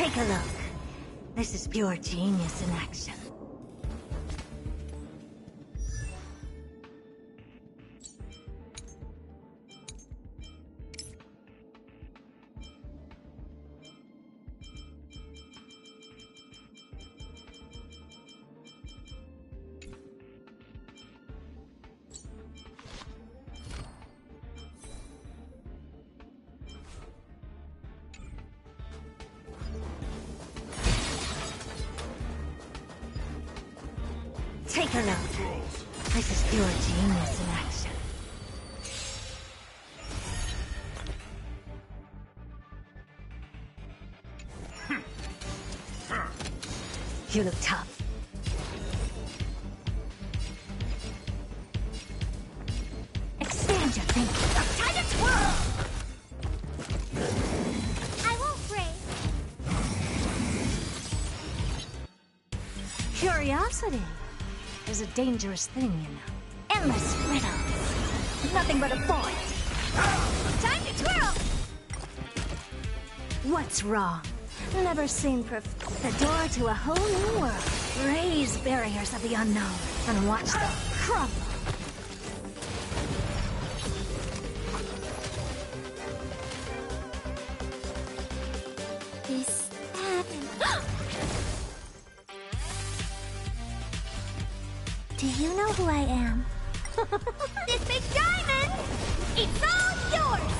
Take a look. This is pure genius in action. Take a look. This is pure genius in action. You look tough. Expand your thinking. Time to twirl! I won't break. Curiosity is a dangerous thing, you know. Endless riddles. Nothing but a void. Time to twirl! What's wrong? Never seen the door to a whole new world. Raise barriers of the unknown and watch them crumble. This happened. Do you know who I am? This big diamond! It's all yours!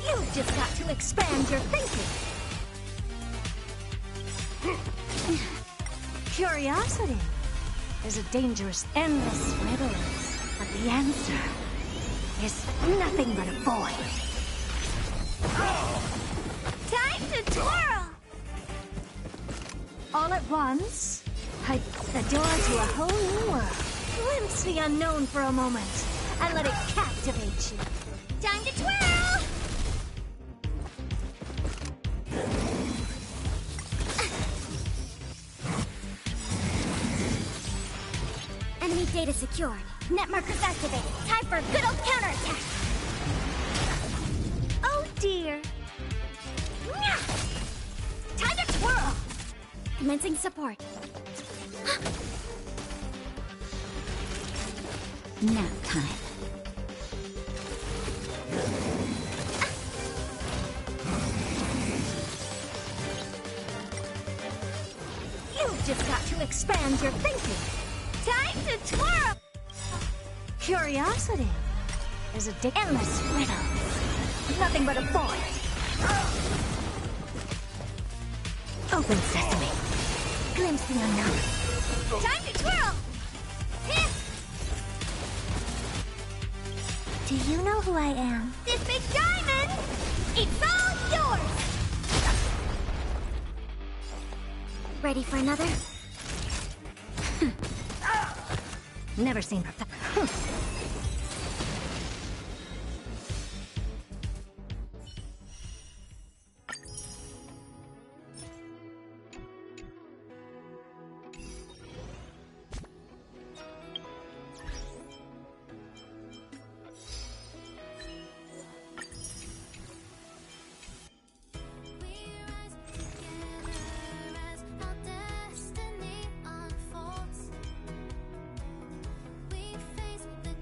You've just got to expand your thinking. Curiosity is a dangerous, endless riddles, but the answer is nothing but a void. Time to twirl! All at once, pipe the door to a whole new world. Glimpse the unknown for a moment, and let it captivate you. Time to twirl! Enemy data secured. Net markers activated. Time for a good old counterattack. Oh dear. Time to twirl! Commencing support. Nap time. You've just got to expand your thinking. Time to twirl! Curiosity is a endless riddle. Nothing but a void. Open sesame. Glimpse the unknown. Time to twirl! Do you know who I am? This big diamond! It's all yours! Ready for another? Never seen perfection. We face the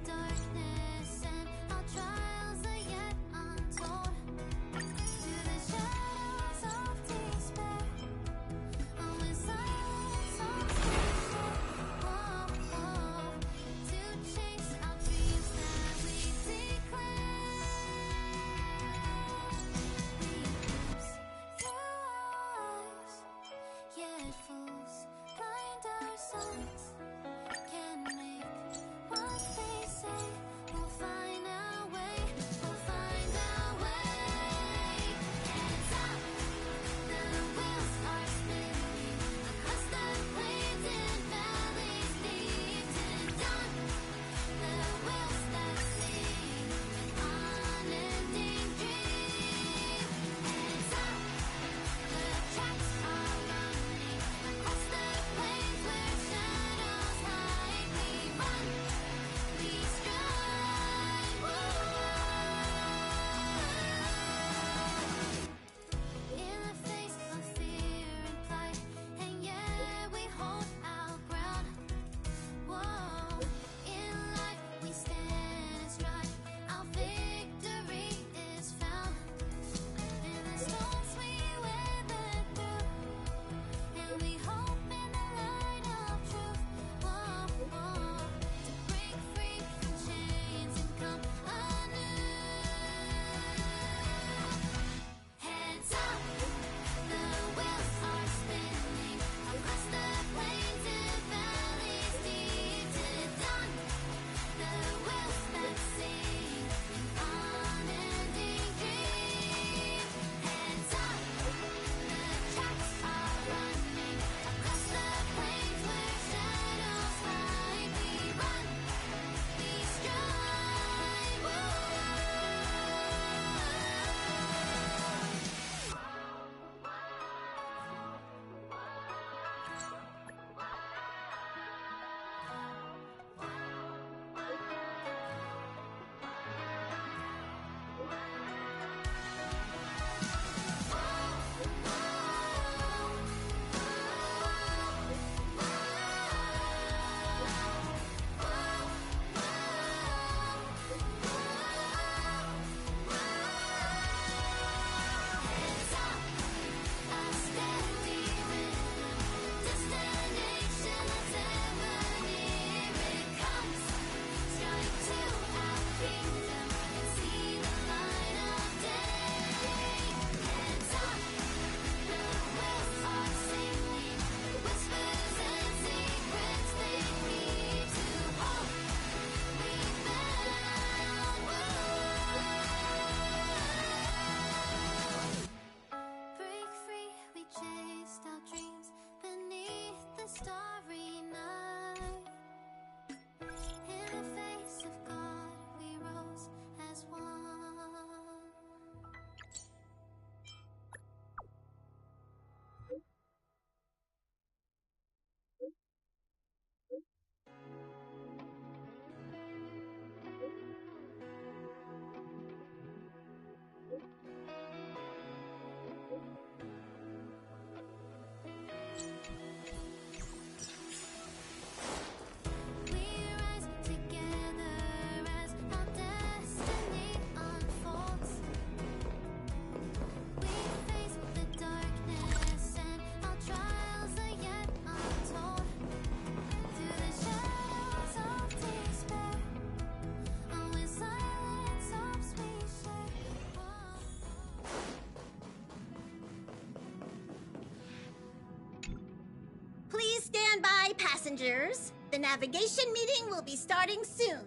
Visitors, the navigation meeting will be starting soon.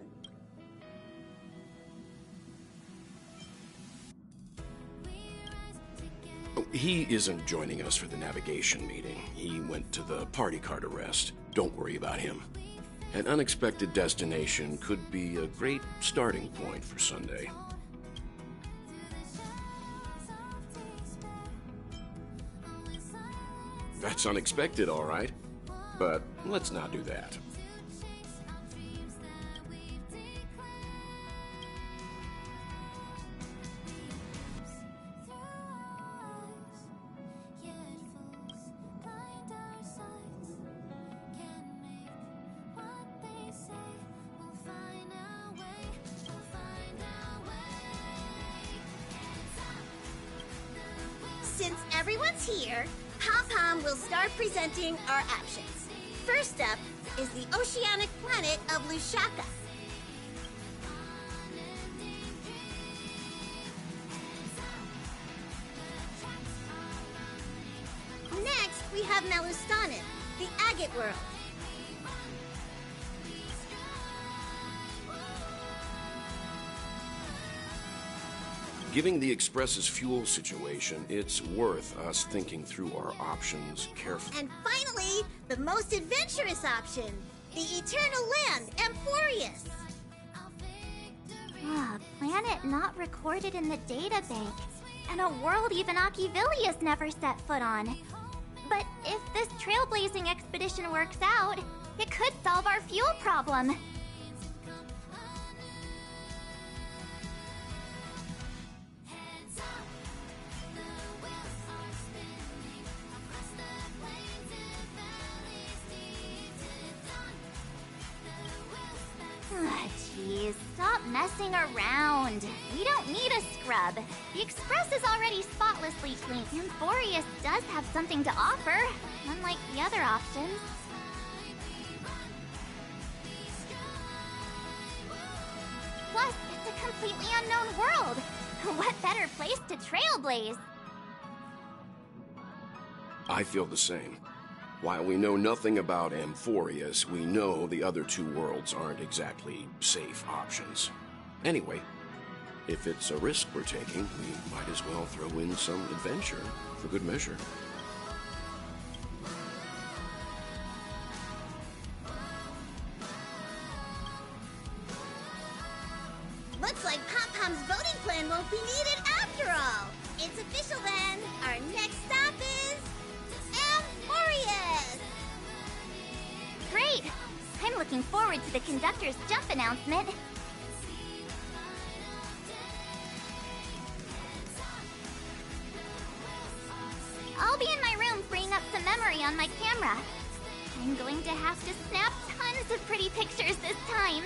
He isn't joining us for the navigation meeting. He went to the party card arrest. Don't worry about him. An unexpected destination could be a great starting point for Sunday. That's unexpected, all right. But let's not do that. Since everyone's here, Pom-Pom will start presenting our options. First up is the oceanic planet of Lushaka. Next, we have Melustanin, the agate world. Given the Express's fuel situation, it's worth us thinking through our options carefully. And finally, the most adventurous option, the eternal land, Amphorius. Planet not recorded in the databank, and a world even Achivilius never set foot on. But if this trailblazing expedition works out, it could solve our fuel problem. Jeez, stop messing around. We don't need a scrub. The Express is already spotlessly clean. Amphorius does have something to offer, unlike the other options. Plus, it's a completely unknown world. What better place to trailblaze? I feel the same. While we know nothing about Amphorius, we know the other two worlds aren't exactly safe options. Anyway, if it's a risk we're taking, we might as well throw in some adventure for good measure. Looks like Pom-Pom's voting plan won't be needed after all. It's official then. Our next stop is Amphorius. Great! I'm looking forward to the conductor's jump announcement. I'll be in my room freeing up some memory on my camera. I'm going to have to snap tons of pretty pictures this time.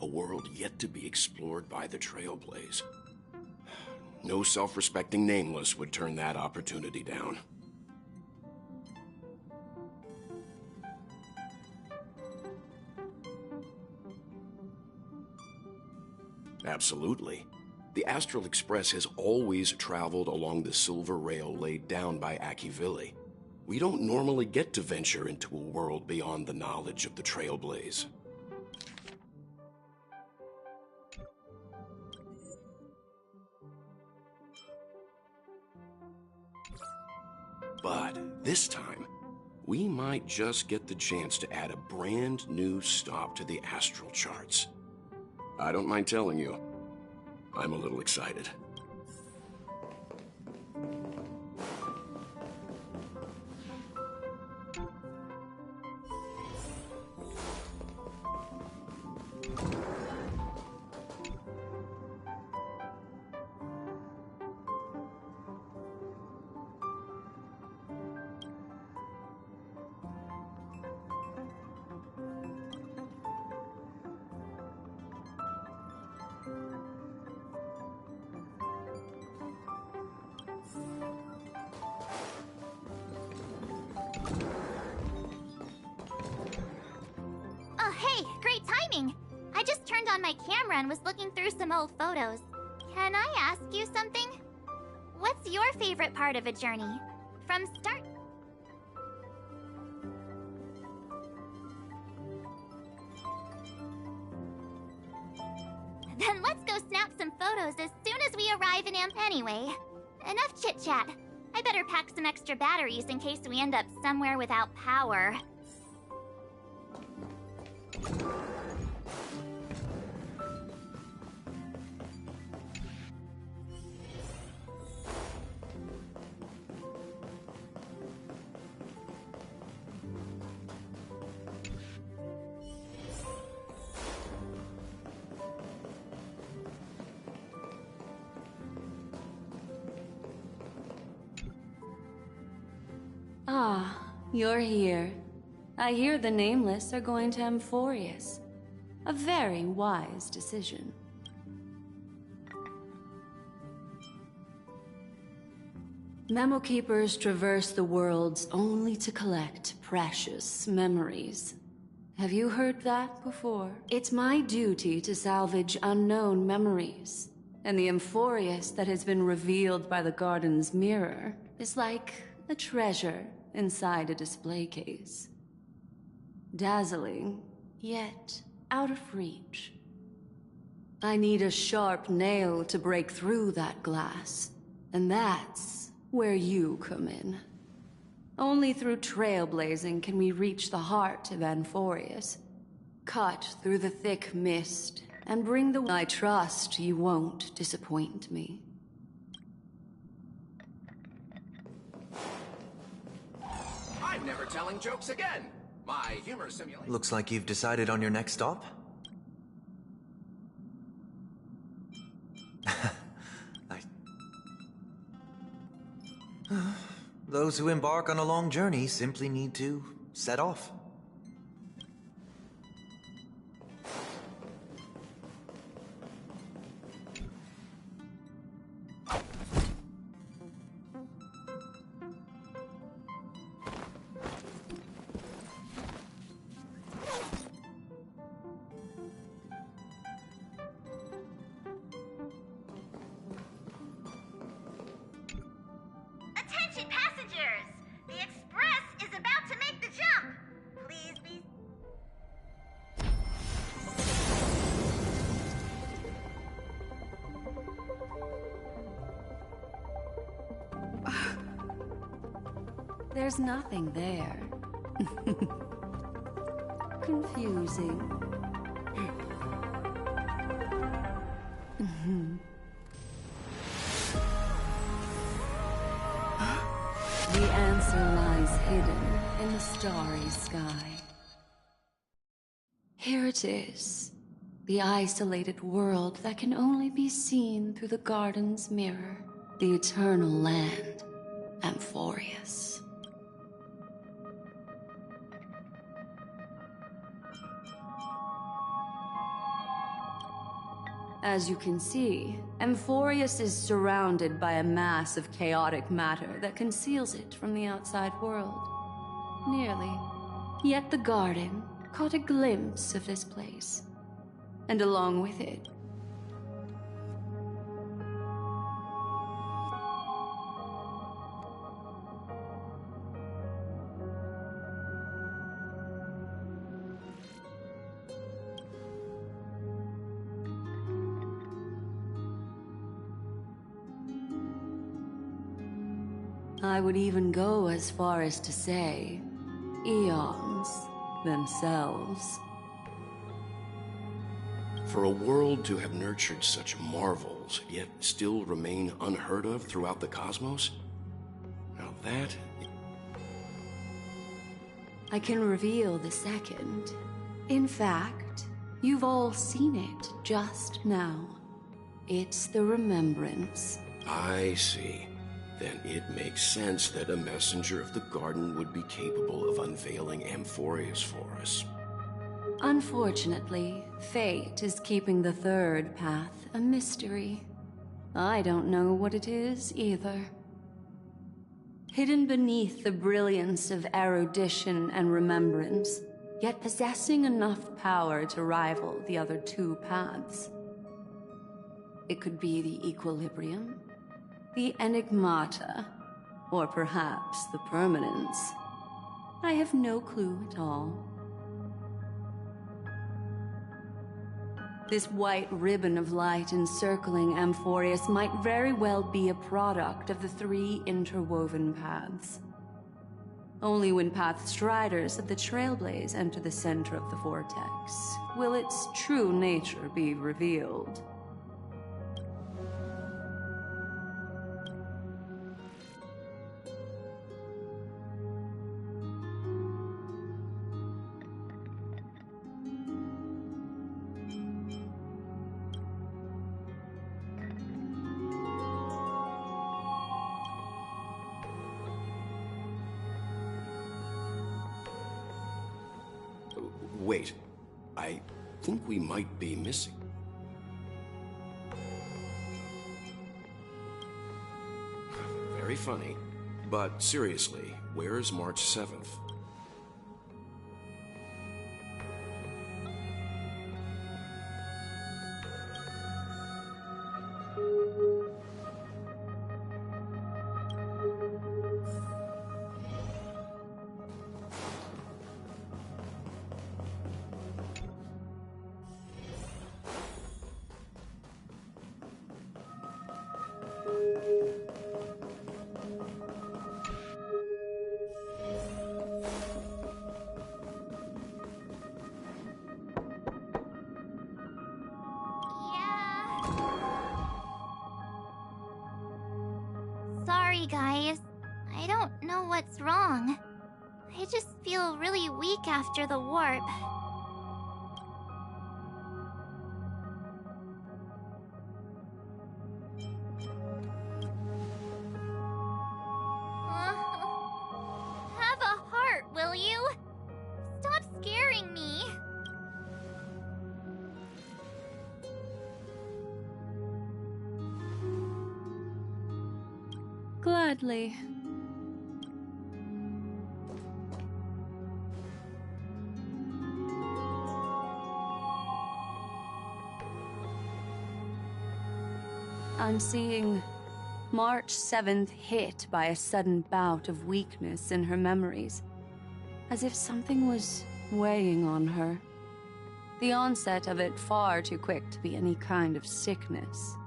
A world yet to be explored by the Trailblaze. No self-respecting nameless would turn that opportunity down. Absolutely. The Astral Express has always traveled along the silver rail laid down by Achivili. We don't normally get to venture into a world beyond the knowledge of the Trailblaze. But this time, we might just get the chance to add a brand new stop to the astral charts. I don't mind telling you, I'm a little excited. timing. I just turned on my camera and was looking through some old photos. Can I ask you something? What's your favorite part of a journey? From start... Then let's go snap some photos as soon as we arrive in Anyway, enough chit-chat. I better pack some extra batteries in case we end up somewhere without power. Ah, you're here. I hear the Nameless are going to Amphorius. A very wise decision. Memo Keepers traverse the worlds only to collect precious memories. Have you heard that before? It's my duty to salvage unknown memories. And the Amphorius that has been revealed by the garden's mirror is like a treasure inside a display case. Dazzling, yet out of reach. I need a sharp nail to break through that glass, and that's where you come in. Only through trailblazing can we reach the heart of Amphorius, cut through the thick mist, and bring the... I trust you won't disappoint me. I'm never telling jokes again. My humor simulation... Looks like you've decided on your next stop. Those who embark on a long journey simply need to set off. Attention passengers! The express is about to make the jump! Please be... There's nothing there. Confusing. The answer lies hidden in the starry sky. Here it is, the isolated world that can only be seen through the garden's mirror, the eternal land, Amphorius. As you can see, Amphorius is surrounded by a mass of chaotic matter that conceals it from the outside world. Nearly. Yet the garden caught a glimpse of this place. And along with it, I would even go as far as to say, eons themselves. For a world to have nurtured such marvels, yet still remain unheard of throughout the cosmos? Now that... I can reveal the second. In fact, you've all seen it just now. It's the remembrance. I see. Then it makes sense that a messenger of the garden would be capable of unveiling Amphorius for us. Unfortunately, fate is keeping the third path a mystery. I don't know what it is either. Hidden beneath the brilliance of erudition and remembrance, yet possessing enough power to rival the other two paths. It could be the Equilibrium, the Enigmata, or perhaps the Permanence. I have no clue at all. This white ribbon of light encircling Amphorius might very well be a product of the three interwoven paths. Only when Path Striders of the Trailblaze enter the center of the vortex will its true nature be revealed. Wait, I think we might be missing. Very funny. But seriously, where's March 7th? Sorry, guys. I don't know what's wrong. I just feel really weak after the warp. Have a heart, will you? Stop scaring me. Gladly. I'm seeing March 7th hit by a sudden bout of weakness in her memories, as if something was weighing on her. The onset of it far too quick to be any kind of sickness.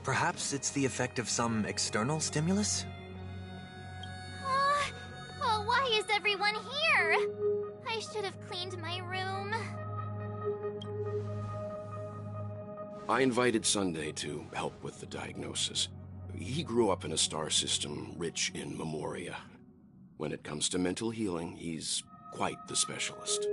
Perhaps it's the effect of some external stimulus? Oh, why is everyone here? I should have cleaned my room. I invited Sunday to help with the diagnosis. He grew up in a star system rich in memoria. When it comes to mental healing, he's quite the specialist.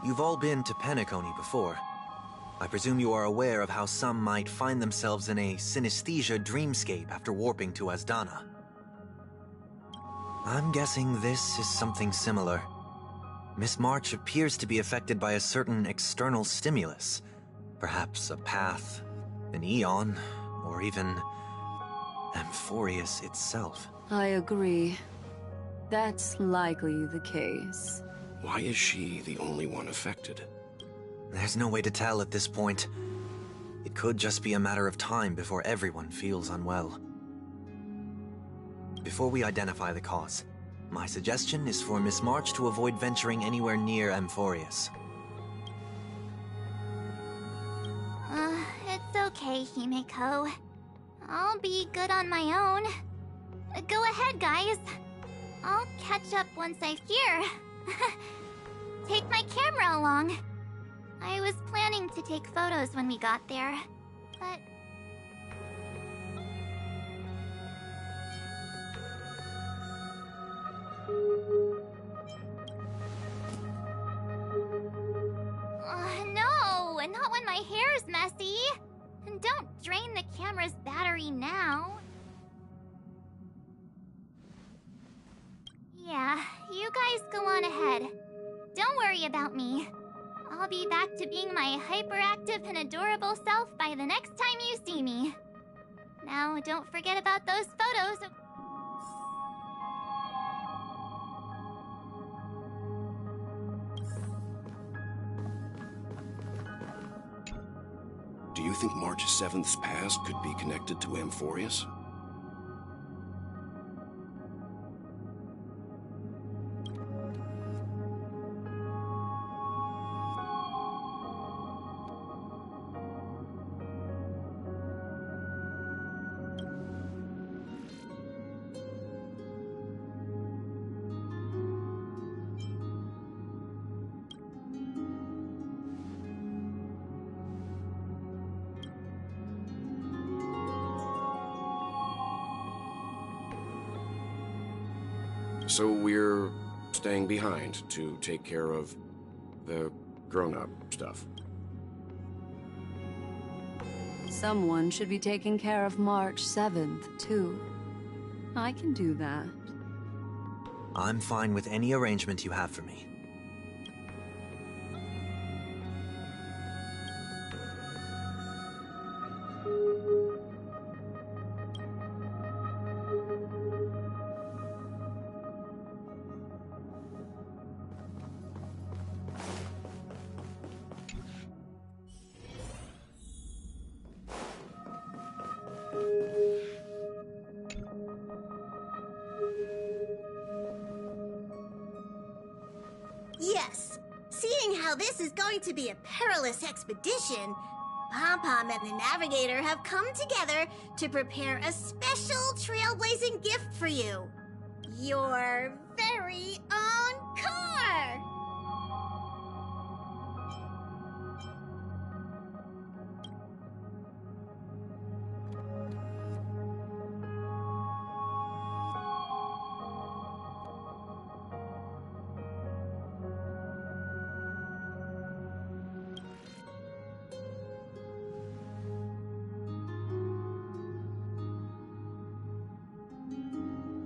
You've all been to Penacony before. I presume you are aware of how some might find themselves in a synesthesia dreamscape after warping to Asdana. I'm guessing this is something similar. Miss March appears to be affected by a certain external stimulus. Perhaps a path, an eon, or even Amphorius itself. I agree. That's likely the case. Why is she the only one affected? There's no way to tell at this point. It could just be a matter of time before everyone feels unwell. Before we identify the cause, my suggestion is for Miss March to avoid venturing anywhere near Amphorius. It's okay, Himeko. I'll be good on my own. Go ahead, guys. I'll catch up once I hear. Take my camera along. I was planning to take photos when we got there, but... no! Not when my hair's messy! And don't drain the camera's battery now. Yeah, you guys go on ahead. Don't worry about me. I'll be back to being my hyperactive and adorable self by the next time you see me. Now, don't forget about those photos. Do you think March 7th's past could be connected to Amphorius? So we're staying behind to take care of the grown-up stuff. Someone should be taking care of March 7th, too. I can do that. I'm fine with any arrangement you have for me. Yes. Seeing how this is going to be a perilous expedition, Pom-Pom and the Navigator have come together to prepare a special trailblazing gift for you. Your very own car!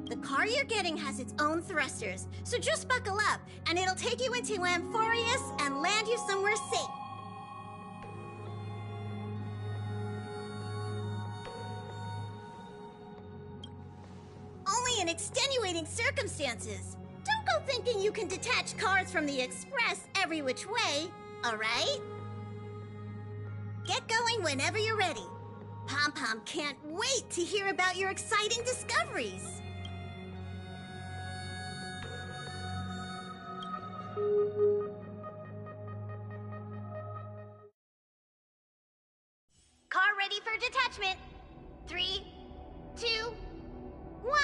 The car you're getting has its own thrusters, so just buckle up, and it'll take you into Amphorius and land you somewhere safe. Only in extenuating circumstances. Don't go thinking you can detach cars from the Express every which way, alright? Get going whenever you're ready. Pom-Pom can't wait to hear about your exciting discoveries. Car ready for detachment. 3, 2, 1.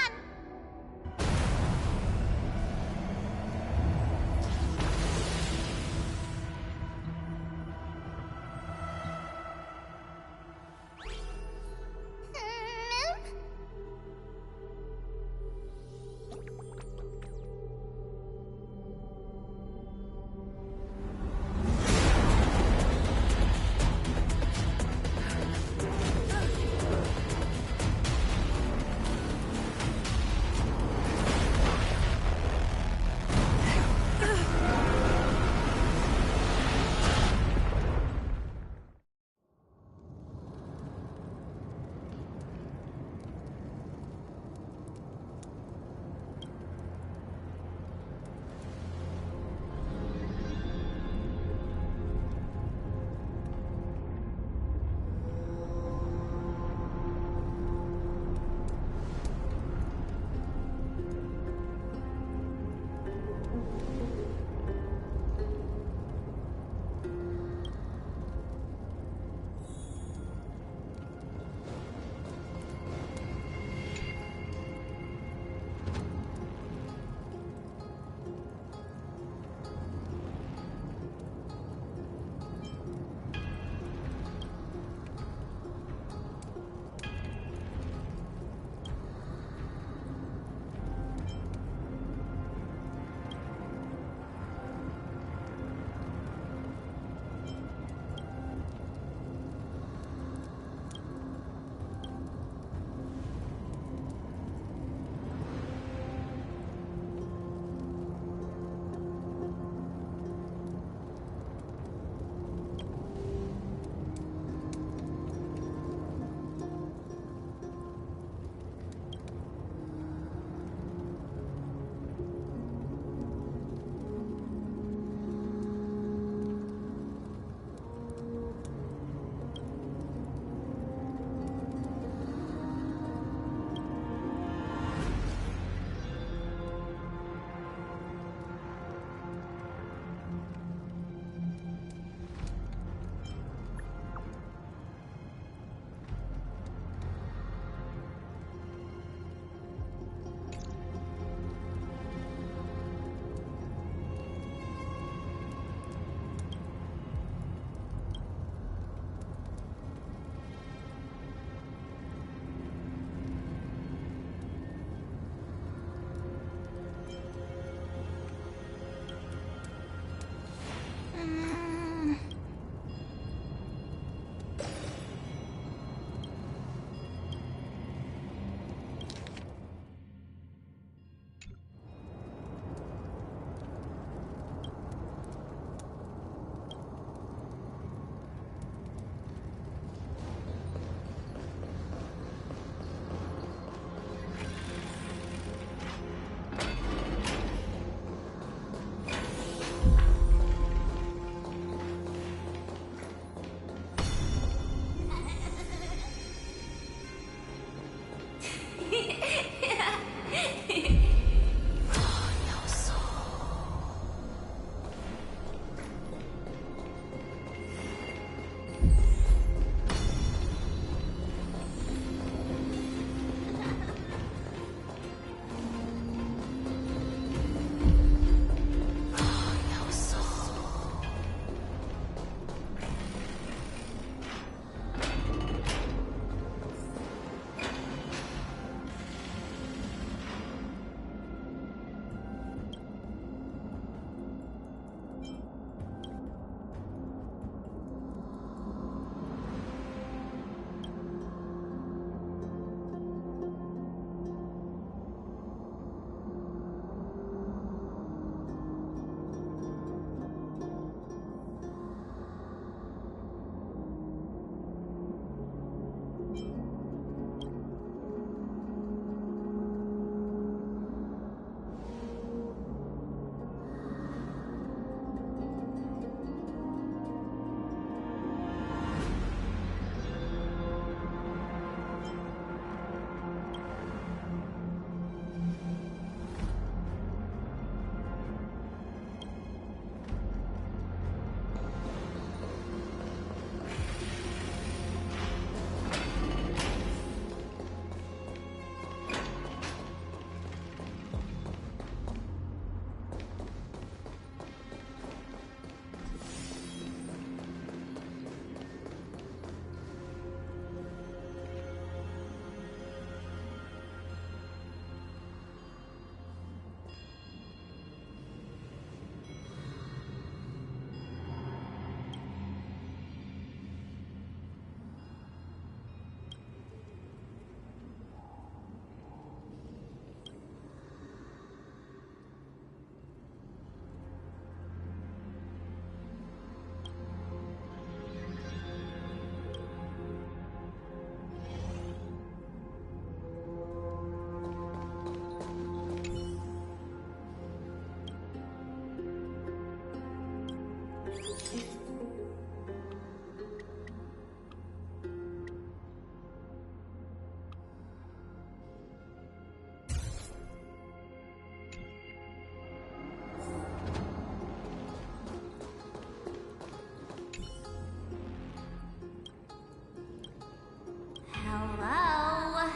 Hello?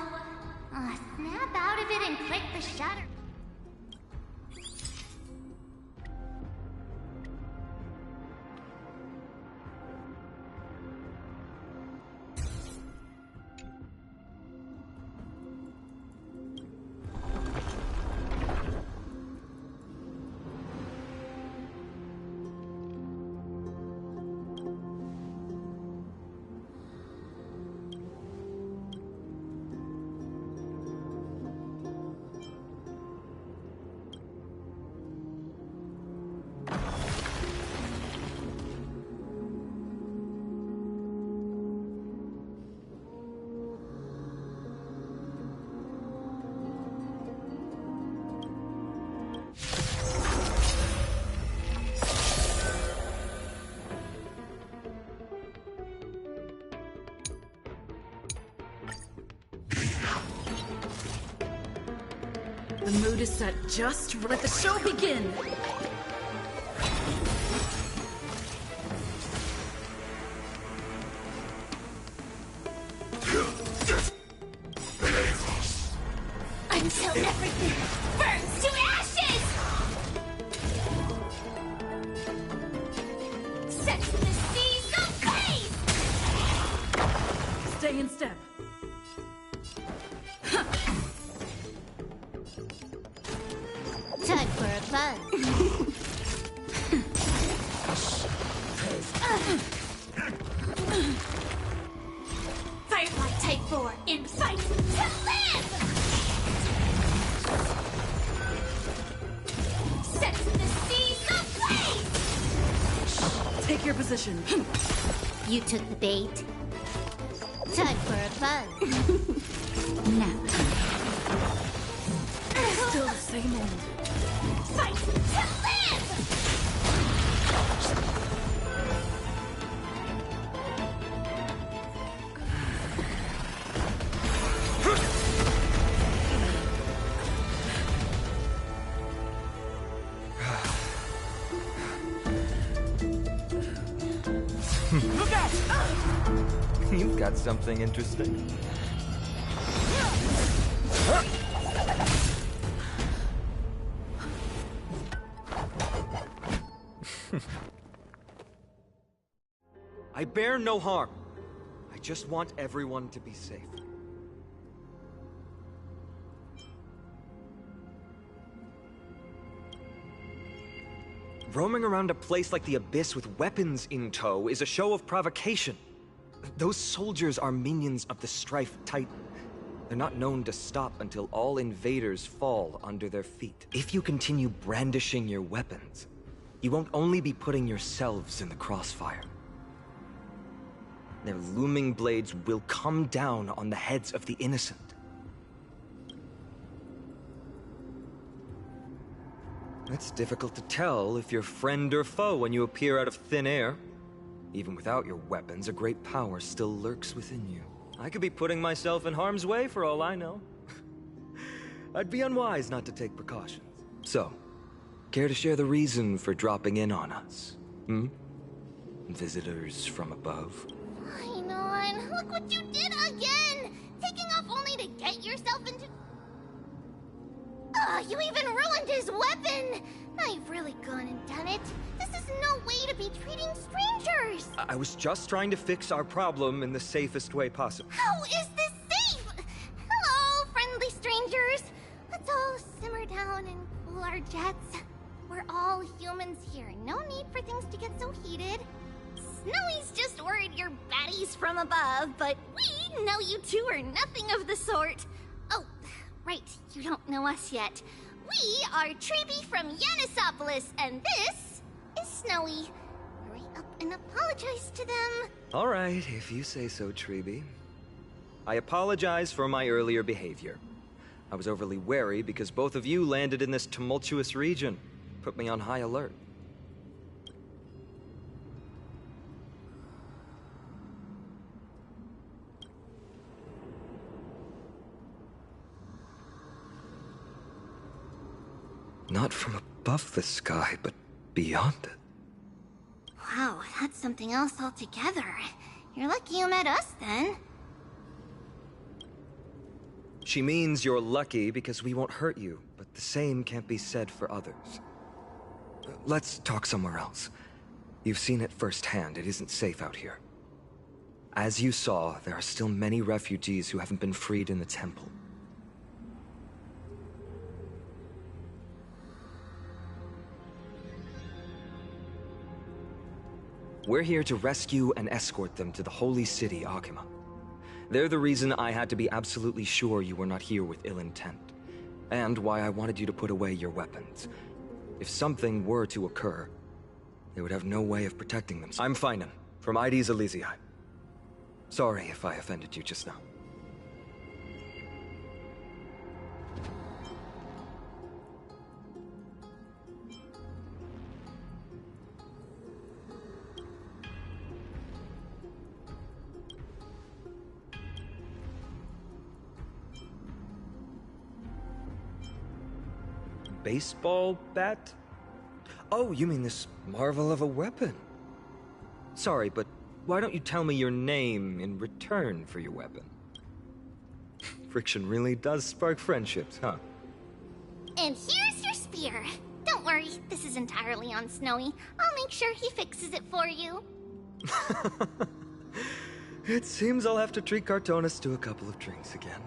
Snap out of it and click the shutter. The mood is set just right. Let the show begin! Until everything burns to ashes! Set the seas ablaze! Stay in step. Time for a buzz. Firefly Type 4 in fight to live! Set the seas ablaze! Take your position. You took the bait. Time for a buzz. Now. Still the same old. Fight to live! Look out! You've got something interesting. I bear no harm. I just want everyone to be safe. Roaming around a place like the Abyss with weapons in tow is a show of provocation. Those soldiers are minions of the Strife Titan. They're not known to stop until all invaders fall under their feet. If you continue brandishing your weapons, you won't only be putting yourselves in the crossfire. Their looming blades will come down on the heads of the innocent. It's difficult to tell if you're friend or foe when you appear out of thin air. Even without your weapons, a great power still lurks within you. I could be putting myself in harm's way for all I know. I'd be unwise not to take precautions. So, care to share the reason for dropping in on us? Visitors from above? Fine on. Look what you did again! Taking off only to get yourself into... Ugh, you even ruined his weapon! Now you've really gone and done it. This is no way to be treating strangers! I was just trying to fix our problem in the safest way possible. How is this safe? Hello, friendly strangers. Let's all simmer down and cool our jets. We're all humans here. No need for things to get so heated. Snowy's just worried you're baddies from above, but we know you two are nothing of the sort. Oh, right, you don't know us yet. We are Treeby from Yanisopolis, and this is Snowy. Hurry up and apologize to them. All right, if you say so, Treeby. I apologize for my earlier behavior. I was overly wary because both of you landed in this tumultuous region. Put me on high alert. Not from above the sky, but beyond it. Wow, that's something else altogether. You're lucky you met us, then. She means you're lucky because we won't hurt you, but the same can't be said for others. Let's talk somewhere else. You've seen it firsthand. It isn't safe out here. As you saw, there are still many refugees who haven't been freed in the temple. We're here to rescue and escort them to the holy city, Akima. They're the reason I had to be absolutely sure you were not here with ill intent, and why I wanted you to put away your weapons. If something were to occur, they would have no way of protecting themselves. I'm Finan, from ID's Elysiae. Sorry if I offended you just now. Baseball bat? Oh, you mean this marvel of a weapon? Sorry, but why don't you tell me your name in return for your weapon? Friction really does spark friendships, huh? And here's your spear. Don't worry, this is entirely on Snowy. I'll make sure he fixes it for you. It seems I'll have to treat Cartonis to a couple of drinks again.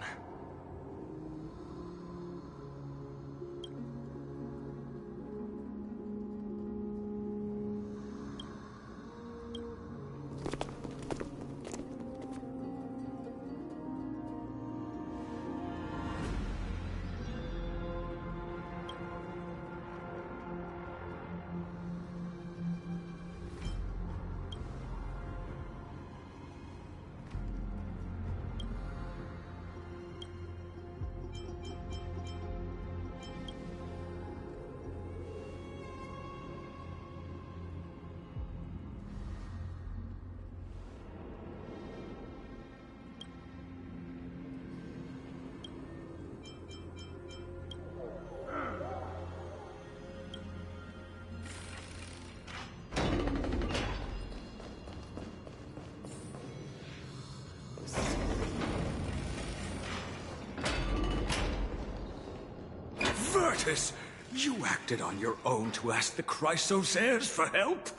Virtus, you acted on your own to ask the Chrysos heirs for help?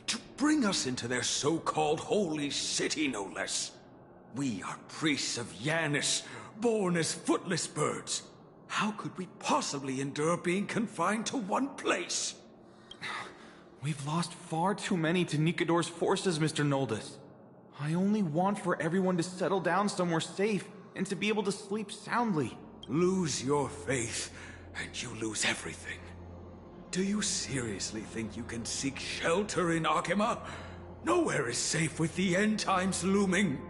To bring us into their so-called holy city, no less. We are priests of Yanis, born as footless birds. How could we possibly endure being confined to one place? We've lost far too many to Nikador's forces, Mr. Noldus. I only want for everyone to settle down somewhere safe and to be able to sleep soundly. Lose your faith, and you lose everything. Do you seriously think you can seek shelter in Akima? Nowhere is safe with the end times looming.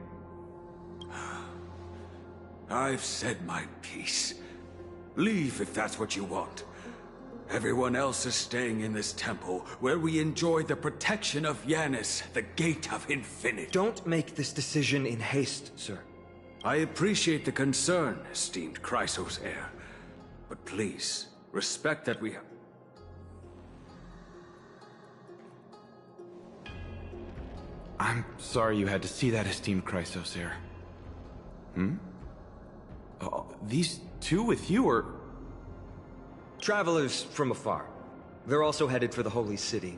I've said my piece. Leave if that's what you want. Everyone else is staying in this temple, where we enjoy the protection of Yanis, the Gate of Infinity. Don't make this decision in haste, sir. I appreciate the concern, esteemed Chrysos heir. But please, respect that we have... I'm sorry you had to see that, esteemed Chrysos heir. These two with you are... Travelers from afar. They're also headed for the holy city.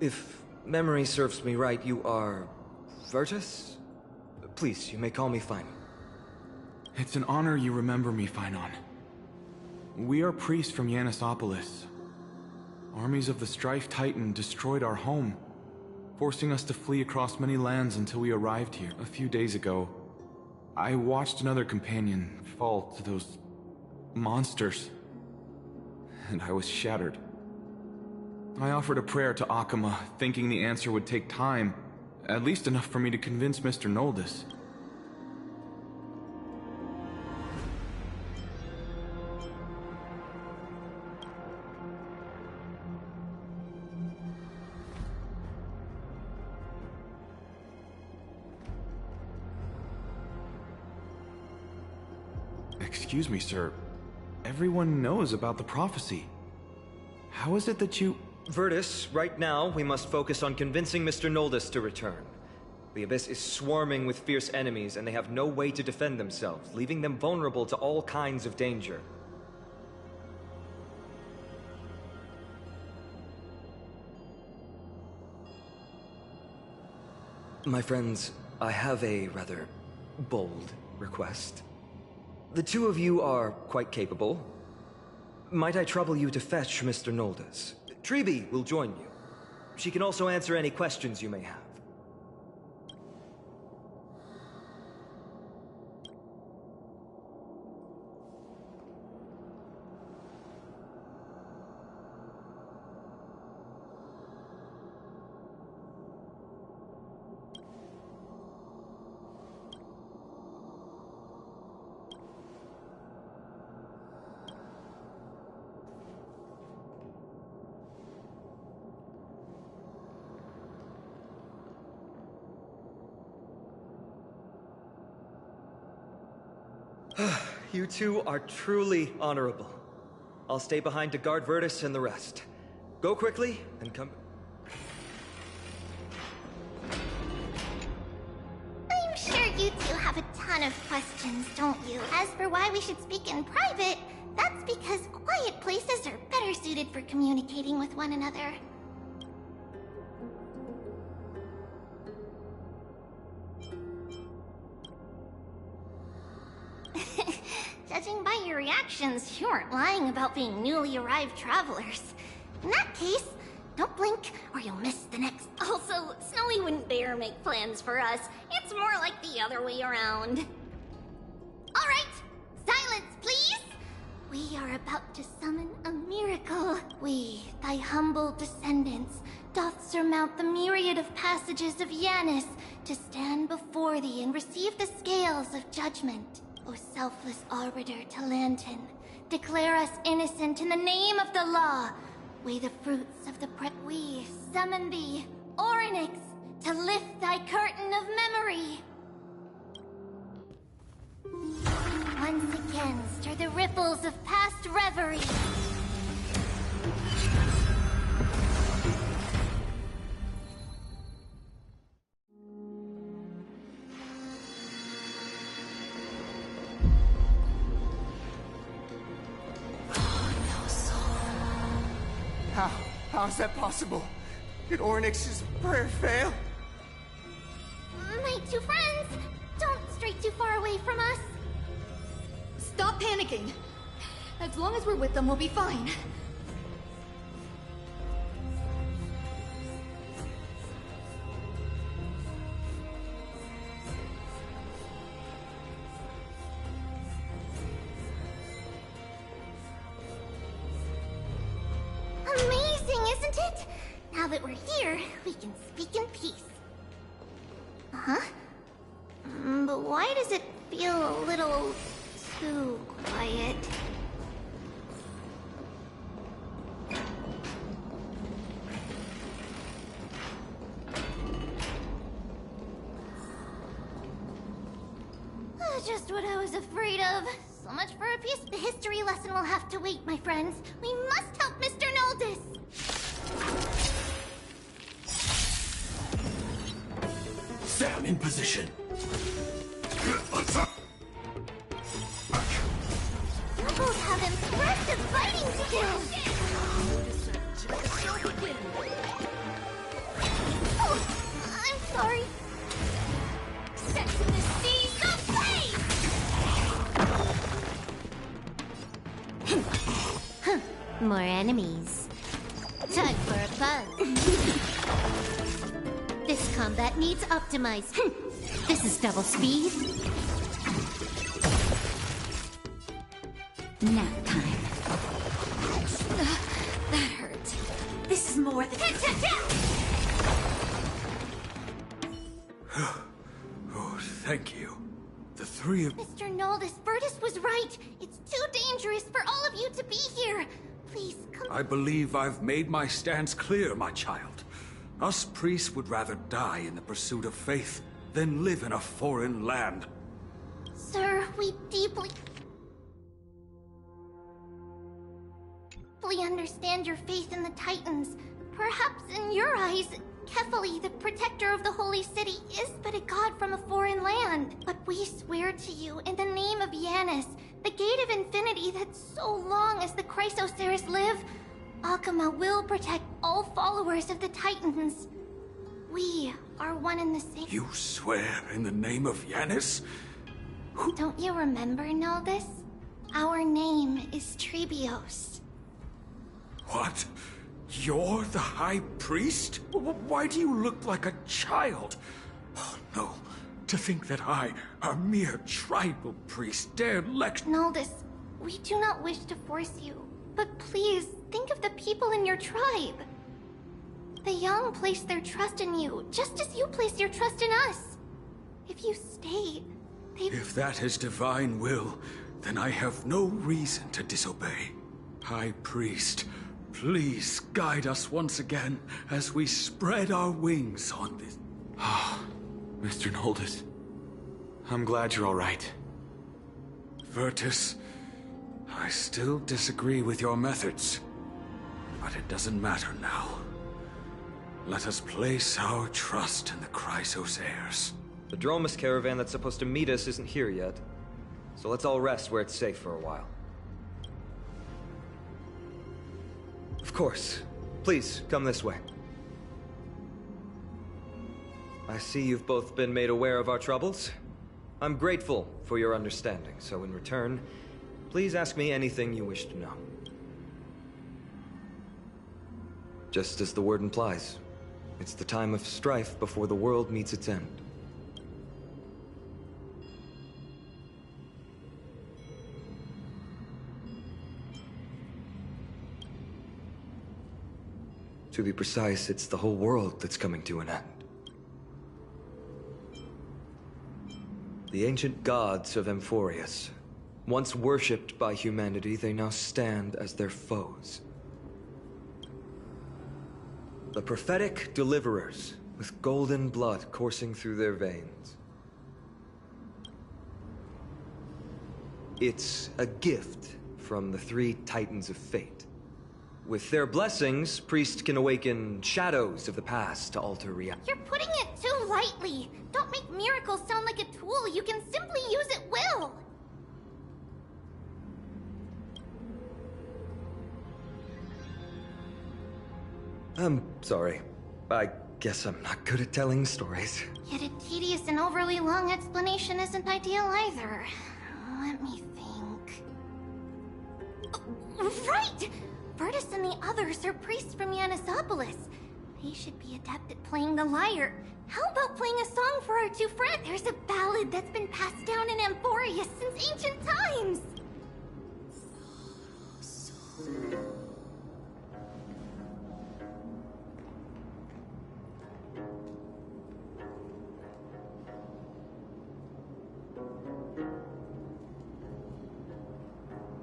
If memory serves me right, you are... Virtus? Please, you may call me Finan. It's an honor you remember me, Finan. We are priests from Yanisopolis. Armies of the Strife Titan destroyed our home, forcing us to flee across many lands until we arrived here. A few days ago, I watched another companion fall to those monsters, and I was shattered. I offered a prayer to Akima, thinking the answer would take time, at least enough for me to convince Mr. Noldus. Excuse me, sir. Everyone knows about the prophecy. How is it that you... Virtus, right now, we must focus on convincing Mr. Noldus to return. The Abyss is swarming with fierce enemies, and they have no way to defend themselves, leaving them vulnerable to all kinds of danger. My friends, I have a rather bold request. The two of you are quite capable. Might I trouble you to fetch Mr. Noldes? Treeby will join you. She can also answer any questions you may have. You two are truly honorable. I'll stay behind to guard Virtus and the rest. Go quickly and come... I'm sure you two have a ton of questions, don't you? As for why we should speak in private, that's because quiet places are better suited for communicating with one another. Judging by your reactions, you aren't lying about being newly arrived travelers. In that case, don't blink or you'll miss the next... Also, Snowy wouldn't dare make plans for us. It's more like the other way around. Alright, silence, please! We are about to summon a miracle. We, thy humble descendants, doth surmount the myriad of passages of Yanis to stand before thee and receive the scales of judgment. O selfless arbiter Talantin, declare us innocent in the name of the law. Weigh the fruits of the we summon thee, Orynyx, to lift thy curtain of memory. Once again, stir the ripples of past reverie. How is that possible? Did Orynyx's prayer fail? My two friends, don't stray too far away from us. Stop panicking. As long as we're with them, we'll be fine. Now that we're here, we can speak in peace. Huh? But why does it feel a little too quiet? Just what I was afraid of. So much for a piece. The history lesson will have to wait, my friends. We must help Mr. Noldes. Sam in position. Rebels have impressive fighting skills. Oh, I'm sorry. Setting the seas aflame! More enemies. Time for a buzz. This combat needs optimized. This is double speed. Nap time. That hurt. This is more than... Oh, thank you. The three of... Mr. Noldes, Virtus was right. It's too dangerous for all of you to be here. Please, come... I believe I've made my stance clear, my child. Us priests would rather die in the pursuit of faith than live in a foreign land. Sir, we deeply understand your faith in the Titans. Perhaps in your eyes, Kefali, the protector of the holy city, is but a god from a foreign land. But we swear to you, in the name of Yanis, the gate of infinity, that so long as the Chrysoceres live, Akama will protect all followers of the Titans. We are one and the same. You swear in the name of Yanis? Don't you remember, Naldus? Our name is Trebios. What? You're the High Priest? Why do you look like a child? Oh, no. To think that I, a mere tribal priest, dare lecture— Naldus, we do not wish to force you, but please think of the people in your tribe. The young place their trust in you, just as you place your trust in us. If you stay, they— If that is divine will, then I have no reason to disobey. High Priest, please guide us once again as we spread our wings on this— Mr. Noldus, I'm glad you're all right. Virtus, I still disagree with your methods, but it doesn't matter now. Let us place our trust in the Chrysoceres. The Dromus caravan that's supposed to meet us isn't here yet, so let's all rest where it's safe for a while. Of course. Please, come this way. I see you've both been made aware of our troubles. I'm grateful for your understanding, so in return, please ask me anything you wish to know. Just as the word implies, it's the time of strife before the world meets its end. To be precise, it's the whole world that's coming to an end. The ancient gods of Amphorius, once worshipped by humanity, they now stand as their foes. The prophetic deliverers, with golden blood coursing through their veins. It's a gift from the three Titans of Fate. With their blessings, priests can awaken shadows of the past to alter reality. You're putting it too lightly. Don't make miracles sound like a tool. You can simply use at will. I'm sorry. I guess I'm not good at telling stories. Yet a tedious and overly long explanation isn't ideal either. Let me think. Right! Virtus and the others are priests from Yanisopolis. They should be adept at playing the lyre. How about playing a song for our two friends? There's a ballad that's been passed down in Amphorius since ancient times.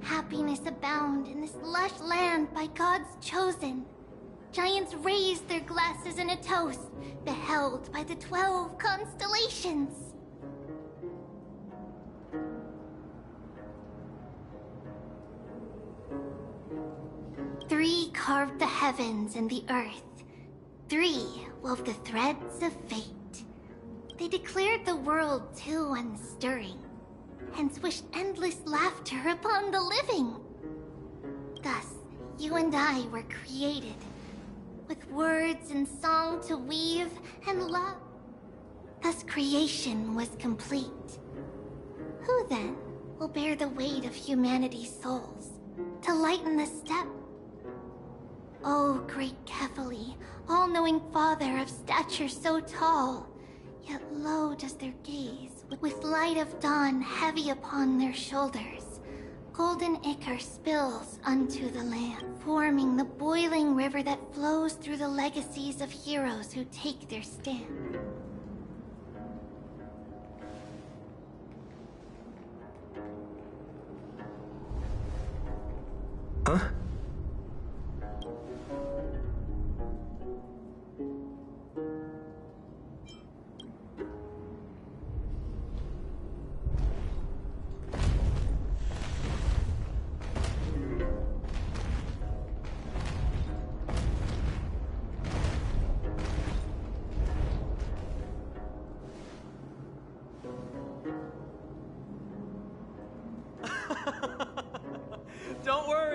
Happiness abound in this lush land by God's chosen. Giants raise their glasses in a toast, beheld by the 12 constellations. Three carved the heavens and the earth. Three wove the threads of fate. They declared the world too unstirring, hence wished endless laughter upon the living. Thus, you and I were created, with words and song to weave and love. Thus creation was complete. Who then will bear the weight of humanity's souls, to lighten the step? O great Kefali, all-knowing father of stature so tall, yet low does their gaze, with light of dawn heavy upon their shoulders. Golden ichor spills unto the land, forming the boiling river that flows through the legacies of heroes who take their stand. Huh?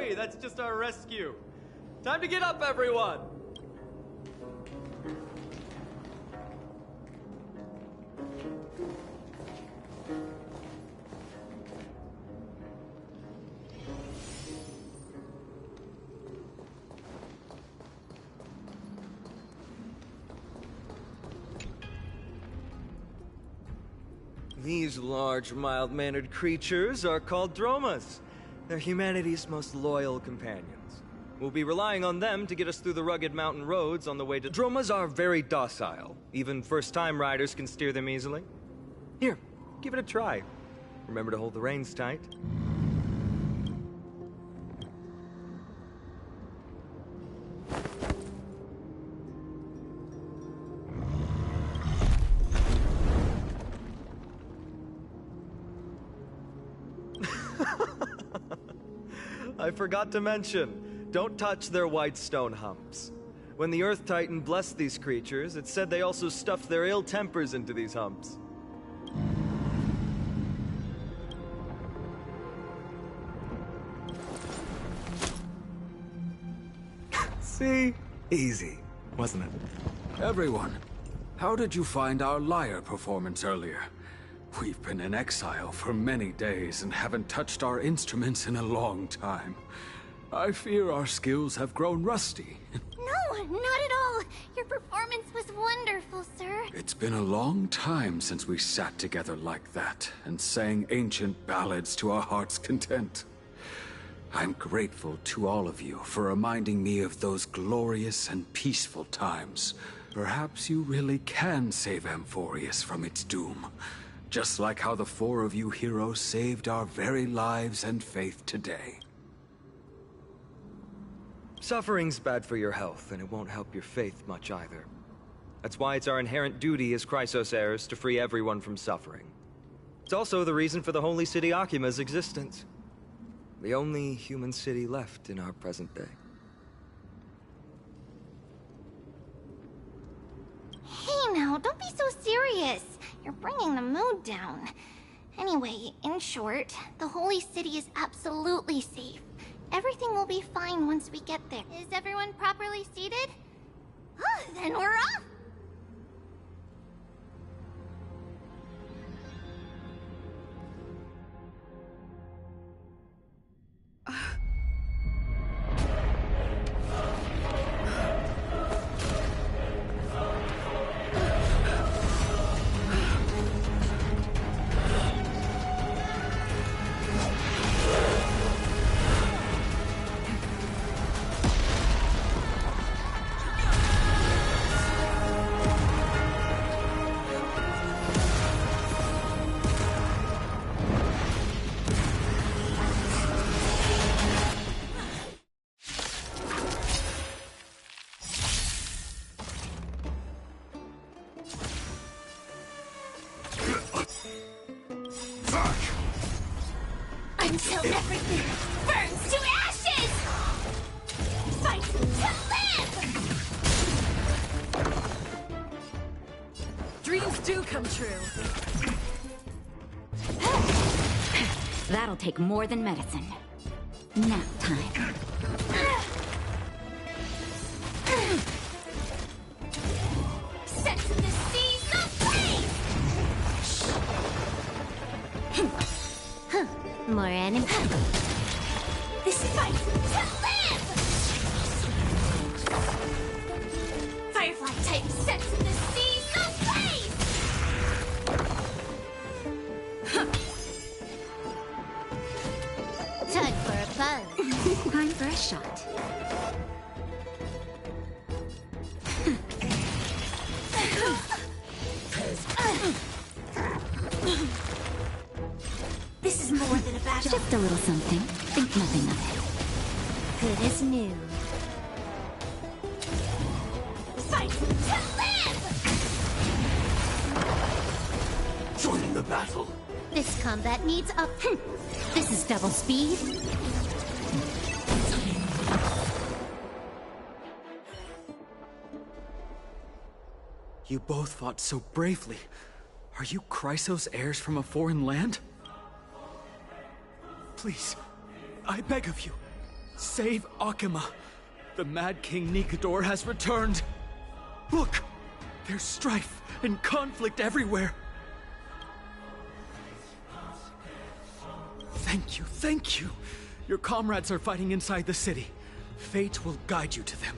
worry, that's just our rescue. Time to get up, everyone! These large, mild-mannered creatures are called Dromas. They're humanity's most loyal companions. We'll be relying on them to get us through the rugged mountain roads on the way to... Dromas are very docile. Even first-time riders can steer them easily. Here, give it a try. Remember to hold the reins tight. I forgot to mention, don't touch their white stone humps. When the Earth Titan blessed these creatures, it said they also stuffed their ill tempers into these humps. See? Easy, wasn't it? Everyone, how did you find our lyre performance earlier? We've been in exile for many days and haven't touched our instruments in a long time. I fear our skills have grown rusty. No, not at all. Your performance was wonderful, sir. It's been a long time since we sat together like that and sang ancient ballads to our heart's content. I'm grateful to all of you for reminding me of those glorious and peaceful times. Perhaps you really can save Amphorius from its doom. Just like how the four of you heroes saved our very lives and faith today. Suffering's bad for your health, and it won't help your faith much either. That's why it's our inherent duty as Chrysos heirs to free everyone from suffering. It's also the reason for the Holy City Akima's existence. The only human city left in our present day. Hey now, don't be so serious. You're bringing the mood down. Anyway, in short, the Holy City is absolutely safe. Everything will be fine once we get there. Is everyone properly seated? Oh, then we're off! Until everything burns to ashes! Fight to live! Dreams do come true. That'll take more than medicine. Nap time. Set the seas ablaze! More enemies. This fight to live! Firefly type sets the seas ablaze! Time for a buzz. Time for a shot. This is more than a battle. Just a little something. Think nothing of Good as new. Fight to live! Join the battle. This combat needs a... This is double speed. You both fought so bravely. Are you Chrysos heirs from a foreign land? Please, I beg of you, Save Akima! The Mad King Nikador has returned! Look! There's strife and conflict everywhere! Thank you, thank you! Your comrades are fighting inside the city. Fate will guide you to them.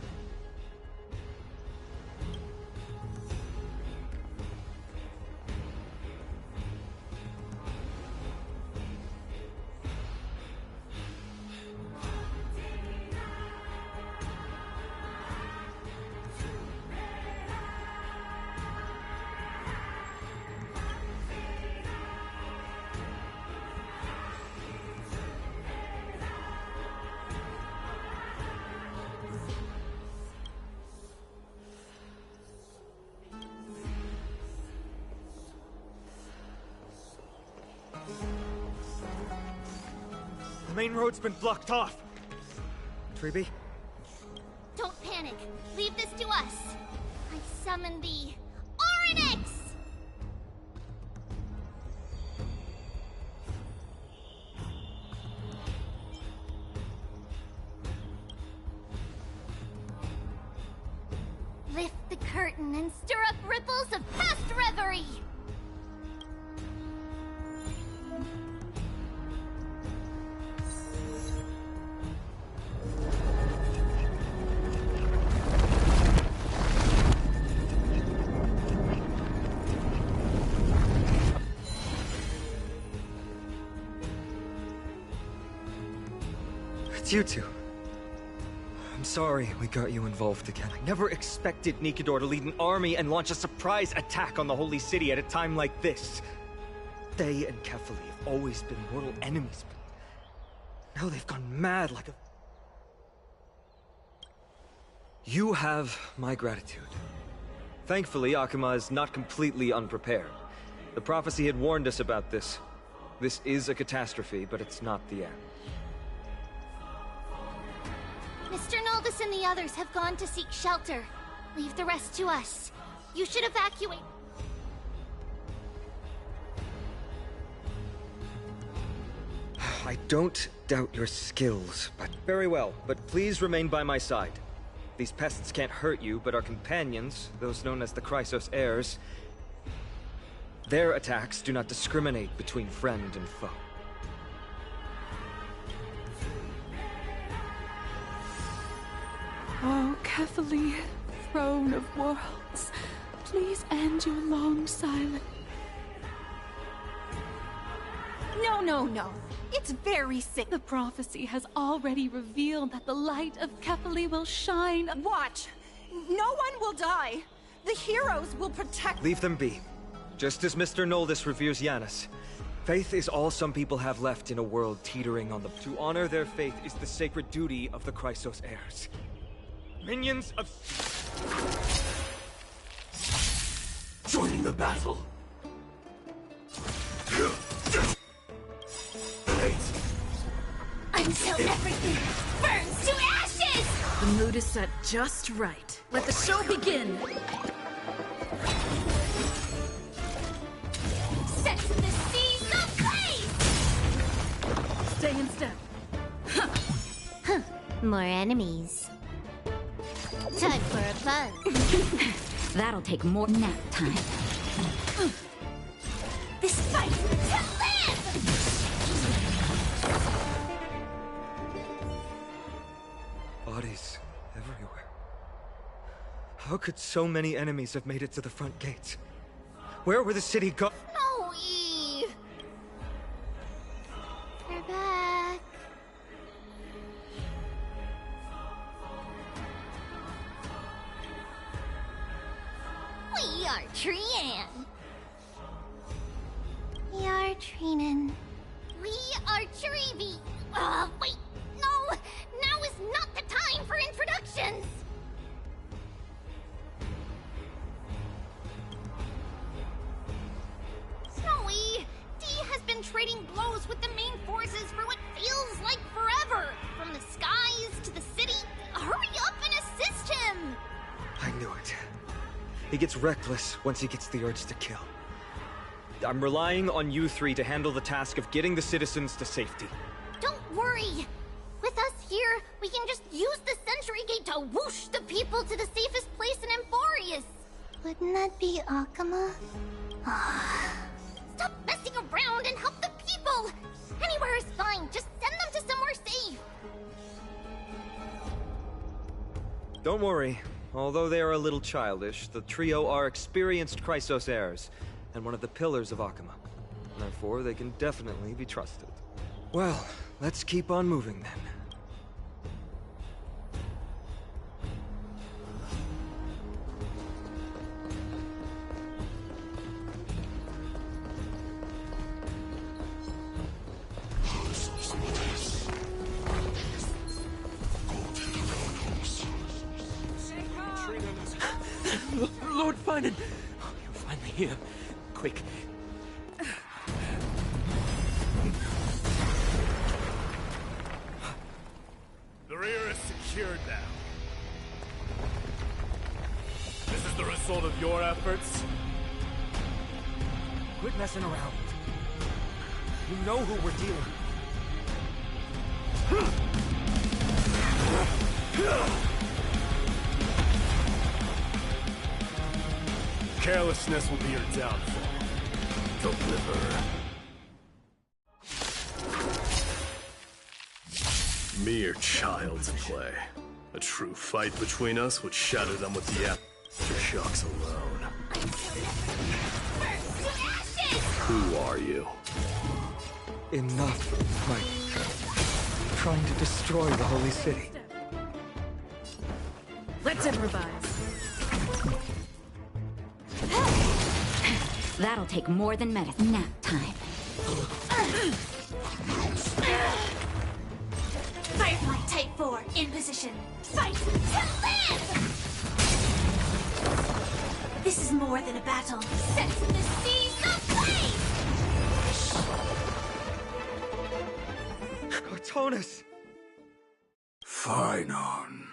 The main road's been blocked off. Treeby? Don't panic. Leave this to us. I summon the Oryx! Lift the curtain and stir up ripples of past reverie! It's you two. I'm sorry we got you involved again. I never expected Nikador to lead an army and launch a surprise attack on the Holy City at a time like this. They and Kefali have always been mortal enemies, but now they've gone mad like a... You have my gratitude. Thankfully, Akima is not completely unprepared. The prophecy had warned us about this. This is a catastrophe, but it's not the end. Mr. Naldis and the others have gone to seek shelter. Leave the rest to us. You should evacuate. I don't doubt your skills, but very well. But please remain by my side. These pests can't hurt you, but our companions, those known as the Chrysos heirs, their attacks do not discriminate between friend and foe. Oh, Kefali, throne of worlds, please end your long silence. No. It's very sick. The prophecy has already revealed that the light of Kefali will shine. Watch! No one will die! The heroes will protect— Leave them be. Just as Mr. Noldis reveres Yanis. Faith is all some people have left in a world teetering on the... To honor their faith is the sacred duty of the Chrysos heirs. Minions of... Joining the battle. Until everything burns to ashes! The mood is set just right. Let the show begin! Set the seas ablaze! Stay in step. More enemies. Time for a buzz. That'll take more nap time. This fight to live! Bodies everywhere. How could so many enemies have made it to the front gates? Where were the city go- Snowy! We're back. We are Trian. We are Trinan. We are Treevy. Wait. No! Now is not the time for introductions! Snowy! D has been trading blows with the main forces for what feels like forever! From the skies to the city. Hurry up and assist him! I knew it. He gets reckless once he gets the urge to kill. I'm relying on you three to handle the task of getting the citizens to safety. Don't worry! With us here, we can just use the Century Gate to whoosh the people to the safest place in Amphorius. Wouldn't that be Akama? Stop messing around and help the people! Anywhere is fine, just send them to somewhere safe! Don't worry. Although they are a little childish, the trio are experienced Chrysos heirs, and one of the pillars of Akama. Therefore, they can definitely be trusted. Well, let's keep on moving then. Lord Finan! Oh, you're finally here. Quick. The rear is secured now. This is the result of your efforts? Quit messing around. You know who we're dealing with. Carelessness will be your downfall. Deliver. Mere child's play. A true fight between us would shatter them with the aftershocks alone. Who are you? Enough, Mike. Trying to destroy the Holy City. Let's improvise. That'll take more than medicine. Nap time. Firefly Type 4 in position. Fight to live! This is more than a battle. Set the seas ablaze! Cartonus! Finon.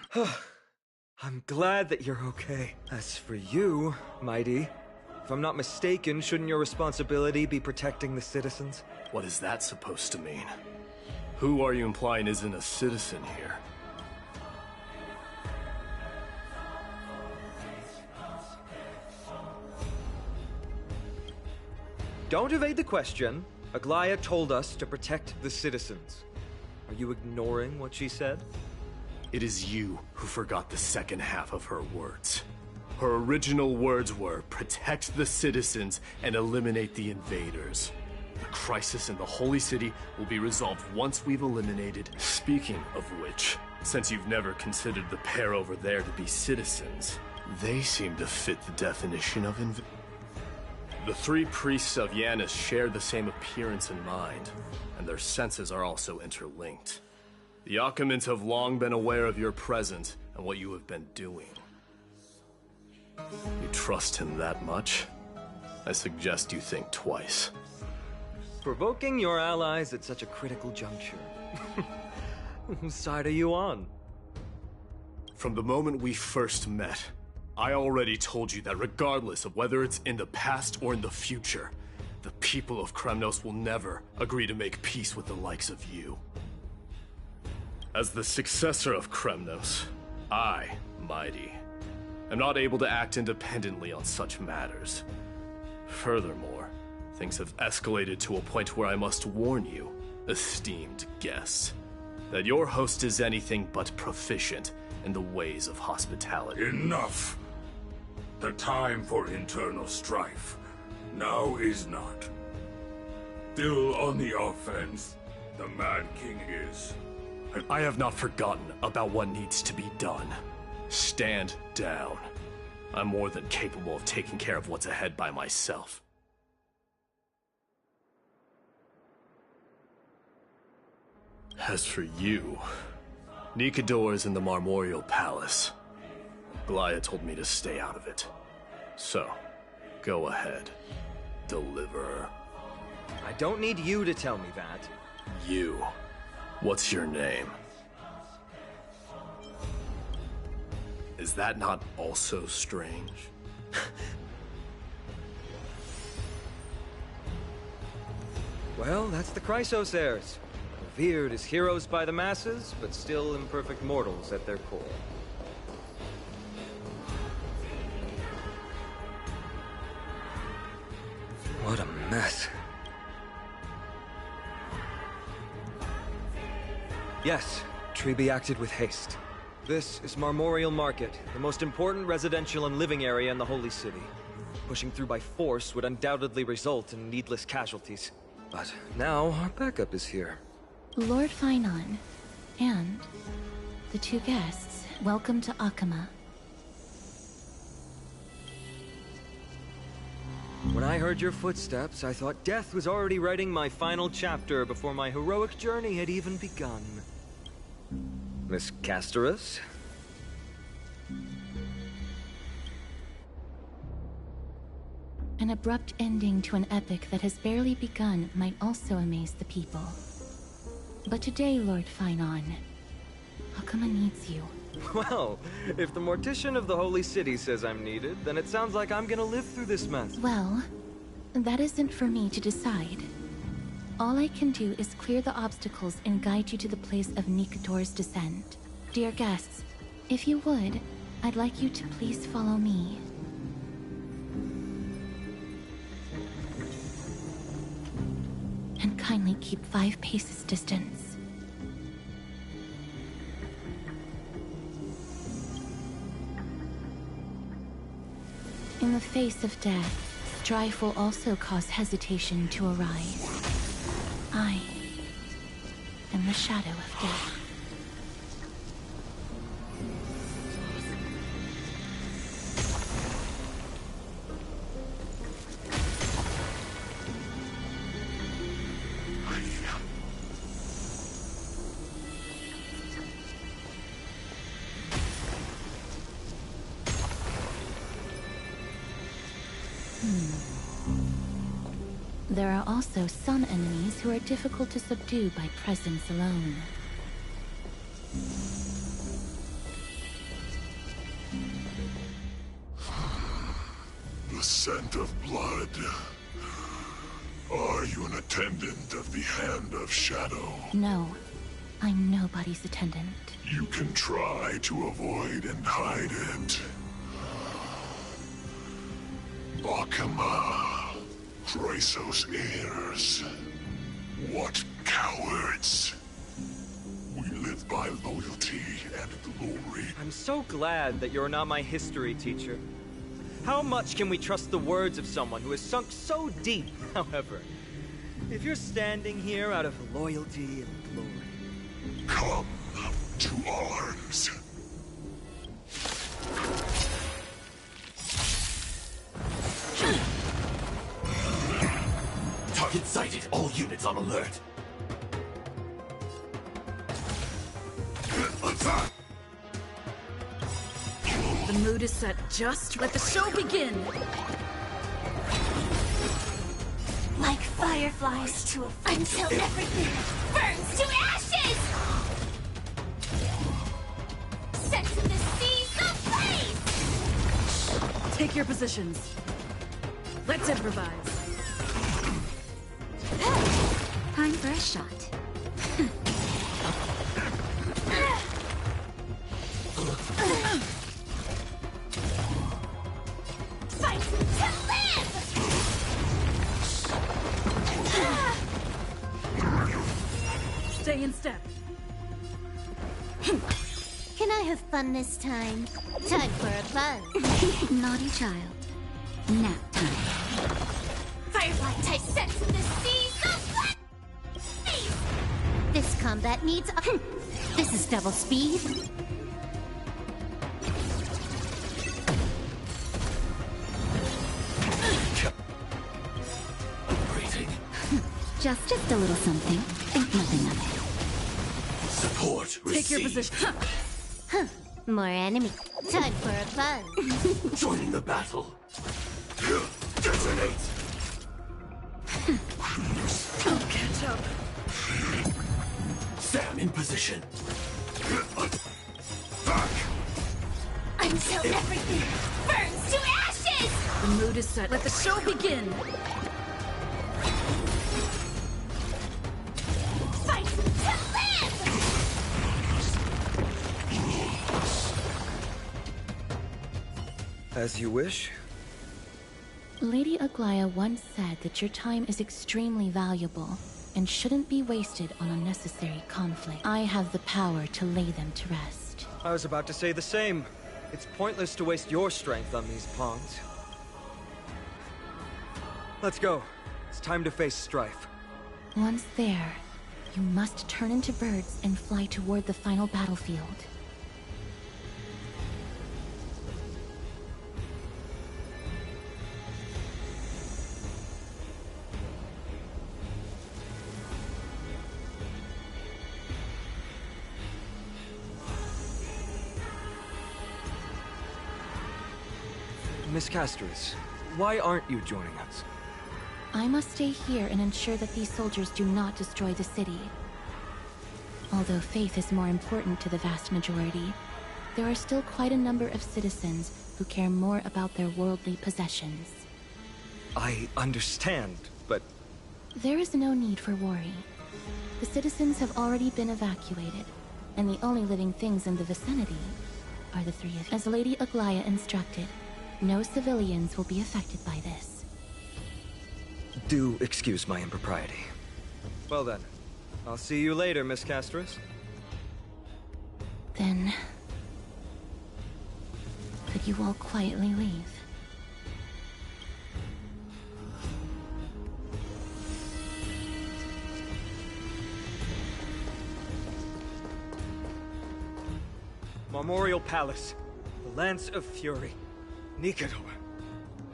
I'm glad that you're okay. As for you, Mighty, if I'm not mistaken, shouldn't your responsibility be protecting the citizens? What is that supposed to mean? Who are you implying isn't a citizen here? Don't evade the question. Aglaia told us to protect the citizens. Are you ignoring what she said? It is you who forgot the second half of her words. Her original words were, protect the citizens and eliminate the invaders. The crisis in the Holy City will be resolved once we've eliminated. Speaking of which, since you've never considered the pair over there to be citizens, they seem to fit the definition of The three priests of Yanis share the same appearance and mind, and their senses are also interlinked. The Akamans have long been aware of your presence and what you have been doing. You trust him that much? I suggest you think twice. Provoking your allies at such a critical juncture. Whose side are you on? From the moment we first met, I already told you that regardless of whether it's in the past or in the future, the people of Kremnos will never agree to make peace with the likes of you. As the successor of Kremnos, I, Mighty, am not able to act independently on such matters. Furthermore, things have escalated to a point where I must warn you, esteemed guests, that your host is anything but proficient in the ways of hospitality. Enough! The time for internal strife now is not. Still on the offense, the Mad King is. I have not forgotten about what needs to be done. Stand down. I'm more than capable of taking care of what's ahead by myself. As for you, Nikador is in the Marmorial Palace. Aglaia told me to stay out of it. So, go ahead. Deliver. I don't need you to tell me that. You. What's your name? Is that not also strange? Well, that's the Chrysos heirs. Revered as heroes by the masses, but still imperfect mortals at their core. What a mess. Yes, Treby acted with haste. This is Marmorial Market, the most important residential and living area in the Holy City. Pushing through by force would undoubtedly result in needless casualties. But now, our backup is here. Lord Finon, and the two guests, welcome to Akama. When I heard your footsteps, I thought death was already writing my final chapter before my heroic journey had even begun. Miss Casterus? An abrupt ending to an epic that has barely begun might also amaze the people. But today, Lord Finon, Akama needs you. Well, if the Mortician of the Holy City says I'm needed, then it sounds like I'm gonna live through this mess. Well, that isn't for me to decide. All I can do is clear the obstacles and guide you to the place of Nikador's descent. Dear guests, if you would, I'd like you to please follow me. And kindly keep 5 paces distance. In the face of death, strife will also cause hesitation to arise. I am the shadow of death. There are also some enemies who are difficult to subdue by presence alone. The scent of blood. Are you an attendant of the Hand of Shadow? No, I'm nobody's attendant. You can try to avoid and hide it. Akama. Chrysos heirs. What cowards. We live by loyalty and glory. I'm so glad that you're not my history teacher. How much can we trust the words of someone who has sunk so deep, however? If you're standing here out of loyalty and glory... Come to arms. Target sighted. All units on alert. The mood is set. Just let the show begin. Like fireflies to a until everything burns to ashes. Set to the seas ablaze. Take your positions. Let's improvise. Time for a shot. Fight to live! Stay in step. Can I have fun this time? Time for a fun. Naughty child. Nap time. Firefly type set to the seas ablaze. This combat needs a... This is double speed. Breathing. Just a little something. Think nothing of it. Support received. Take your position. Huh. More enemy. Time for a fun. Joining the battle. Detonate. Don't catch up. Sam in position. Until everything burns to ashes! The mood is set. Let the show begin. Fight to As you wish. Lady Aglaya once said that your time is extremely valuable and shouldn't be wasted on unnecessary conflict. I have the power to lay them to rest. I was about to say the same. It's pointless to waste your strength on these pawns. Let's go. It's time to face strife. Once there, you must turn into birds and fly toward the final battlefield. Miss Castris, why aren't you joining us? I must stay here and ensure that these soldiers do not destroy the city. Although faith is more important to the vast majority, there are still quite a number of citizens who care more about their worldly possessions. I understand, but... There is no need for worry. The citizens have already been evacuated, and the only living things in the vicinity are the three of you. As Lady Aglaya instructed, no civilians will be affected by this. Do excuse my impropriety. Well then, I'll see you later, Miss Castris. Then... could you all quietly leave? Memorial Palace, the Lance of Fury, Nicator.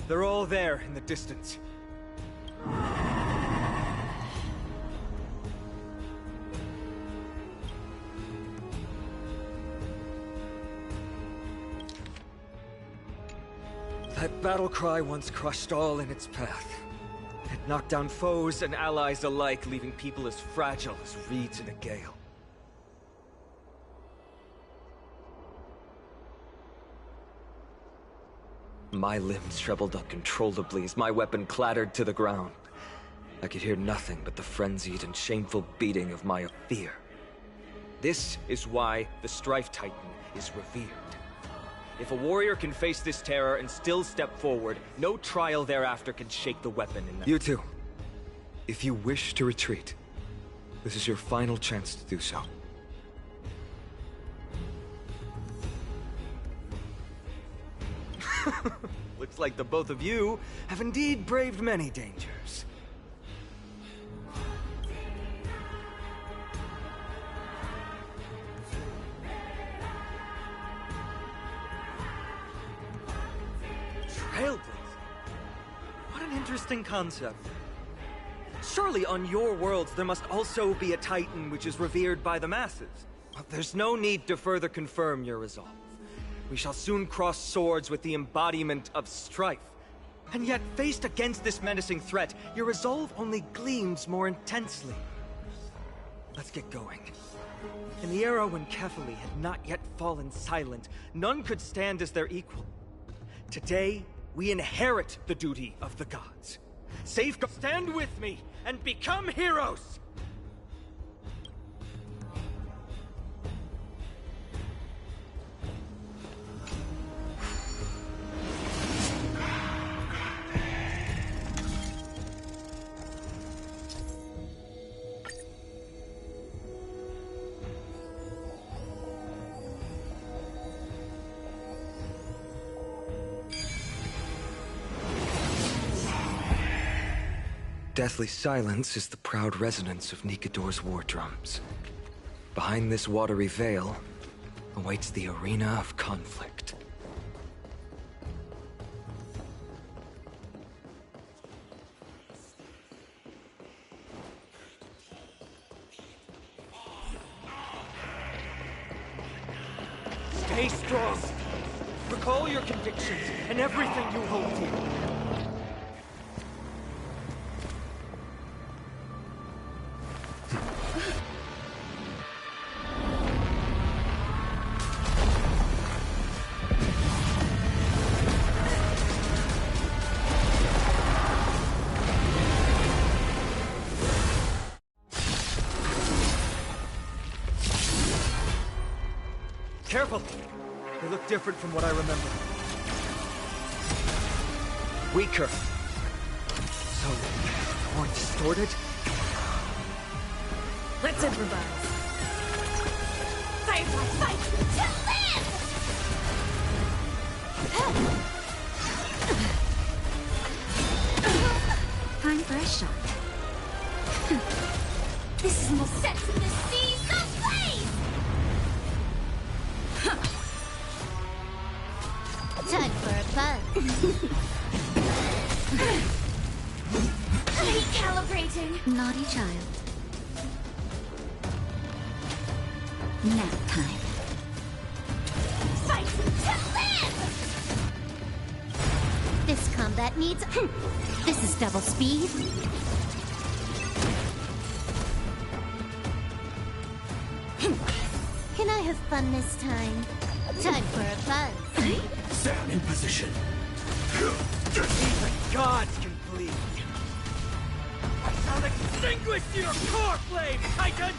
They're all there in the distance. That battle cry once crushed all in its path. It knocked down foes and allies alike, leaving people as fragile as reeds in a gale. My limbs trembled uncontrollably as my weapon clattered to the ground. I could hear nothing but the frenzied and shameful beating of my fear. This is why the Strife Titan is revered. If a warrior can face this terror and still step forward, no trial thereafter can shake the weapon in them. You too. If you wish to retreat, this is your final chance to do so. Looks like the both of you have indeed braved many dangers. Trailblazer? What an interesting concept. Surely on your worlds there must also be a Titan which is revered by the masses. But there's no need to further confirm your resolve. We shall soon cross swords with the embodiment of strife. And yet, faced against this menacing threat, your resolve only gleams more intensely. Let's get going. In the era when Kefali had not yet fallen silent, none could stand as their equal. Today, we inherit the duty of the gods. Safeguard, stand with me, and become heroes! Deathly silence is the proud resonance of Nicator's war drums. Behind this watery veil awaits the arena of conflict. Stay strong! Recall your convictions and everything you hold dear. Careful! They look different from what I remember. weaker. So, more distorted? Let's improvise. Firefly, fight to live! Time for a shot. This is the sense of the seas of blaze! Time for a buzz. Recalibrating. Naughty child. Nap time. Fight to live! This combat needs... This is double speed. Can I have fun this time? Time for a buzz. Stand in position. Even gods can bleed. I'll extinguish your core flame, Titan!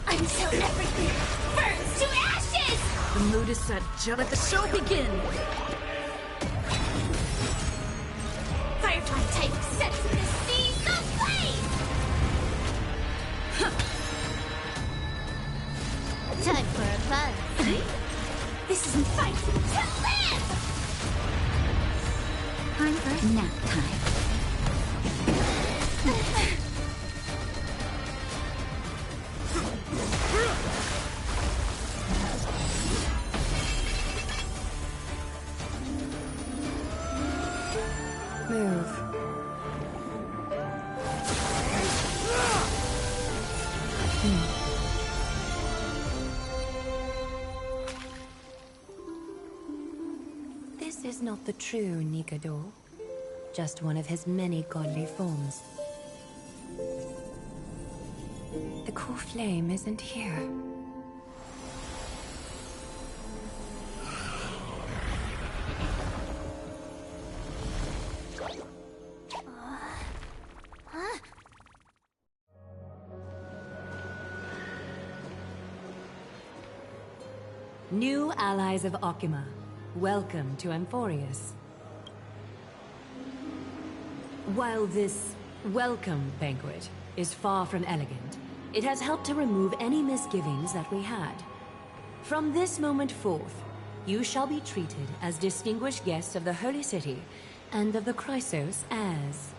Until everything burns to ashes! The mood is set. Let the show begin! Firefly type sets the seas ablaze! Time for a buzz. This is fight to live! Time for nap time. Move. This is not the true Nikador, just one of his many godly forms. The core flame isn't here. New allies of Okima, welcome to Amphorius. While this welcome banquet is far from elegant, it has helped to remove any misgivings that we had. From this moment forth, you shall be treated as distinguished guests of the Holy City and of the Chrysos as...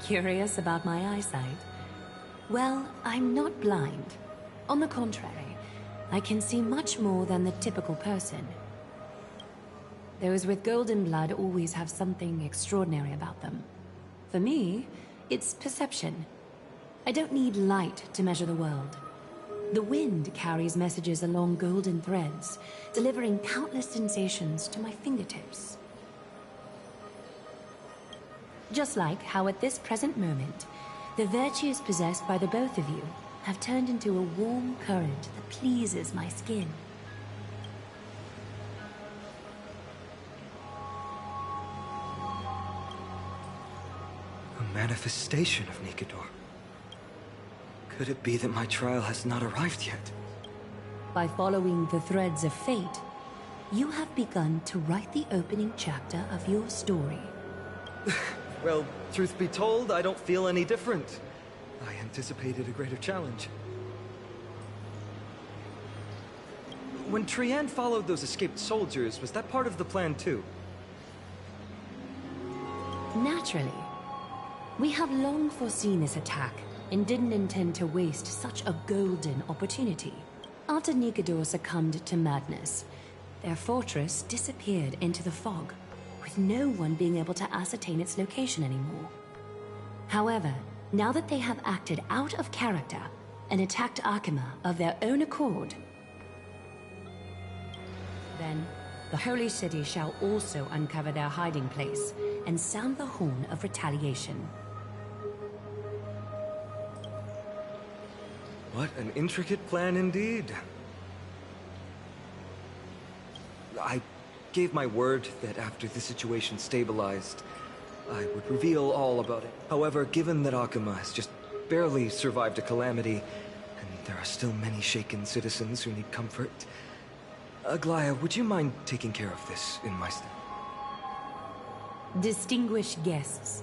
Curious about my eyesight? Well, I'm not blind. On the contrary, I can see much more than the typical person. Those with golden blood always have something extraordinary about them. For me, it's perception. I don't need light to measure the world. The wind carries messages along golden threads, delivering countless sensations to my fingertips. Just like how at this present moment, the virtues possessed by the both of you have turned into a warm current that pleases my skin. A manifestation of Nikador. Could it be that my trial has not arrived yet? By following the threads of fate, you have begun to write the opening chapter of your story. Well, truth be told, I don't feel any different. I anticipated a greater challenge. When Trienne followed those escaped soldiers, was that part of the plan too? Naturally. We have long foreseen this attack, and didn't intend to waste such a golden opportunity. After Nikador succumbed to madness, their fortress disappeared into the fog, with no one being able to ascertain its location anymore. However, now that they have acted out of character and attacked Akima of their own accord, then the Holy City shall also uncover their hiding place and sound the horn of retaliation. What an intricate plan indeed. I gave my word that after the situation stabilized, I would reveal all about it. However, given that Akuma has just barely survived a calamity, and there are still many shaken citizens who need comfort, Aglaya, would you mind taking care of this in my stead? Distinguished guests,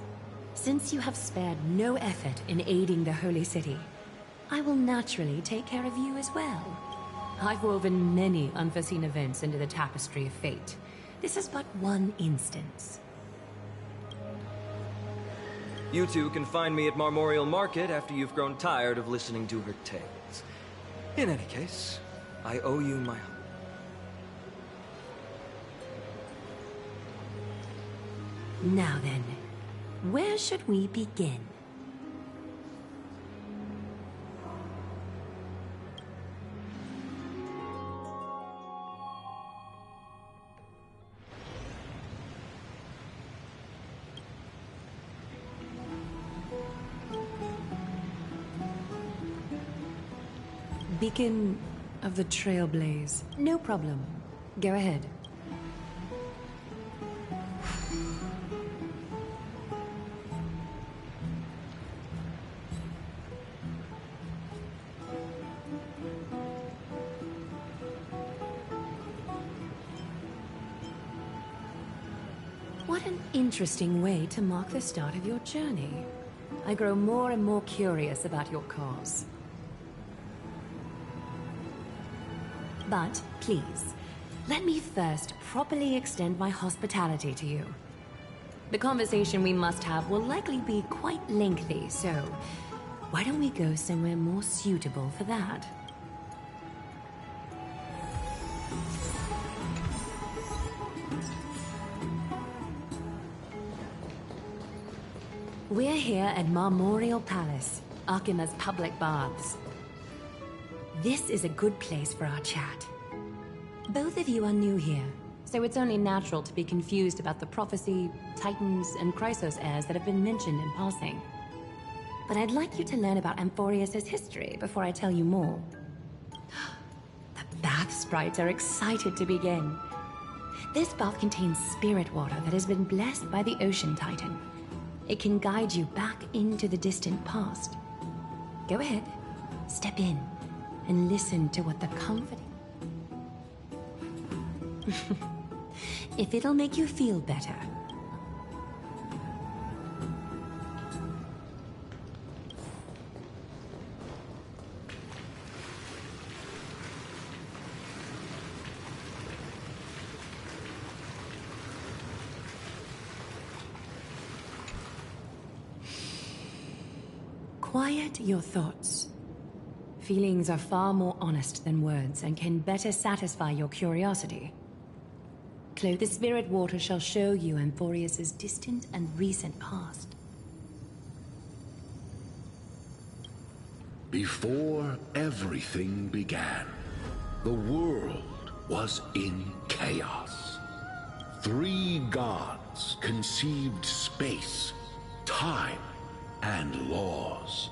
since you have spared no effort in aiding the Holy City, I will naturally take care of you as well. I've woven many unforeseen events into the tapestry of fate. This is but one instance. You two can find me at Marmorial Market after you've grown tired of listening to her tales. In any case, I owe you my help. Now then, where should we begin? Beacon of the Trailblaze. No problem. Go ahead. What an interesting way to mark the start of your journey. I grow more and more curious about your cause. But, please, let me first properly extend my hospitality to you. The conversation we must have will likely be quite lengthy, so why don't we go somewhere more suitable for that? We're here at Marmorial Palace, Akima's public baths. This is a good place for our chat. Both of you are new here, so it's only natural to be confused about the prophecy, titans, and Chrysos heirs that have been mentioned in passing. But I'd like you to learn about Amphorius' history before I tell you more. The bath sprites are excited to begin. This bath contains spirit water that has been blessed by the Ocean Titan. It can guide you back into the distant past. Go ahead, step in, and listen to what the comforting... If it'll make you feel better. Quiet your thoughts. Feelings are far more honest than words and can better satisfy your curiosity. The spirit water shall show you Amphorius' distant and recent past. Before everything began, the world was in chaos. 3 gods conceived space, time, and laws,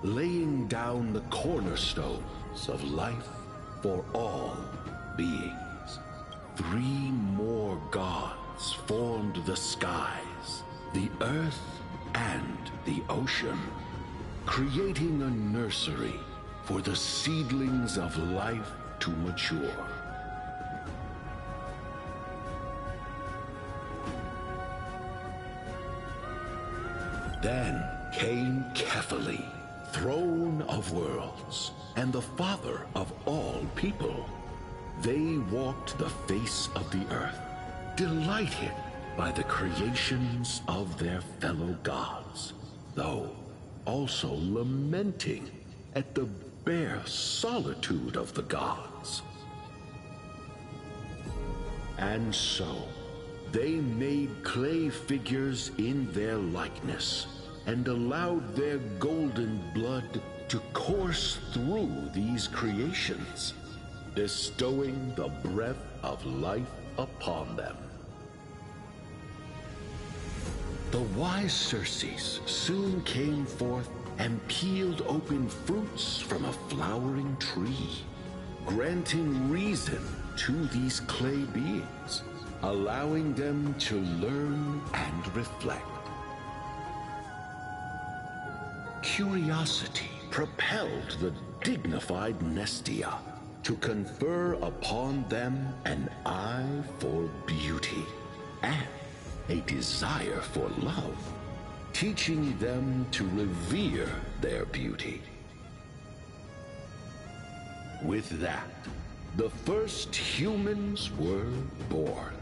laying down the cornerstones of life for all beings. 3 more gods formed the skies, the earth, and the ocean, creating a nursery for the seedlings of life to mature. Then came Kefali, throne of worlds, and the father of all people. They walked the face of the earth, delighted by the creations of their fellow gods, though also lamenting at the bare solitude of the gods. And so, they made clay figures in their likeness, and allowed their golden blood to course through these creations, bestowing the breath of life upon them. The wise Circes soon came forth and peeled open fruits from a flowering tree, granting reason to these clay beings, allowing them to learn and reflect. Curiosity propelled the dignified Nestia to confer upon them an eye for beauty and a desire for love, teaching them to revere their beauty. With that, the first humans were born.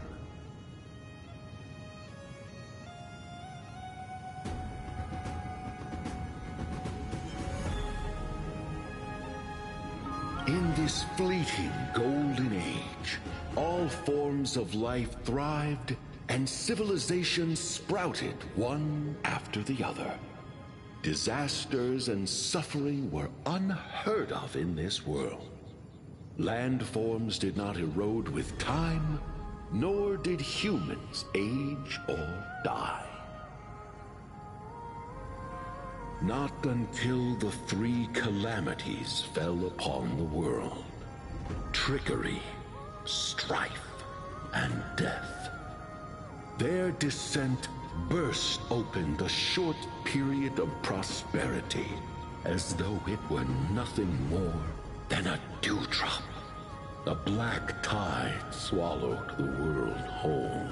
In this fleeting golden age, all forms of life thrived and civilizations sprouted one after the other. Disasters and suffering were unheard of in this world. Landforms did not erode with time, nor did humans age or die. Not until the three calamities fell upon the world: trickery, strife, and death. Their descent burst open the short period of prosperity, as though it were nothing more than a dewdrop. The black tide swallowed the world whole,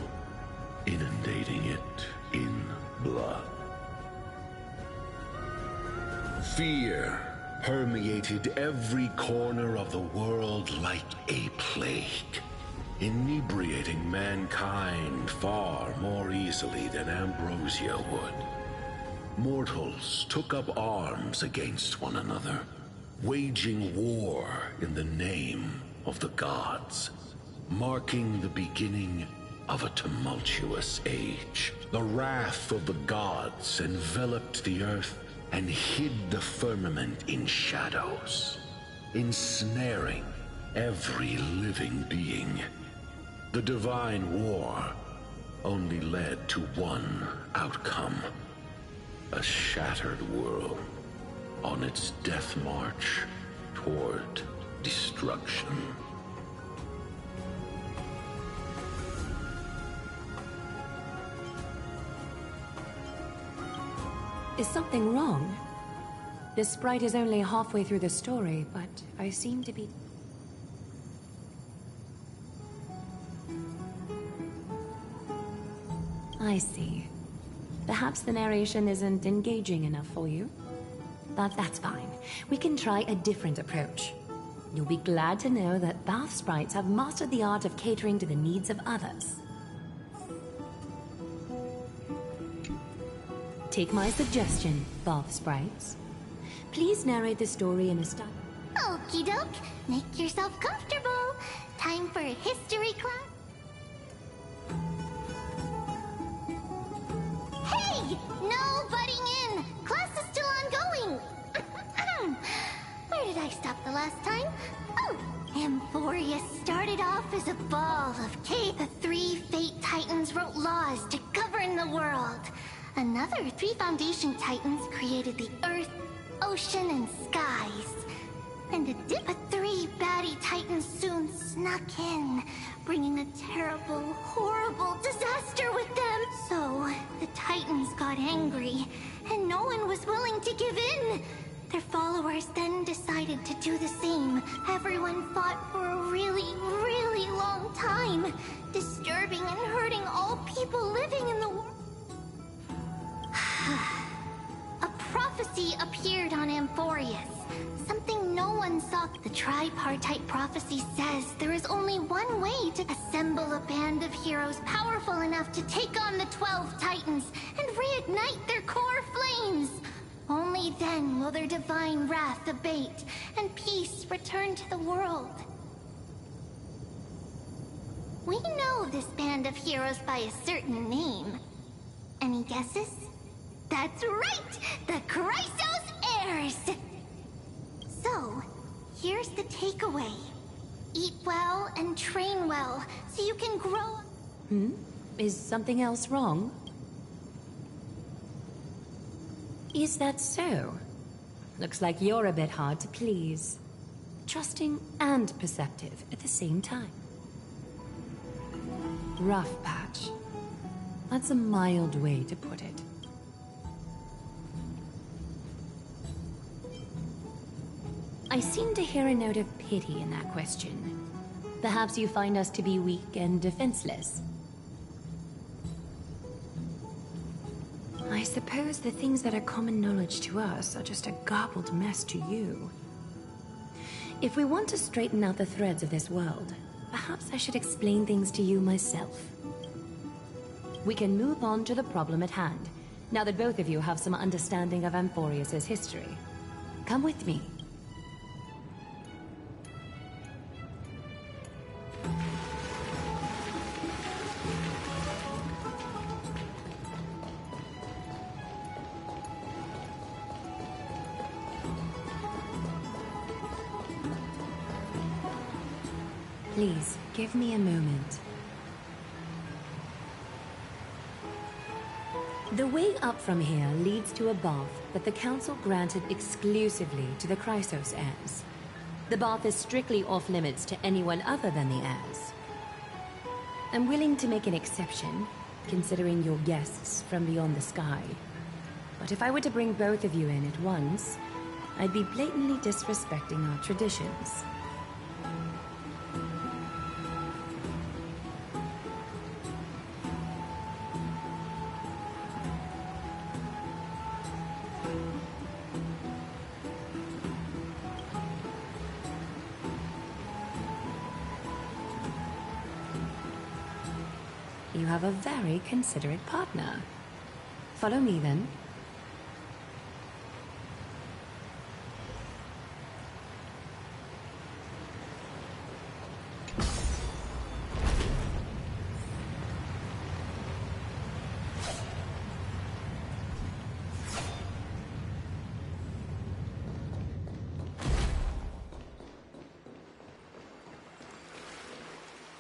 inundating it in blood. Fear permeated every corner of the world like a plague, inebriating mankind far more easily than ambrosia would. Mortals took up arms against one another, waging war in the name of the gods, marking the beginning of a tumultuous age. The wrath of the gods enveloped the earth and hid the firmament in shadows, ensnaring every living being. The divine war only led to one outcome: a shattered world on its death march toward destruction. Is something wrong? This sprite is only halfway through the story, but I seem to be... I see. Perhaps the narration isn't engaging enough for you. But that's fine. We can try a different approach. You'll be glad to know that Bath sprites have mastered the art of catering to the needs of others. Take my suggestion, Bath sprites. Please narrate the story in a style... Okie doke. Make yourself comfortable. Time for a history class. Hey! No butting in! Class is still ongoing! Where did I stop the last time? Oh! Amphoria started off as a ball of cave. The three Fate Titans wrote laws to govern the world. Another three Foundation Titans created the Earth, Ocean, and Skies. And a three baddie Titans soon snuck in, bringing a terrible, horrible disaster with them. So, the Titans got angry, and no one was willing to give in. Their followers then decided to do the same. Everyone fought for a really, really long time, disturbing and hurting all people living in the world. A prophecy appeared on Amphorius. Something no one saw. The tripartite prophecy says there is only one way to assemble a band of heroes powerful enough to take on the 12 Titans and reignite their core flames. Only then will their divine wrath abate and peace return to the world. We know this band of heroes by a certain name. Any guesses? That's right! The Chrysos Heirs! So, here's the takeaway. Eat well and train well, so you can grow... Is something else wrong? Is that so? Looks like you're a bit hard to please. Trusting and perceptive at the same time. rough patch. That's a mild way to put it. I seem to hear a note of pity in that question. Perhaps you find us to be weak and defenseless. I suppose the things that are common knowledge to us are just a garbled mess to you. If we want to straighten out the threads of this world, perhaps I should explain things to you myself. We can move on to the problem at hand, now that both of you have some understanding of Amphorius' history. Come with me. Please, give me a moment. The way up from here leads to a bath that the Council granted exclusively to the Chrysos heirs. The bath is strictly off-limits to anyone other than the heirs. I'm willing to make an exception, considering your guests from beyond the sky. But if I were to bring both of you in at once, I'd be blatantly disrespecting our traditions. You have a very considerate partner. Follow me, then.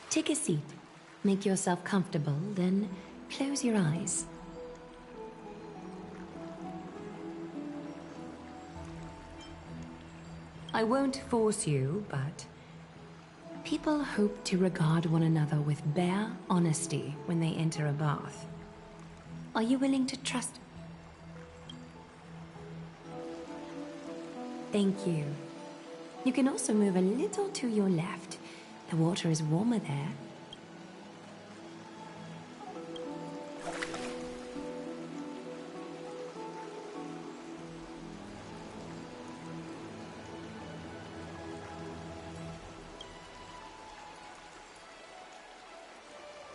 Take a seat. Make yourself comfortable, then close your eyes. I won't force you, but people hope to regard one another with bare honesty when they enter a bath. Are you willing to trust? Thank you. You can also move a little to your left. The water is warmer there.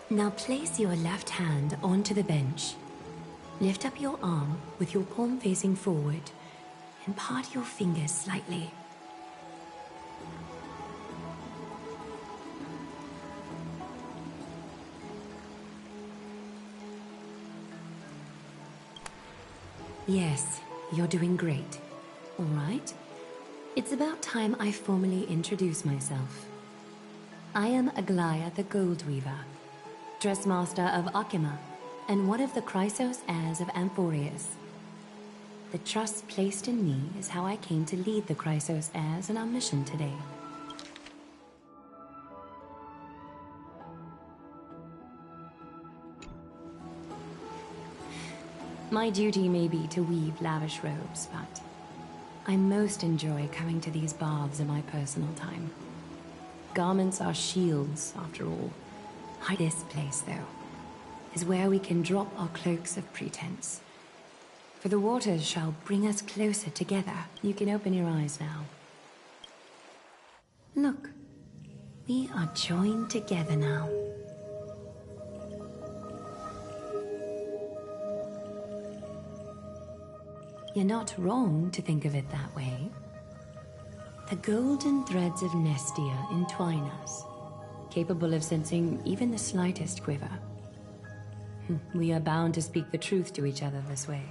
Now place your left hand onto the bench. Lift up your arm with your palm facing forward and part your fingers slightly. Yes, you're doing great. All right. It's about time I formally introduce myself. I am Aglaya the Gold Weaver, Dressmaster of Akima, and one of the Chrysos heirs of Amphorius. The trust placed in me is how I came to lead the Chrysos heirs in our mission today. My duty may be to weave lavish robes, but I most enjoy coming to these baths in my personal time. Garments are shields, after all. This place, though, is where we can drop our cloaks of pretense. For the waters shall bring us closer together. You can open your eyes now. Look, we are joined together now. You're not wrong to think of it that way. The golden threads of Nestia entwine us, capable of sensing even the slightest quiver. We are bound to speak the truth to each other this way.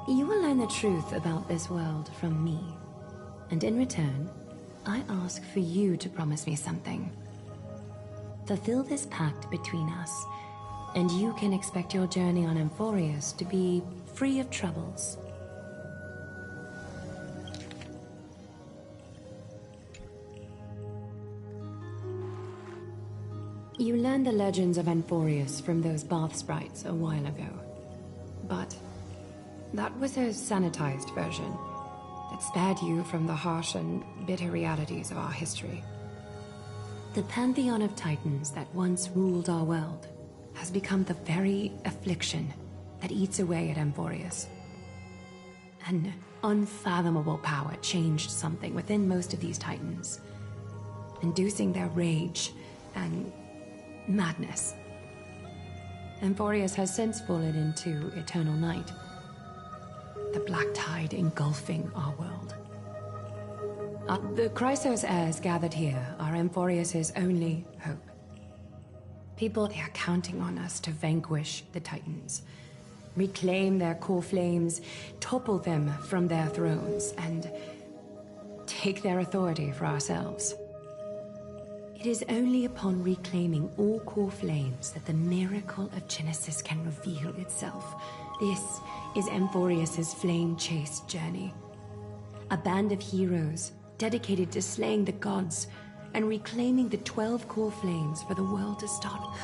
You will learn the truth about this world from me, and in return, I ask for you to promise me something. Fulfill this pact between us, and you can expect your journey on Amphorius to be free of troubles. You learned the legends of Amphorius from those bath sprites a while ago. But that was a sanitized version that spared you from the harsh and bitter realities of our history. The pantheon of titans that once ruled our world has become the very affliction that eats away at Amphorius. An unfathomable power changed something within most of these titans, inducing their rage and madness. Amphorius has since fallen into eternal night, the black tide engulfing our world. The Chrysos heirs gathered here are Amphorius's only hope. People, they are counting on us to vanquish the Titans, reclaim their core flames, topple them from their thrones, and take their authority for ourselves. It is only upon reclaiming all core flames that the miracle of Genesis can reveal itself. This is Amphorius's flame-chased journey. A band of heroes dedicated to slaying the gods and reclaiming the 12 core flames for the world to start.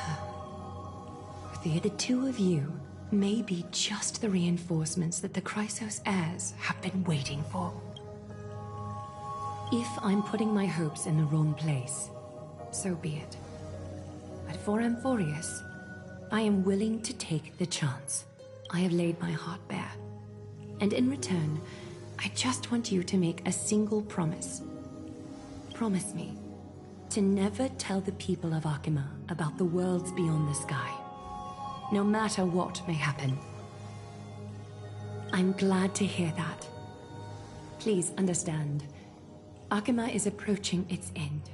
The two of you may be just the reinforcements that the Chrysos heirs have been waiting for. If I'm putting my hopes in the wrong place, so be it. But for Amphorius, I am willing to take the chance. I have laid my heart bare. And in return, I just want you to make a single promise. Promise me to never tell the people of Akima about the worlds beyond the sky, no matter what may happen. I'm glad to hear that. Please understand, Akima is approaching its end,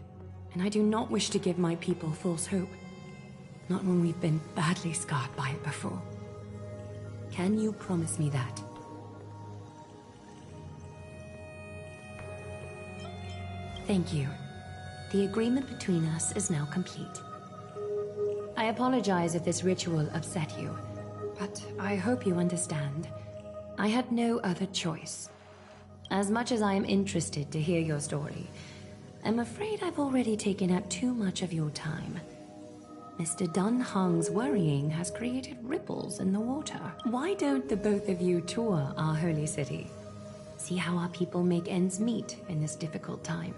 and I do not wish to give my people false hope. Not when we've been badly scarred by it before. Can you promise me that? Thank you. The agreement between us is now complete. I apologize if this ritual upset you, but I hope you understand. I had no other choice. As much as I am interested to hear your story, I'm afraid I've already taken up too much of your time. Mr. Dun Hong's worrying has created ripples in the water. Why don't the both of you tour our holy city? See how our people make ends meet in this difficult time.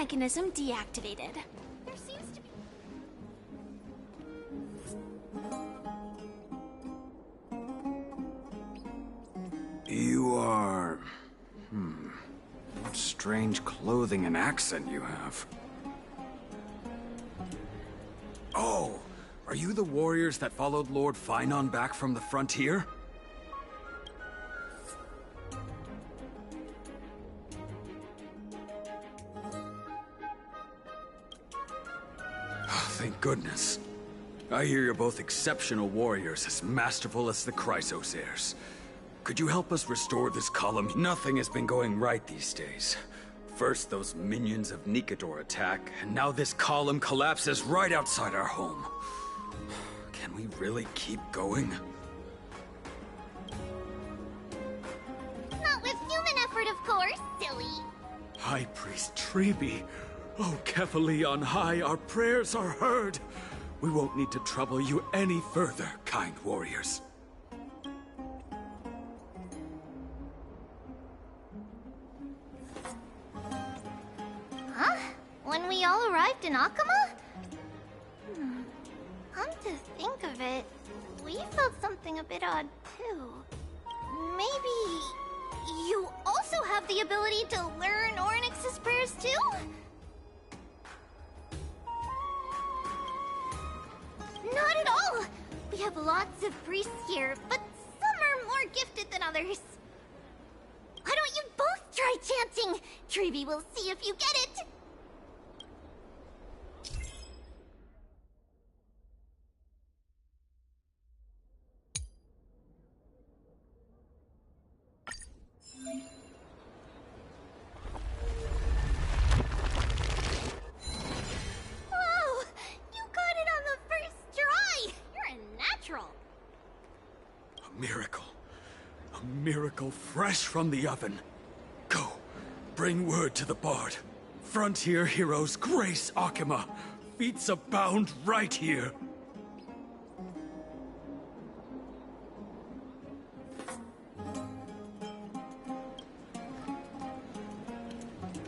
mechanism deactivated. There seems to be... You are... What strange clothing and accent you have. Oh, are you the warriors that followed Lord Finon back from the frontier? Oh, thank goodness. I hear you're both exceptional warriors, as masterful as the Chrysos heirs. Could you help us restore this column? Nothing has been going right these days. First, those minions of Nicator attack, and now this column collapses right outside our home. Can we really keep going? Not with human effort, of course, silly. High Priest Treeby. Oh, Kefali on high, our prayers are heard. We won't need to trouble you any further, kind warriors. Huh? When we all arrived in Akama? Come to think of it, we felt something a bit odd too. Maybe you also have the ability to learn Ornyx's prayers too? Not at all! We have lots of priests here, but some are more gifted than others. Why don't you both try chanting? Treeby will see if you get it! Whoa! You got it on the first try! You're a natural. A miracle. A miracle fresh from the oven. Go, bring word to the Bard. Frontier heroes grace Akama. Feats abound right here.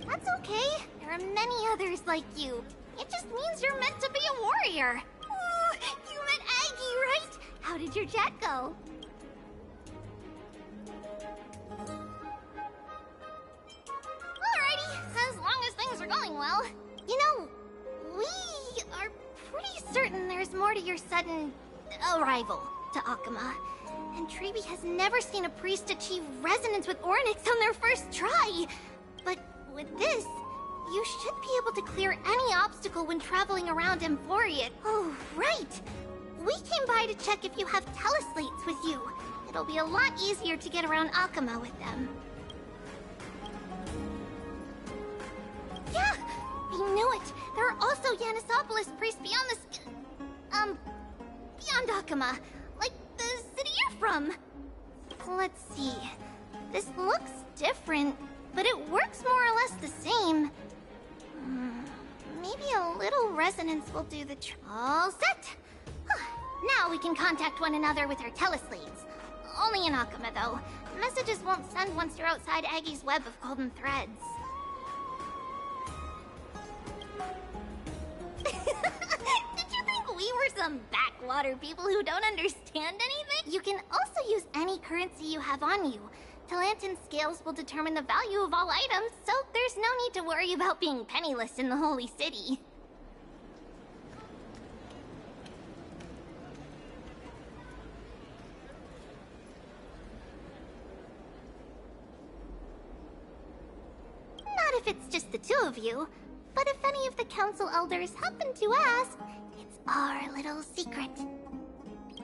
That's okay. There are many others like you. It just means you're meant to be a warrior. Ooh, you met Aggie, right? How did your chat go? Alrighty, as long as things are going well. You know, we are pretty certain there's more to your sudden arrival to Akama. And Treeby has never seen a priest achieve resonance with Ornyx on their first try. But with this, you should be able to clear any obstacle when traveling around Emphoria. Oh, right! We came by to check if you have teleslates with you. It'll be a lot easier to get around Akama with them. Yeah! We knew it! There are also Yanisopolis priests beyond the beyond Akama. Like the city you're from. Let's see. This looks different, but it works more or less the same. Maybe a little resonance will do the trick. All set! Now we can contact one another with our teleslates. Only in Akama, though. Messages won't send once you're outside Aggie's web of golden threads. Did you think we were some backwater people who don't understand anything? You can also use any currency you have on you. Talantan scales will determine the value of all items, so there's no need to worry about being penniless in the Holy City. Not if it's just the two of you, but if any of the council elders happen to ask, it's our little secret.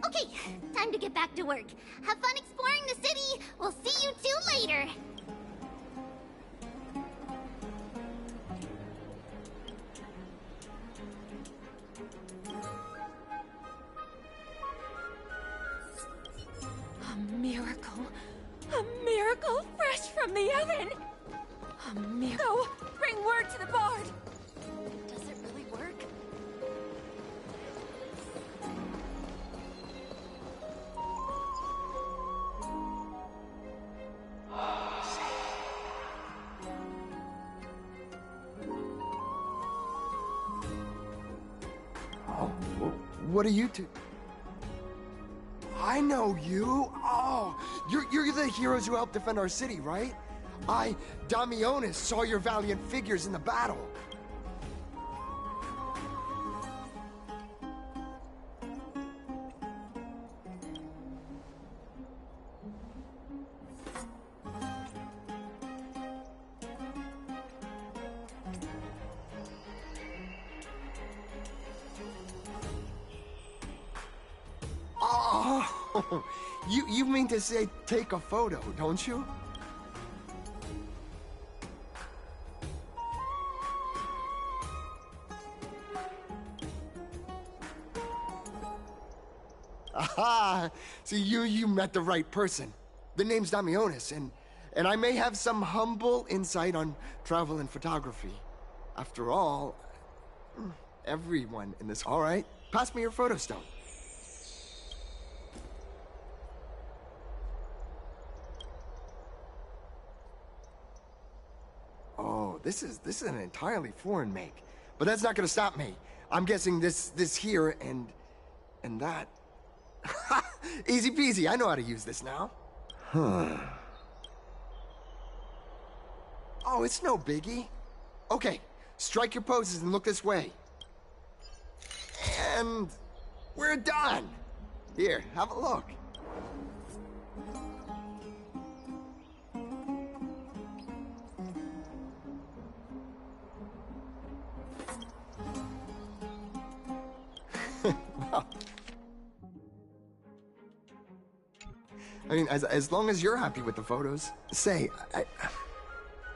Okay, time to get back to work. Have fun exploring the city. We'll see you two later. A miracle. A miracle fresh from the oven. A miracle. So, bring word to the Bard. Does it really work? What are you two? I know you. Oh, you're the heroes who helped defend our city, right? Damionis, saw your valiant figures in the battle. Oh, you mean to say take a photo, don't you? Aha! So you met the right person. The name's Damionis, and I may have some humble insight on travel and photography. After all, everyone in this... All right, pass me your photo stone. Oh, this is an entirely foreign make. But that's not gonna stop me. I'm guessing this here and that. Easy peasy, I know how to use this now. Huh. Oh, it's no biggie. Okay, strike your poses and look this way. And we're done. Here, have a look. Well, I mean, as long as you're happy with the photos. Say,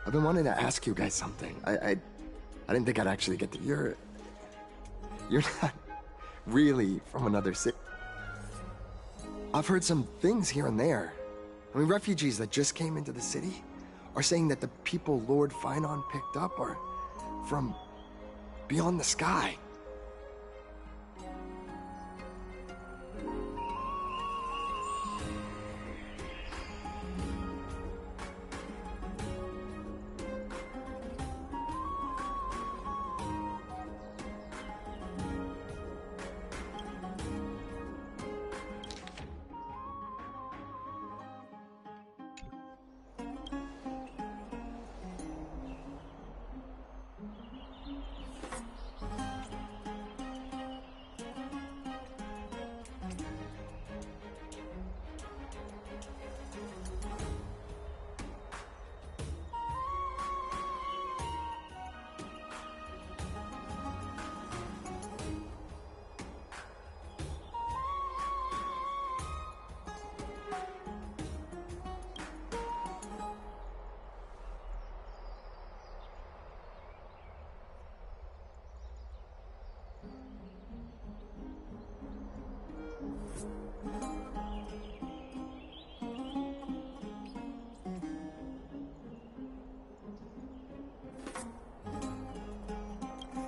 I've been wanting to ask you guys something. I didn't think I'd actually get to... You're not really from another city. I've heard some things here and there. I mean, refugees that just came into the city are saying that the people Lord Finon picked up are from beyond the sky.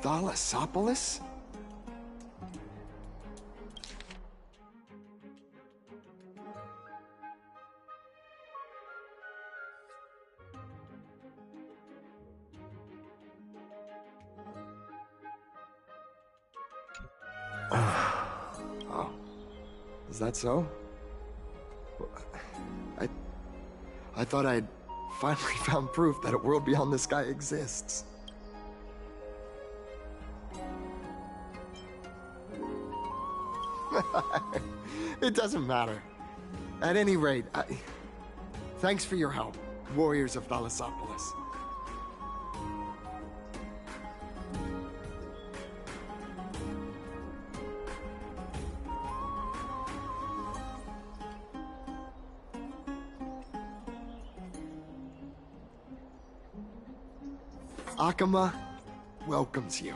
Thalassopolis? Oh. Is that so? I thought I'd finally found proof that a world beyond the sky exists. It doesn't matter. At any rate, thanks for your help, warriors of Thalassopolis. Akama welcomes you.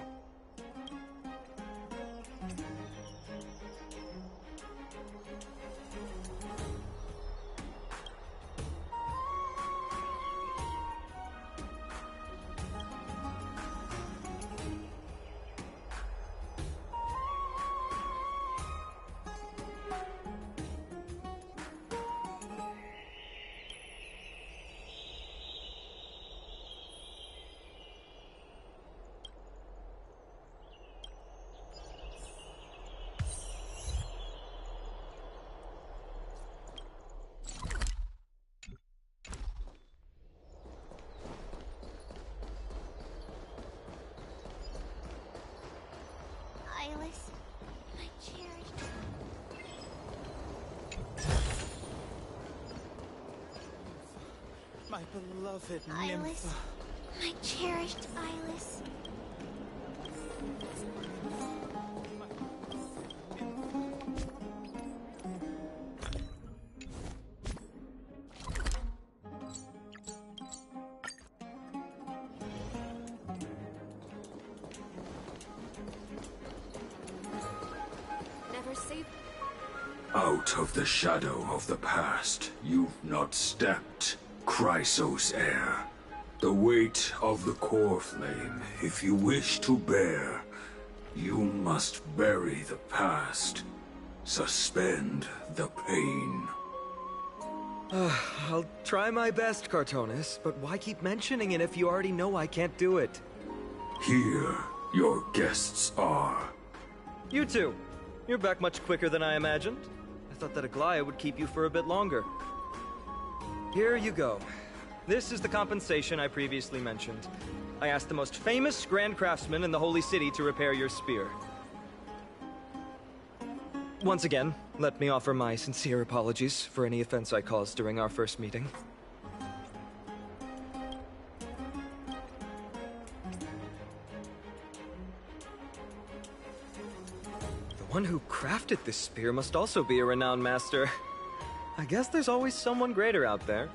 My beloved Eyeless. nymph. My cherished Eyeless. Never saved. Out of the shadow of the past, you've not stepped, Chrysos heir. The weight of the core flame, if you wish to bear, you must bury the past. Suspend the pain. I'll try my best, Cartonis, but why keep mentioning it if you already know I can't do it? Here, your guests are. You two. You're back much quicker than I imagined. I thought that Aglaya would keep you for a bit longer. Here you go. This is the compensation I previously mentioned. I asked the most famous Grand Craftsman in the Holy City to repair your spear. Once again, let me offer my sincere apologies for any offense I caused during our first meeting. The one who crafted this spear must also be a renowned master. I guess there's always someone greater out there.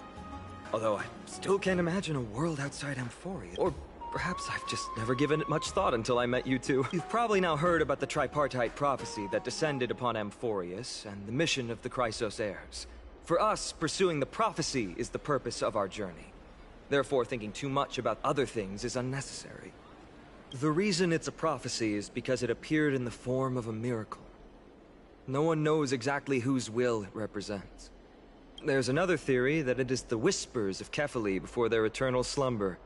Although I still can't imagine a world outside Amphoria. Or perhaps I've just never given it much thought until I met you two. You've probably now heard about the tripartite prophecy that descended upon Amphorius and the mission of the Chrysos heirs. For us, pursuing the prophecy is the purpose of our journey. Therefore, thinking too much about other things is unnecessary. The reason it's a prophecy is because it appeared in the form of a miracle. No one knows exactly whose will it represents. There's another theory that it is the whispers of Kefali before their eternal slumber.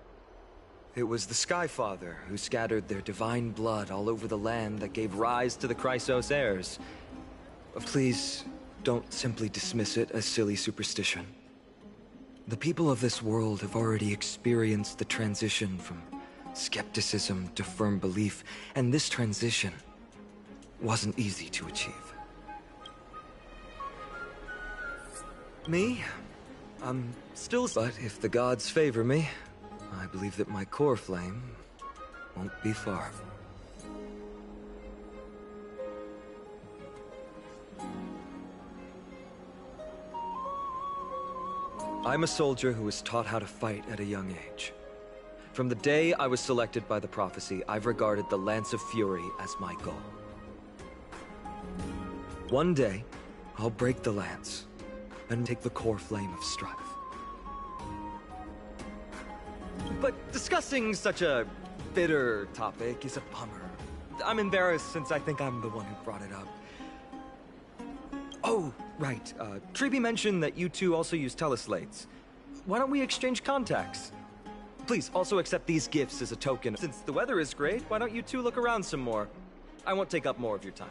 It was the Skyfather who scattered their divine blood all over the land that gave rise to the Chrysos heirs. Please, don't simply dismiss it as silly superstition. The people of this world have already experienced the transition from skepticism to firm belief, and this transition wasn't easy to achieve. Me? I'm still... But if the gods favor me, I believe that my core flame won't be far. I'm a soldier who was taught how to fight at a young age. From the day I was selected by the prophecy, I've regarded the Lance of Fury as my goal. One day, I'll break the lance and take the core flame of strife. But discussing such a bitter topic is a bummer. I'm embarrassed since I think I'm the one who brought it up. Oh, right. Treeby mentioned that you two also use teleslates. Why don't we exchange contacts? Please, also accept these gifts as a token. Since the weather is great, why don't you two look around some more? I won't take up more of your time.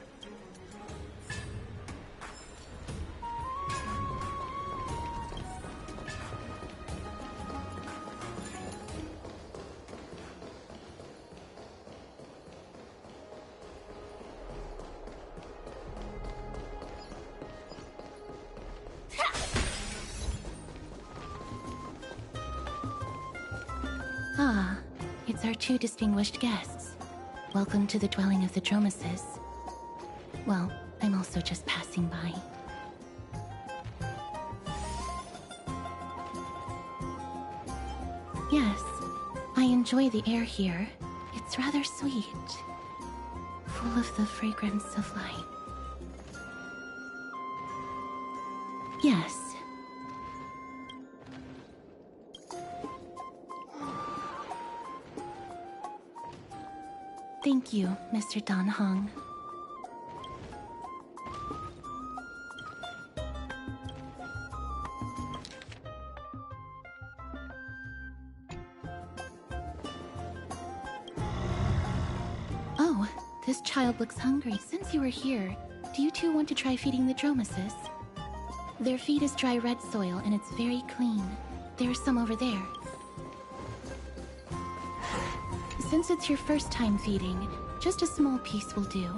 Ah, it's our two distinguished guests. Welcome to the dwelling of the Dromeses. Well, I'm also just passing by. Yes, I enjoy the air here. It's rather sweet, full of the fragrance of light. Yes. Thank you, Mr. Dan Hong. Oh, this child looks hungry. Since you are here, do you two want to try feeding the Dromeses? Their feed is dry red soil and it's very clean. There's some over there. Since it's your first time feeding, just a small piece will do.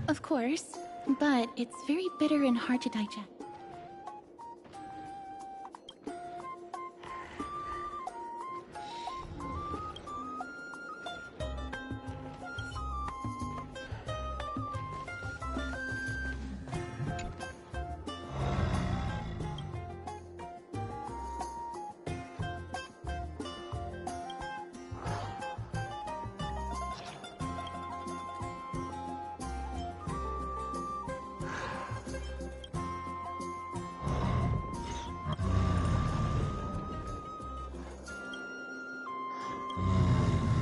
Of course, but it's very bitter and hard to digest.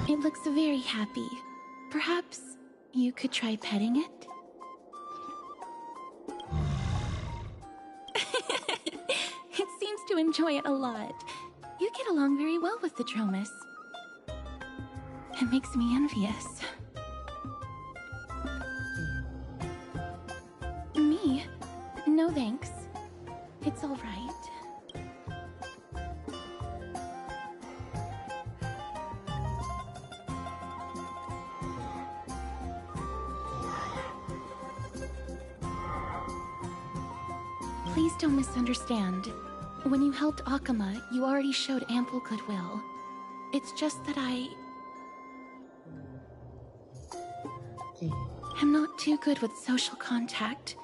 It looks very happy. Perhaps you could try petting it? It seems to enjoy it a lot. You get along very well with the Dromus. It makes me envious. Me? No thanks. It's all right. Please don't misunderstand. When you helped Akama, you already showed ample goodwill. It's just that I'm not too good with social contact,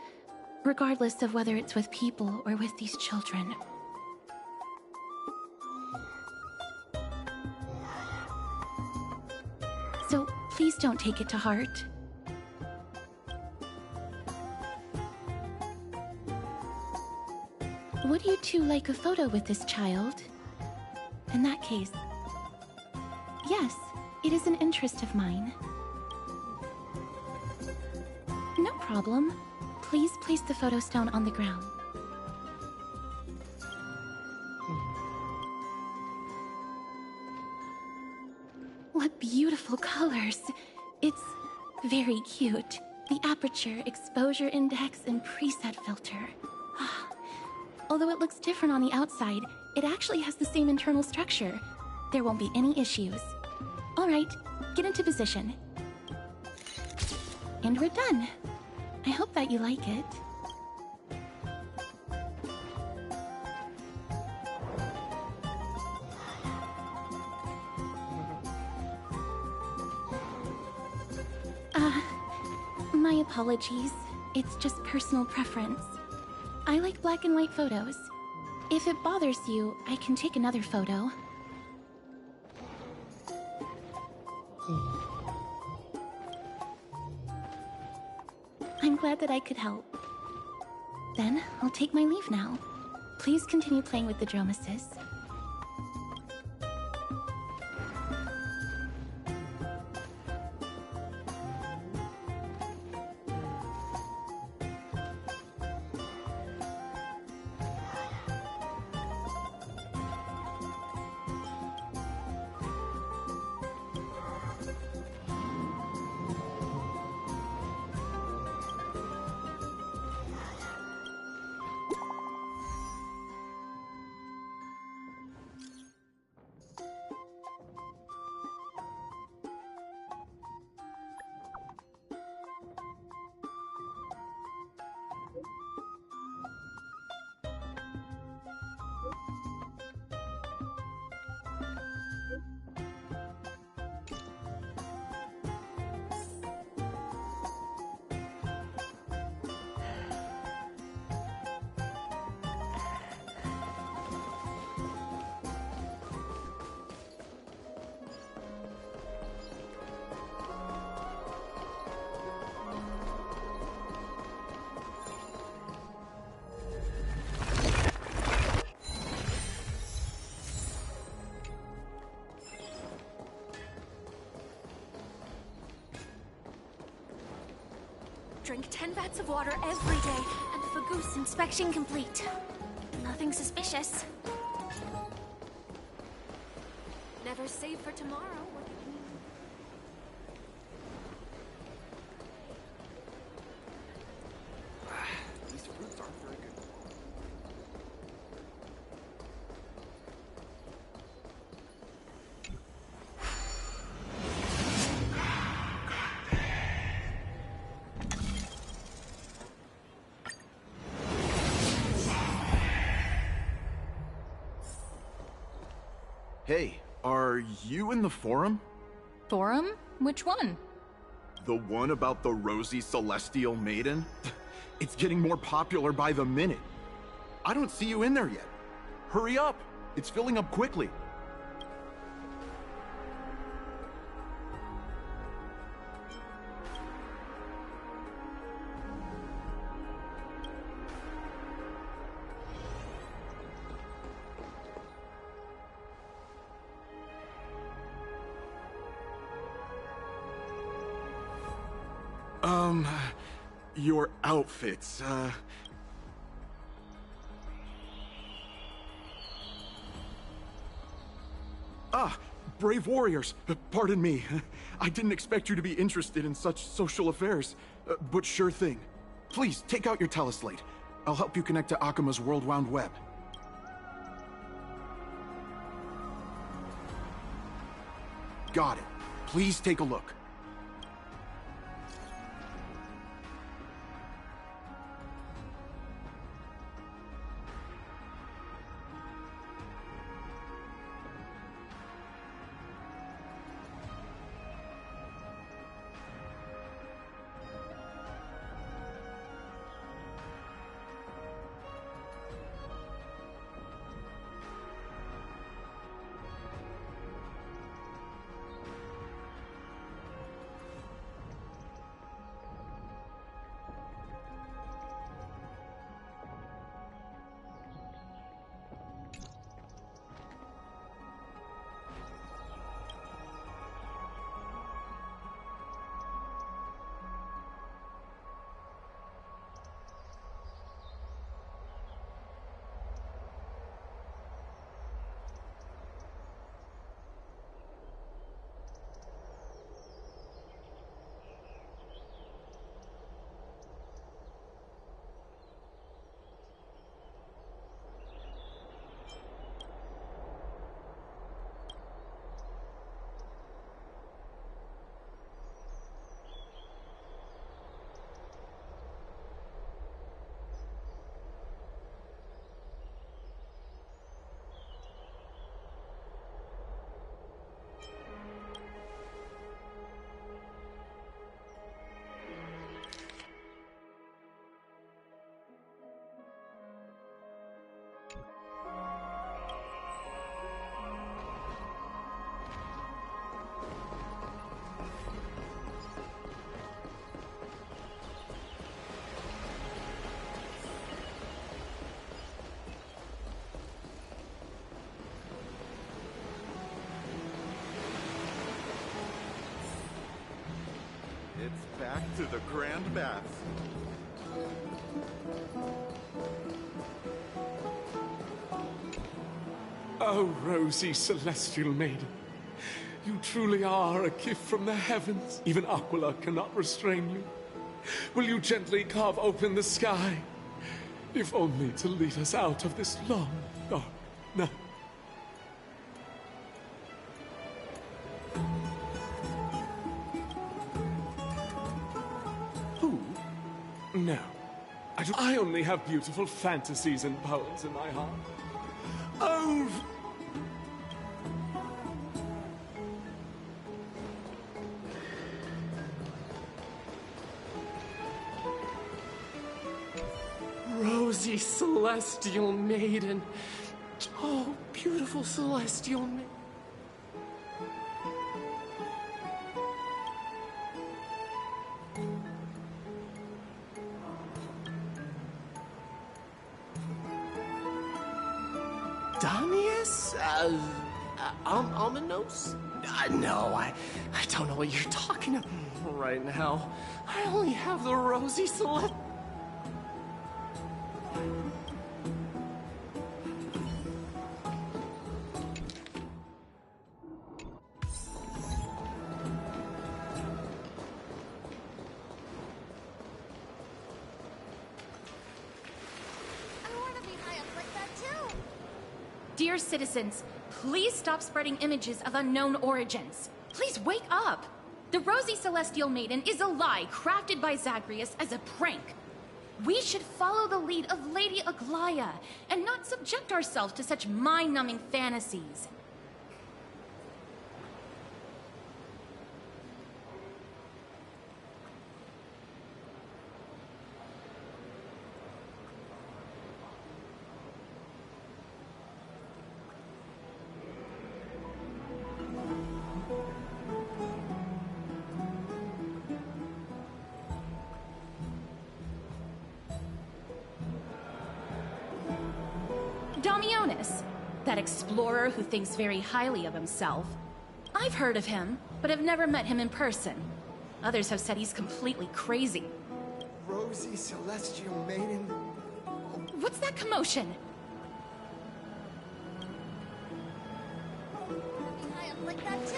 regardless of whether it's with people or with these children. So please don't take it to heart. Would you two like a photo with this child? In that case, yes, it is an interest of mine. No problem. Please place the photo stone on the ground. What beautiful colors. It's very cute. The aperture, exposure index, and preset filter. Although it looks different on the outside, it actually has the same internal structure. There won't be any issues. All right, get into position. And we're done. I hope that you like it. My apologies. It's just personal preference. I like black and white photos. If it bothers you, I can take another photo. I'm glad that I could help. Then, I'll take my leave now. Please continue playing with the Dromuses. Drink 10 vats of water every day, and Fagoose inspection complete. Nothing suspicious. Never save for tomorrow. These fruits aren't very good. Hey, are you in the forum? Forum? Which one? The one about the rosy celestial maiden? It's getting more popular by the minute. I don't see you in there yet. Hurry up! It's filling up quickly. Your outfits, Ah, brave warriors. Pardon me. I didn't expect you to be interested in such social affairs. But sure thing. Please, take out your teleslate. I'll help you connect to Akuma's World Wound Web. Got it. Please take a look. It's back to the Grand Baths. Oh, rosy celestial maiden. You truly are a gift from the heavens. Even Aquila cannot restrain you. Will you gently carve open the sky? If only to lead us out of this long, dark night. Who? No. I only have beautiful fantasies and poems in my heart. Oh! Rosy celestial maiden. Oh, beautiful celestial maiden. Damius? Almanos? No, I don't know what you're talking about right now. I only have the rosy celestial. Dear citizens, please stop spreading images of unknown origins. Please wake up! The Rosy Celestial Maiden is a lie crafted by Zagreus as a prank. We should follow the lead of Lady Aglaya and not subject ourselves to such mind-numbing fantasies. Damionis, that explorer who thinks very highly of himself. I've heard of him, but have never met him in person. Others have said he's completely crazy. Rosy Celestial Maiden. What's that commotion? I am like that too.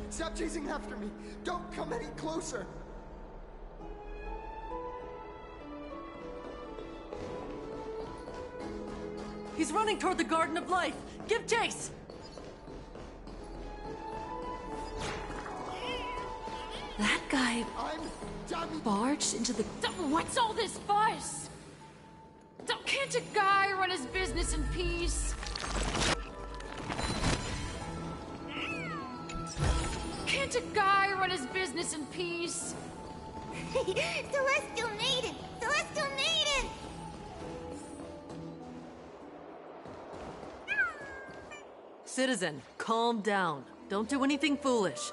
Stop chasing after me! Don't come any closer! He's running toward the Garden of Life! Give chase! That guy barged into the... What's all this fuss? Can't a guy run his business in peace? Can't a guy run his business in peace? Celestial Maiden! Celestial Maiden! Citizen, calm down. Don't do anything foolish.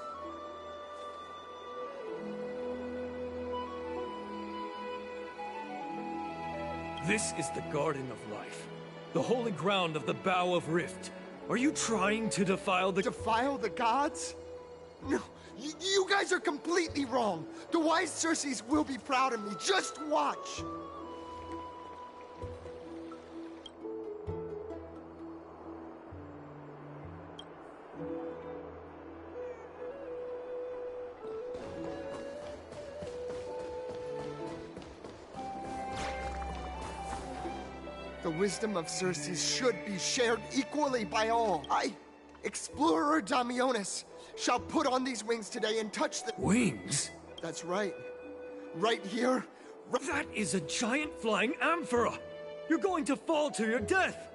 This is the Garden of Life, the holy ground of the Bow of Rift. Are you trying to defile the... Defile the gods? No, you guys are completely wrong. The wise Circes will be proud of me. Just watch. The wisdom of Circes should be shared equally by all. Explorer Damionis, shall put on these wings today and touch the... Wings? That's right. Right here. That is a giant flying amphora! You're going to fall to your death!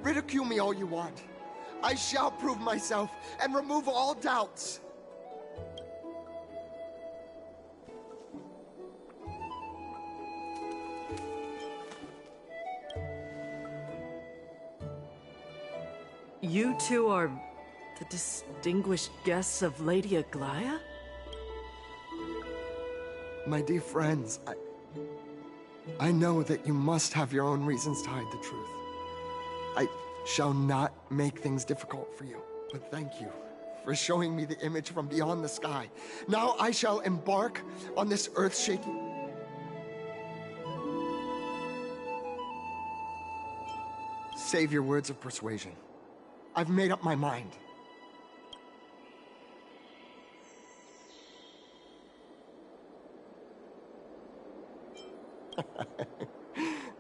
Ridicule me all you want. I shall prove myself and remove all doubts. You two are the distinguished guests of Lady Aglaya? My dear friends, I know that you must have your own reasons to hide the truth. I shall not make things difficult for you, but thank you for showing me the image from beyond the sky. Now I shall embark on this earth-shaking... Save your words of persuasion. I've made up my mind.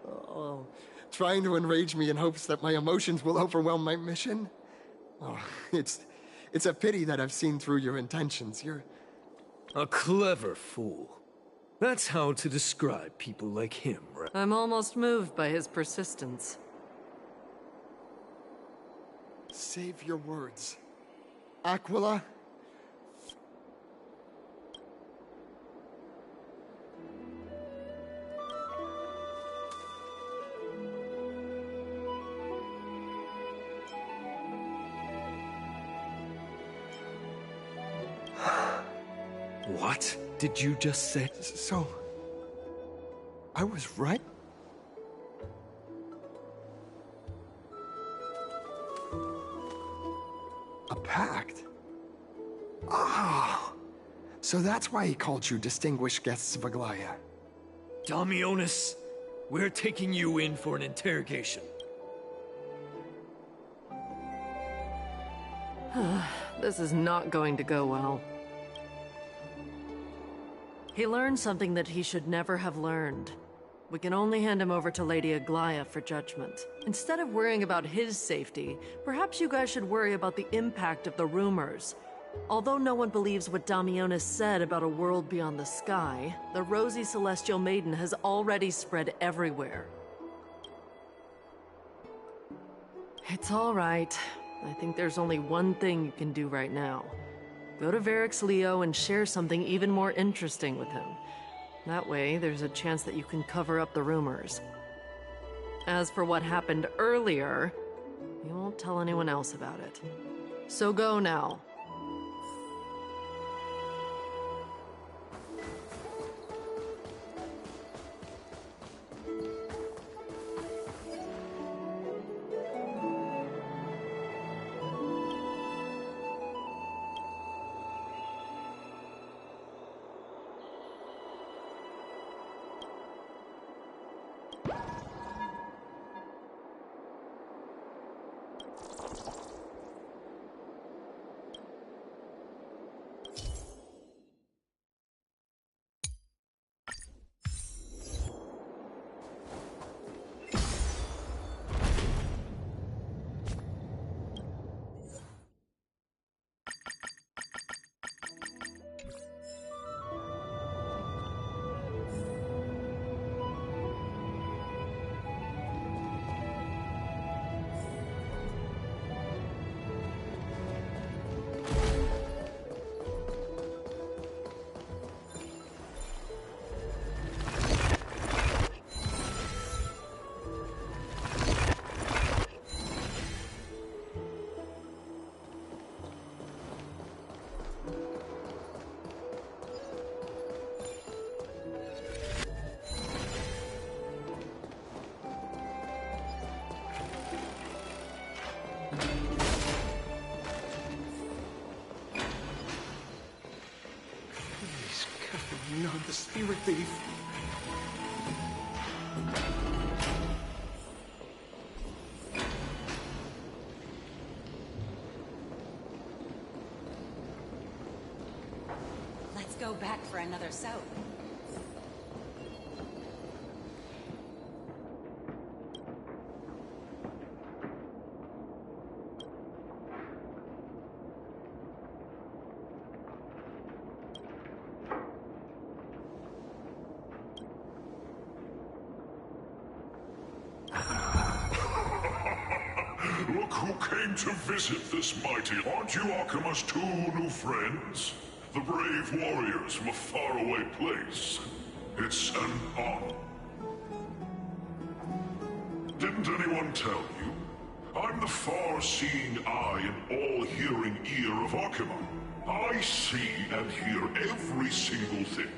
Oh, trying to enrage me in hopes that my emotions will overwhelm my mission? Oh, it's a pity that I've seen through your intentions. You're... A clever fool. That's how to describe people like him, right? I'm almost moved by his persistence. Save your words. Aquila? What did you just say? So... I was right? A pact? Ah! So that's why he called you distinguished guests of Aglaya. Damionis, we're taking you in for an interrogation. This is not going to go well. He learned something that he should never have learned. We can only hand him over to Lady Aglaya for judgment. Instead of worrying about his safety, perhaps you guys should worry about the impact of the rumors. Although no one believes what Damionis said about a world beyond the sky, the rosy celestial maiden has already spread everywhere. It's all right. I think there's only one thing you can do right now. Go to Varric's Leo and share something even more interesting with him. That way, there's a chance that you can cover up the rumors. As for what happened earlier, you won't tell anyone else about it. So go now. Not the spirit thief. Let's go back for another soap. Look who came to visit this mighty. Aren't you Akima's two new friends? The brave warriors from a faraway place. It's an honor. Didn't anyone tell you? I'm the far-seeing eye and all-hearing ear of Akima. I see and hear every single thing.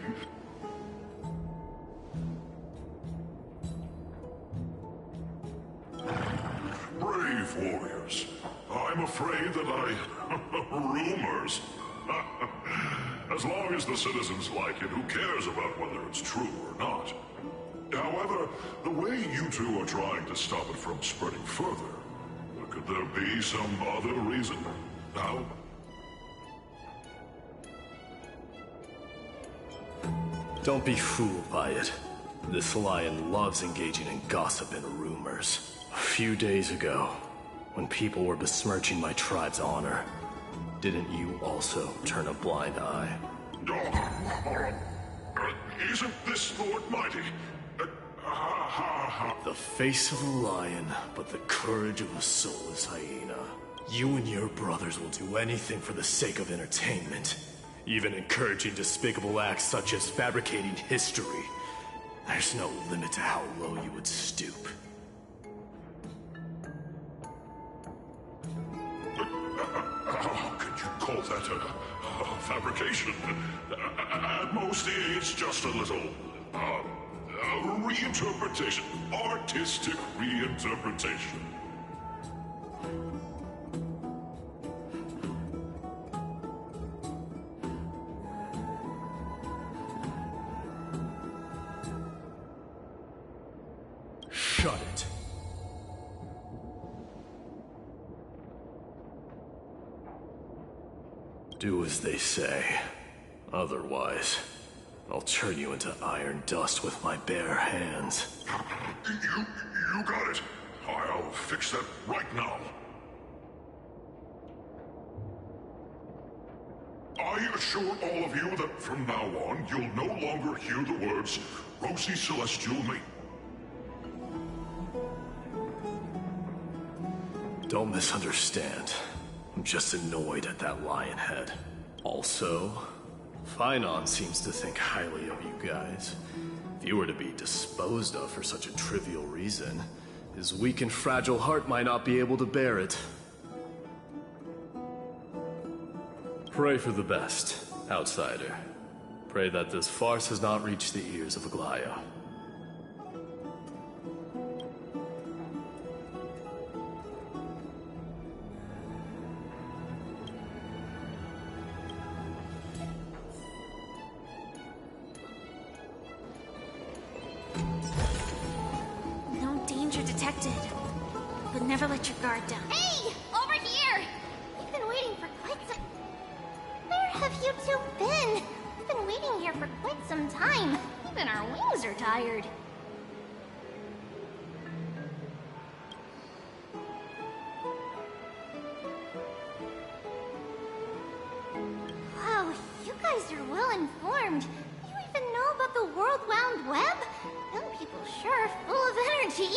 Brave warriors. I'm afraid that rumors. As long as the citizens like it, who cares about whether it's true or not? However, the way you two are trying to stop it from spreading further, could there be some other reason? Now? Don't be fooled by it. This lion loves engaging in gossip and rumors. A few days ago, when people were besmirching my tribe's honor, didn't you also turn a blind eye? Isn't this Lord Mighty? The face of a lion, but the courage of a soulless hyena. You and your brothers will do anything for the sake of entertainment, even encouraging despicable acts such as fabricating history. There's no limit to how low you would stoop. How could you call that a fabrication? At most, it's just a little, reinterpretation. Artistic reinterpretation. Shut it. Do as they say. Otherwise, I'll turn you into iron dust with my bare hands. You got it. I'll fix that right now. I assure all of you that from now on, you'll no longer hear the words Rosy Celestial Maiden. Don't misunderstand. I'm just annoyed at that lion head. Also, Phainon seems to think highly of you guys. If you were to be disposed of for such a trivial reason, his weak and fragile heart might not be able to bear it. Pray for the best, outsider. Pray that this farce has not reached the ears of Aglaya. No danger detected. But never let your guard down. Hey! Over here! We've been waiting for quite some... Where have you two been? We've been waiting here for quite some time. Even our wings are tired. Wow, you guys are well informed. You even know about the World Wound Web? Young people sure are full of energy.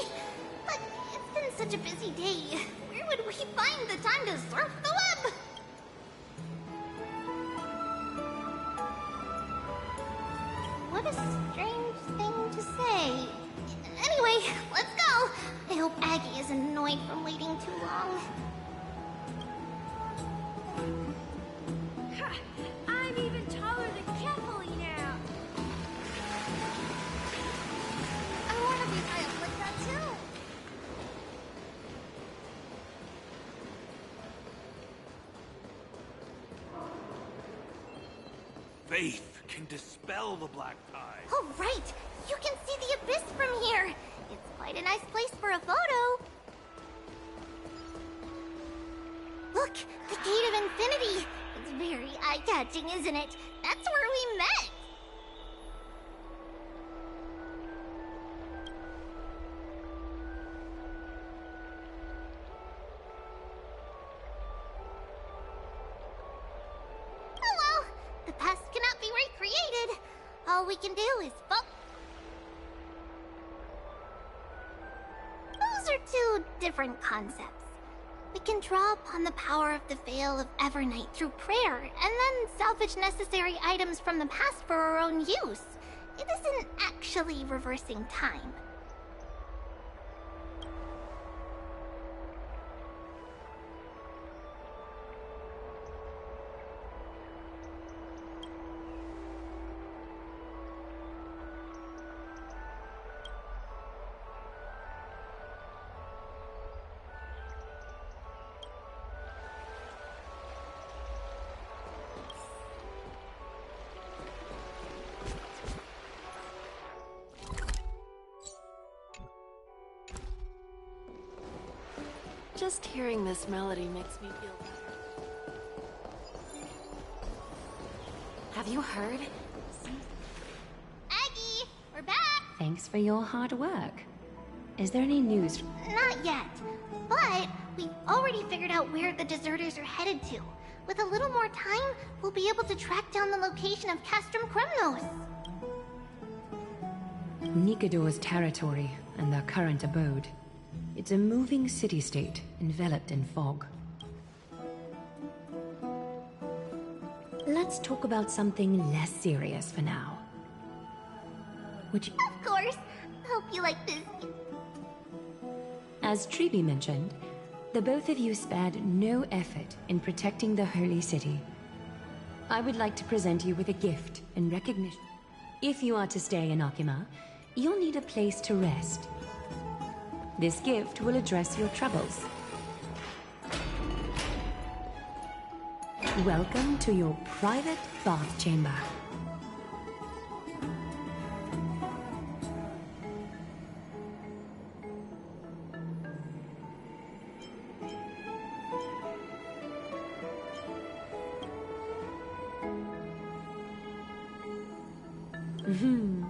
But it's been such a busy day. Where would we find the time to surf the web? What a strange thing to say. Anyway, let's go. I hope Aggie isn't annoyed from waiting too long. I'm even taller than Kefali now. I want to be high up like that too. Faith can dispel the black tide. Oh, right! You can see the abyss from here! It's quite a nice place for a photo. Look! The Gate of Infinity! It's very eye-catching, isn't it? That's where we met! Oh well! The past cannot be recreated. All we can do is Those are two different concepts. We can draw upon the power of the Veil of Evernight through prayer, and then salvage necessary items from the past for our own use. It isn't actually reversing time. Just hearing this melody makes me feel better. Have you heard? Aggie, we're back! Thanks for your hard work. Is there any news? Not yet, but we've already figured out where the deserters are headed to. With a little more time, we'll be able to track down the location of Castrum Kremnos. Nikador's territory and their current abode. It's a moving city-state enveloped in fog. Let's talk about something less serious for now. Would you... Of course. Hope you like this. As Treeby mentioned, the both of you spared no effort in protecting the holy city. I would like to present you with a gift in recognition. If you are to stay in Akima, you'll need a place to rest. This gift will address your troubles. Welcome to your private bath chamber.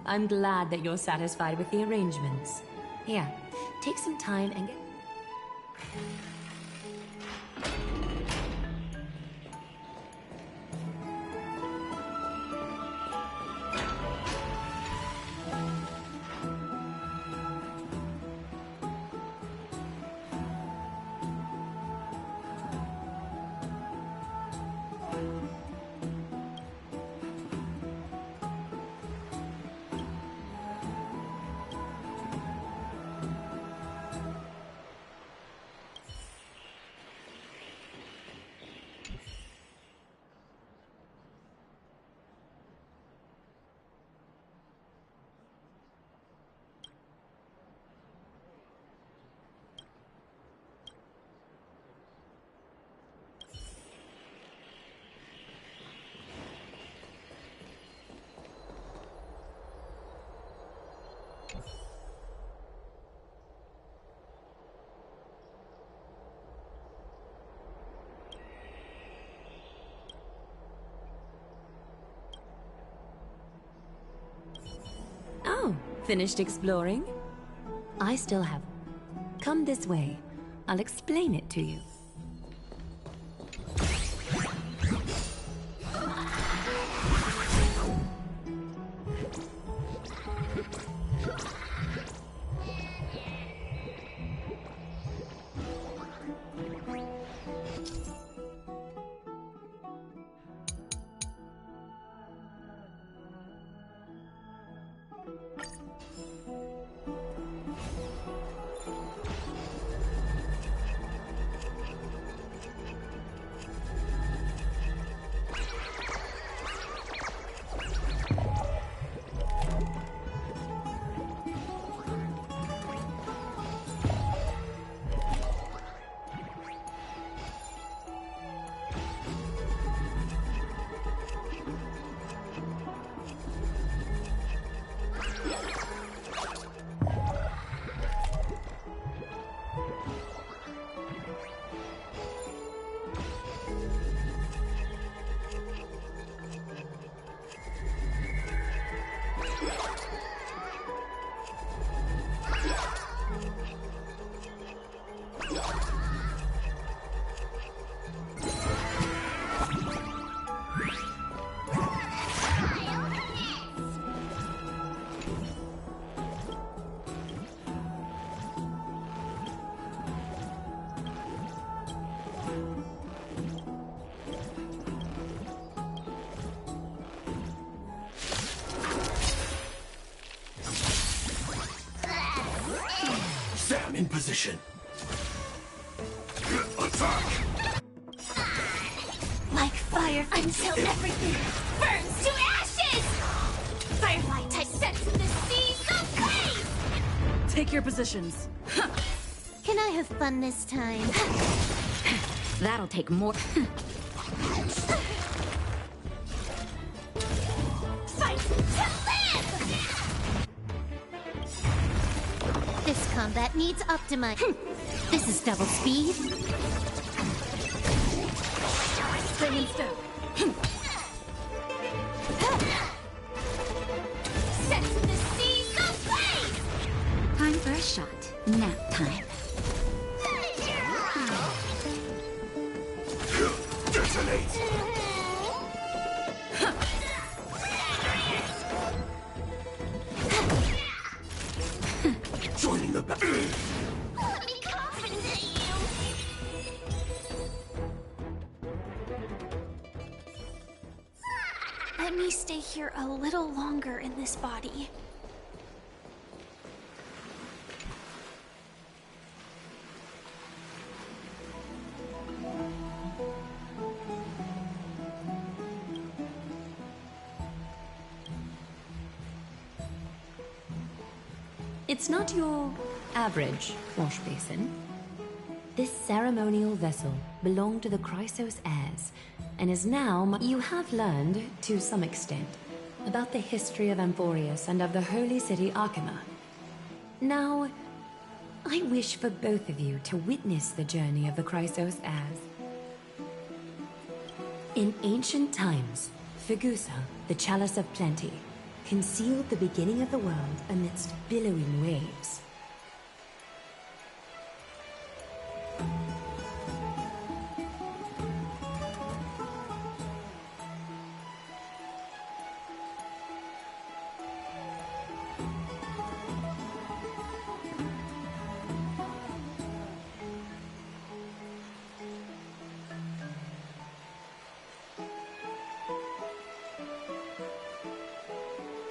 I'm glad that you're satisfied with the arrangements. Here, take some time and get... Finished exploring? I still have. Come this way. I'll explain it to you. Sam in position. Attack! Like fire until everything burns to ashes! Firefly type sets in the sea, go blaze! Take your positions. Can I have fun this time? That'll take more. Fight to live! This combat needs optimize. This is double speed. Stay in step. Sets in the sea, go blaze! Time for a shot. Nap time. Detonate! Joining the battle. Let me compensate you! Let me stay here a little longer in this body. It's not your average wash basin. This ceremonial vessel belonged to the Chrysos heirs, and is now you have learned, to some extent, about the history of Amphorius and of the holy city Archima. Now, I wish for both of you to witness the journey of the Chrysos heirs. In ancient times, Fegusa, the Chalice of Plenty, concealed the beginning of the world amidst billowing waves.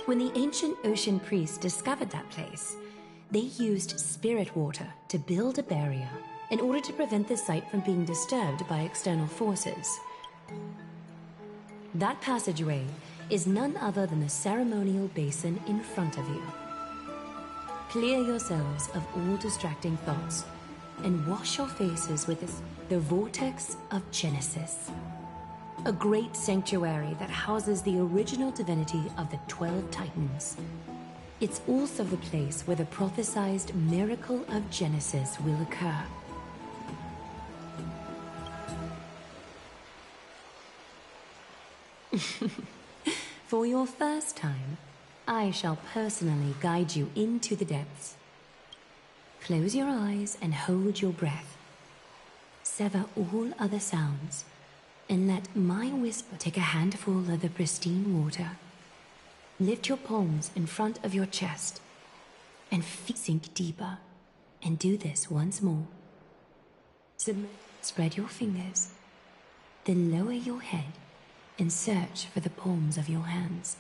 When the ancient ocean priests discovered that place, they used spirit water to build a barrier in order to prevent the site from being disturbed by external forces. That passageway is none other than the ceremonial basin in front of you. Clear yourselves of all distracting thoughts and wash your faces with the Vortex of Genesis. A great sanctuary that houses the original divinity of the 12 Titans. It's also the place where the prophesized miracle of Genesis will occur. For your first time, I shall personally guide you into the depths. Close your eyes and hold your breath. Sever all other sounds, and let my whisper take a handful of the pristine water. Lift your palms in front of your chest, and sink deeper, and do this once more. Spread your fingers, then lower your head and search for the palms of your hands.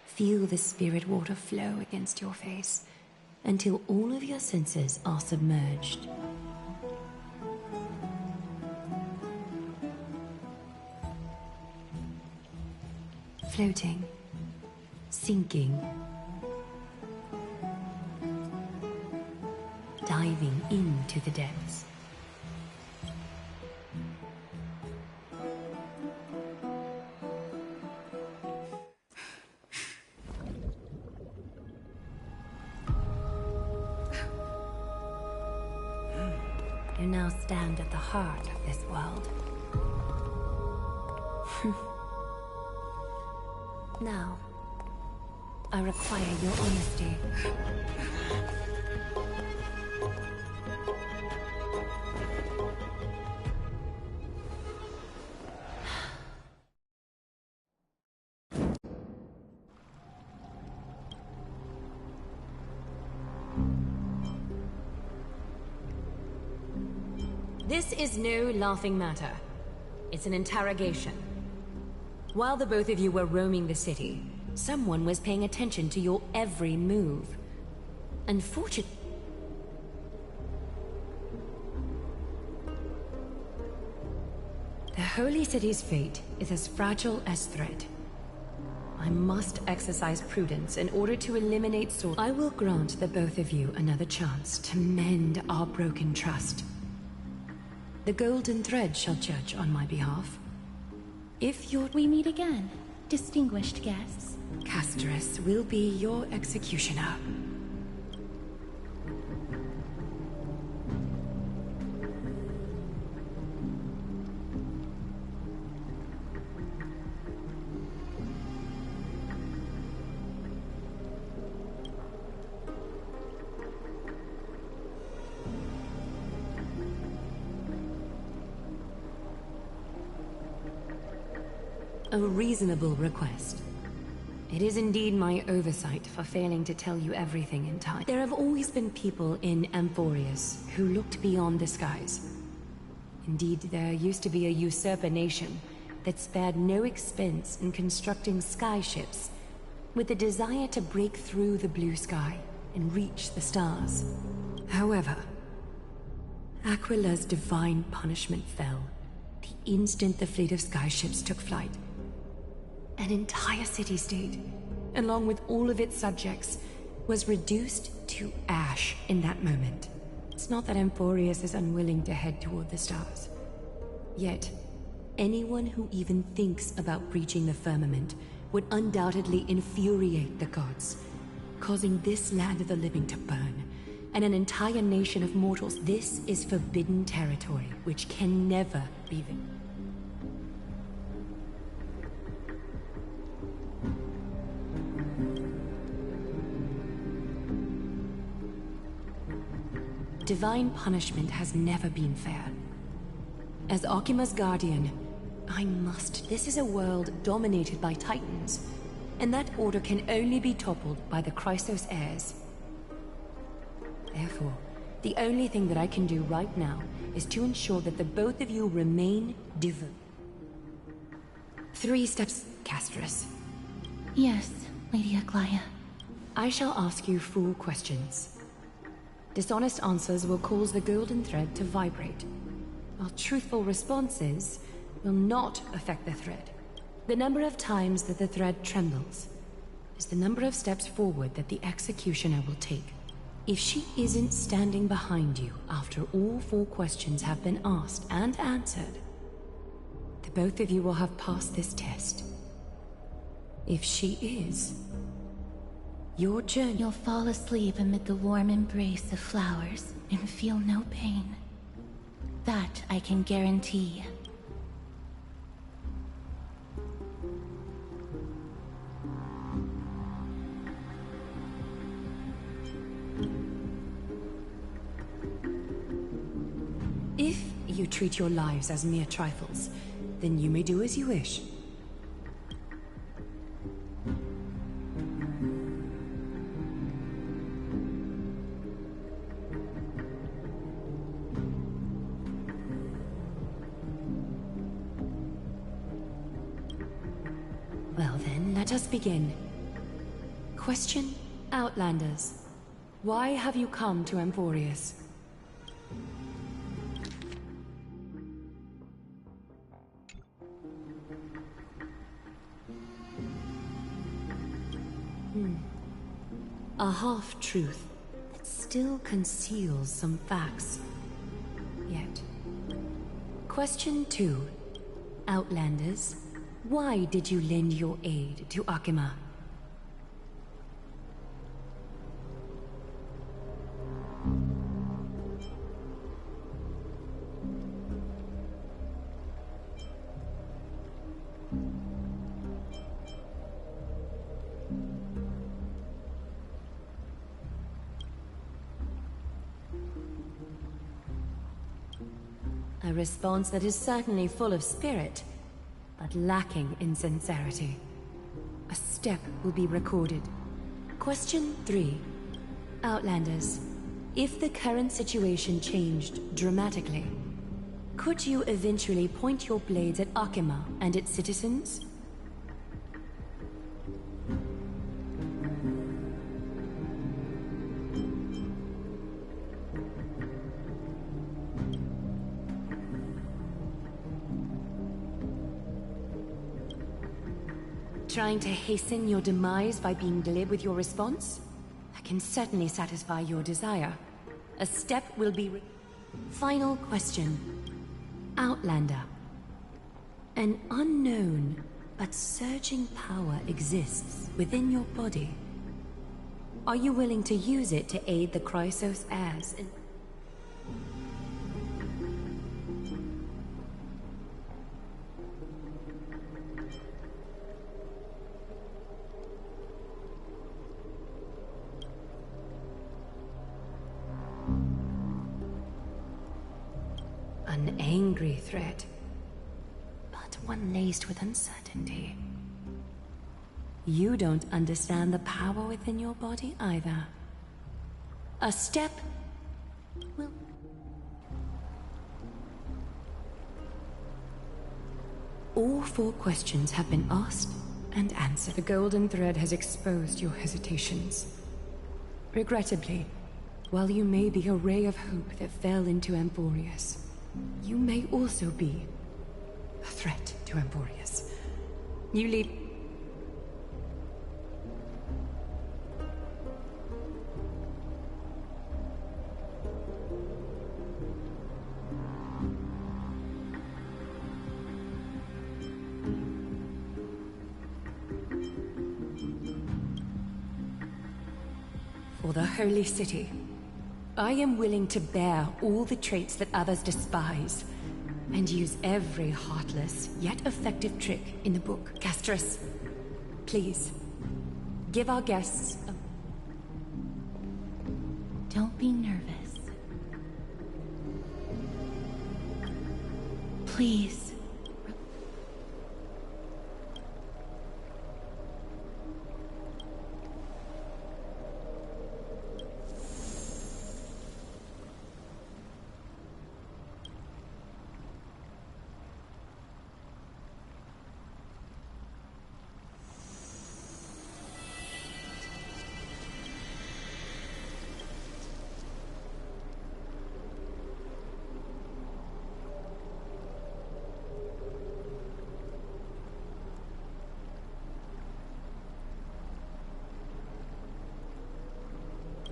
Feel the spirit water flow against your face until all of your senses are submerged. Floating, sinking, diving into the depths. You now stand at the heart of this world. Now, I require your honesty. This is no laughing matter. It's an interrogation. While the both of you were roaming the city, someone was paying attention to your every move. Unfortunately, the Holy City's fate is as fragile as thread. I must exercise prudence in order to eliminate source. I will grant the both of you another chance to mend our broken trust. The Golden Thread shall judge on my behalf. If we meet again, distinguished guests. Casterus will be your executioner. A reasonable request. It is indeed my oversight for failing to tell you everything in time. There have always been people in Amphorius who looked beyond the skies. Indeed, there used to be a usurper nation that spared no expense in constructing skyships with the desire to break through the blue sky and reach the stars. However, Aquila's divine punishment fell the instant the fleet of skyships took flight. An entire city-state, along with all of its subjects, was reduced to ash in that moment. It's not that Amphorius is unwilling to head toward the stars. Yet, anyone who even thinks about breaching the firmament would undoubtedly infuriate the gods, causing this land of the living to burn, and an entire nation of mortals. This is forbidden territory, which can never be vindicated. Divine punishment has never been fair. As Okima's guardian, I must. This is a world dominated by Titans, and that order can only be toppled by the Chrysos heirs. Therefore, the only thing that I can do right now is to ensure that the both of you remain devout. 3 steps, Casterus. Yes, Lady Aglaia. I shall ask you 4 questions. Dishonest answers will cause the golden thread to vibrate, while truthful responses will not affect the thread. The number of times that the thread trembles is the number of steps forward that the executioner will take. If she isn't standing behind you after all 4 questions have been asked and answered, the both of you will have passed this test. If she is, your journey... You'll fall asleep amid the warm embrace of flowers and feel no pain. That I can guarantee. you treat your lives as mere trifles, then you may do as you wish. Well then, let us begin. Question, Outlanders. Why have you come to Emporius? A half-truth that still conceals some facts. Yet. Question 2. Outlanders, why did you lend your aid to Akima? A response that is certainly full of spirit, but lacking in sincerity. A step will be recorded. Question 3. Outlanders, if the current situation changed dramatically, could you eventually point your blades at Akima and its citizens? Trying to hasten your demise by being glib with your response? I can certainly satisfy your desire. A step will be Final question. Outlander. An unknown but surging power exists within your body. Are you willing to use it to aid the Chrysos heirs in... An angry threat, but one laced with uncertainty. You don't understand the power within your body either. A step will... All 4 questions have been asked and answered. The golden thread has exposed your hesitations. Regrettably, while you may be a ray of hope that fell into Emporius, you may also be a threat to Emporius. You leave... For the Holy City, I am willing to bear all the traits that others despise, and use every heartless, yet effective trick in the book. Castris, please, give our guests a... Don't be nervous. Please.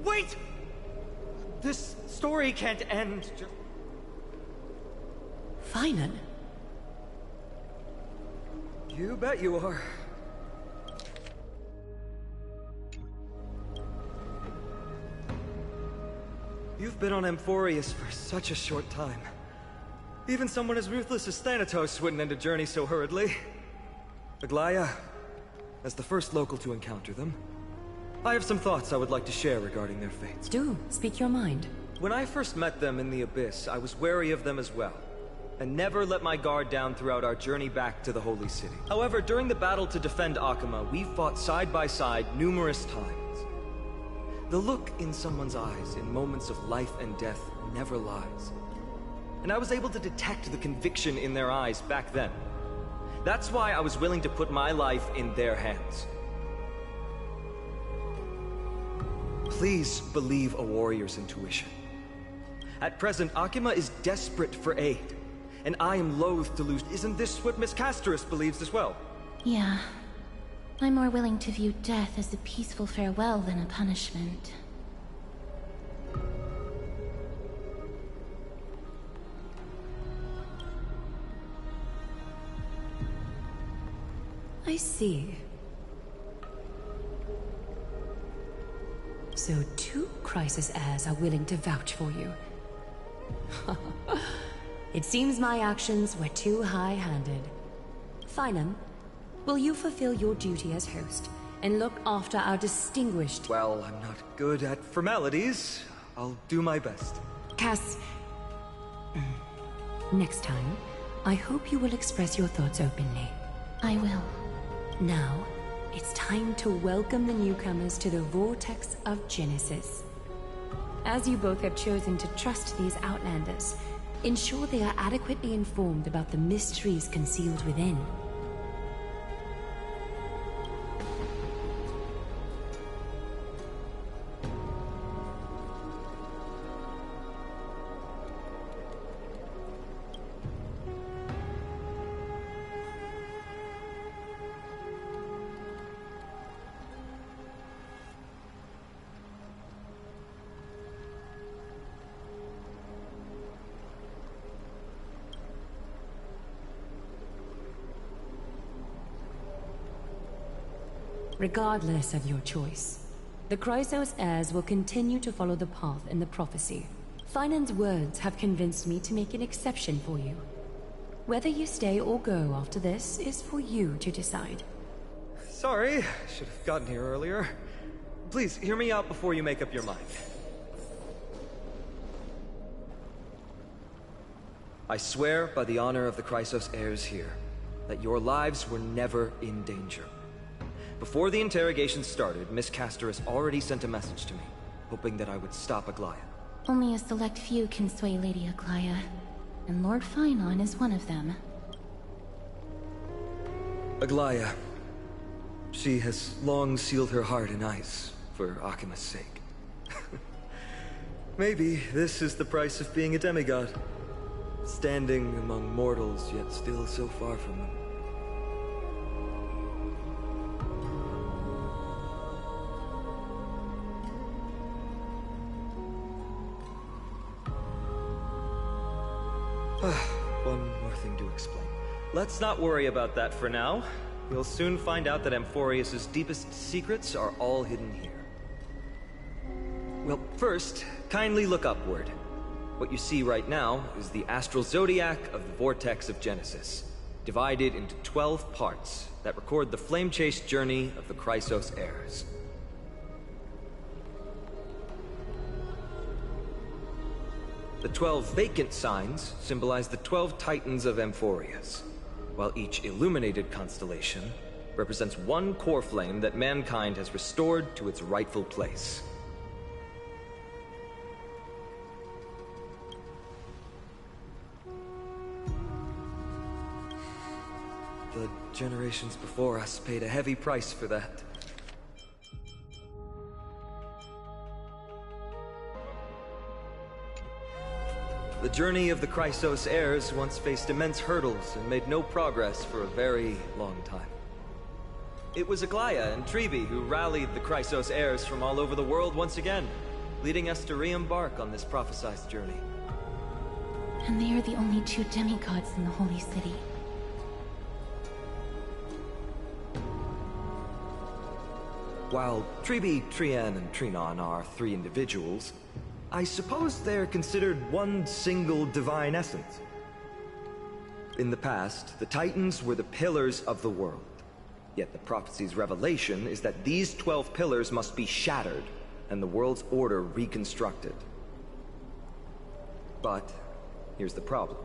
Wait! This story can't end just... Finan? You bet you are. You've been on Emporius for such a short time. Even someone as ruthless as Thanatos wouldn't end a journey so hurriedly. Aglaya, as the first local to encounter them, I have some thoughts I would like to share regarding their fates. Do, speak your mind. When I first met them in the Abyss, I was wary of them as well. and never let my guard down throughout our journey back to the Holy City. However, during the battle to defend Akama, we fought side by side numerous times. The look in someone's eyes in moments of life and death never lies. And I was able to detect the conviction in their eyes back then. That's why I was willing to put my life in their hands. Please believe a warrior's intuition. At present, Akama is desperate for aid, and I am loath to lose. Isn't this what Miss Casterus believes as well? Yeah. I'm more willing to view death as a peaceful farewell than a punishment. I see. So 2 Crisis heirs are willing to vouch for you. It seems my actions were too high-handed. Finam, will you fulfill your duty as host and look after our distinguished... Well, I'm not good at formalities. I'll do my best. Cass... Next time, I hope you will express your thoughts openly. I will. Now, it's time to welcome the newcomers to the Vortex of Genesis. As you both have chosen to trust these Outlanders, ensure they are adequately informed about the mysteries concealed within. Regardless of your choice, the Chrysos heirs will continue to follow the path in the prophecy. Finan's words have convinced me to make an exception for you. Whether you stay or go after this is for you to decide. Sorry, should have gotten here earlier. Please, hear me out before you make up your mind. I swear by the honor of the Chrysos heirs here, that your lives were never in danger. Before the interrogation started, Miss Casterus already sent a message to me, hoping that I would stop Aglaya. Only a select few can sway Lady Aglaya, and Lord Finon is one of them. Aglaya. She has long sealed her heart in ice, for Akima's sake. Maybe this is the price of being a demigod. Standing among mortals, yet still so far from them. One more thing to explain. Let's not worry about that for now. You'll soon find out that Amphorius' deepest secrets are all hidden here. Well, first, kindly look upward. What you see right now is the astral zodiac of the Vortex of Genesis, divided into 12 parts that record the flame-chased journey of the Chrysos heirs. The 12 vacant signs symbolize the 12 titans of Amphorius, while each illuminated constellation represents one core flame that mankind has restored to its rightful place. The generations before us paid a heavy price for that. The journey of the Chrysos heirs once faced immense hurdles and made no progress for a very long time. It was Aglaya and Tribi who rallied the Chrysos heirs from all over the world once again, leading us to re-embark on this prophesized journey. And they are the only 2 demigods in the Holy City. While Tribi, Trian, and Trinon are 3 individuals, I suppose they're considered one single divine essence. In the past, the Titans were the pillars of the world. Yet the prophecy's revelation is that these 12 pillars must be shattered, and the world's order reconstructed. But here's the problem.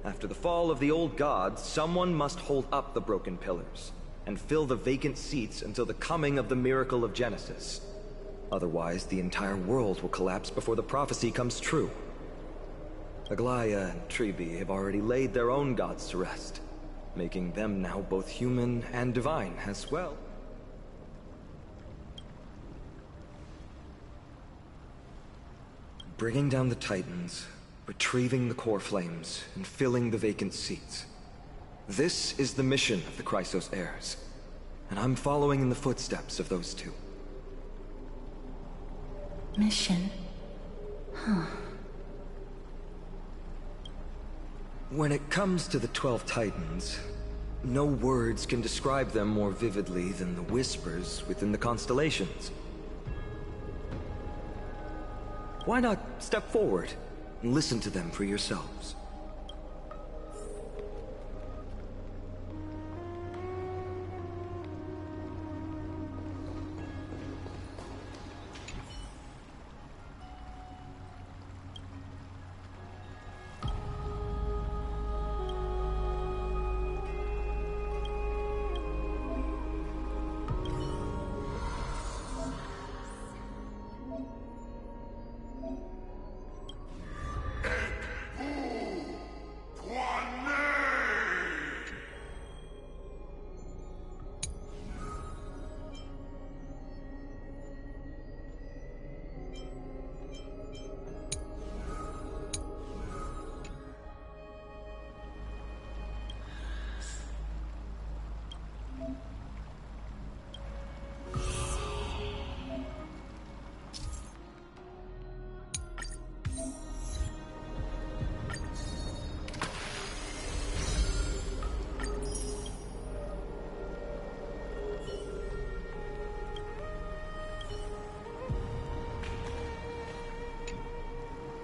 After the fall of the old gods, someone must hold up the broken pillars and fill the vacant seats until the coming of the miracle of Genesis. Otherwise, the entire world will collapse before the prophecy comes true. Aglaya and Tribi have already laid their own gods to rest, making them now both human and divine as well. Bringing down the Titans, retrieving the core flames, and filling the vacant seats. This is the mission of the Chrysos heirs, and I'm following in the footsteps of those two. Mission? Huh. When it comes to the 12 Titans, no words can describe them more vividly than the whispers within the constellations. Why not step forward and listen to them for yourselves?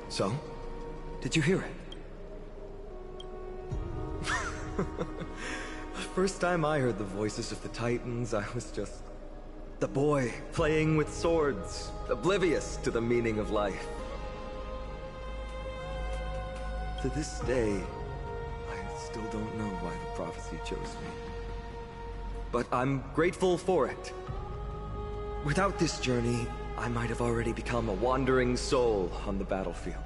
So, did you hear it? The first time I heard the voices of the Titans, I was just the boy playing with swords, oblivious to the meaning of life. To this day, I still don't know why the prophecy chose me. But I'm grateful for it. Without this journey, I might have already become a wandering soul on the battlefield.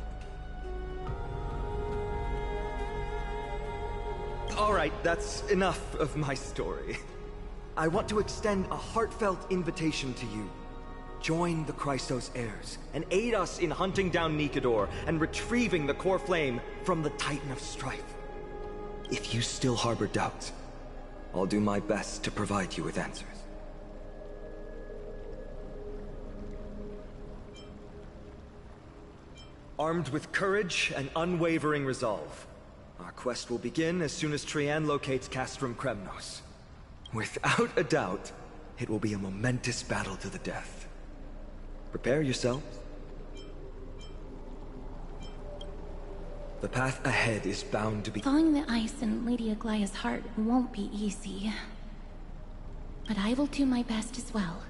All right, that's enough of my story. I want to extend a heartfelt invitation to you. Join the Chrysos heirs and aid us in hunting down Nikador and retrieving the core flame from the Titan of Strife. If you still harbor doubts, I'll do my best to provide you with answers. Armed with courage and unwavering resolve, our quest will begin as soon as Trian locates Castrum Kremnos. Without a doubt, it will be a momentous battle to the death. Prepare yourselves. The path ahead is bound to be— Thawing the ice in Lady Aglaya's heart won't be easy. But I will do my best as well.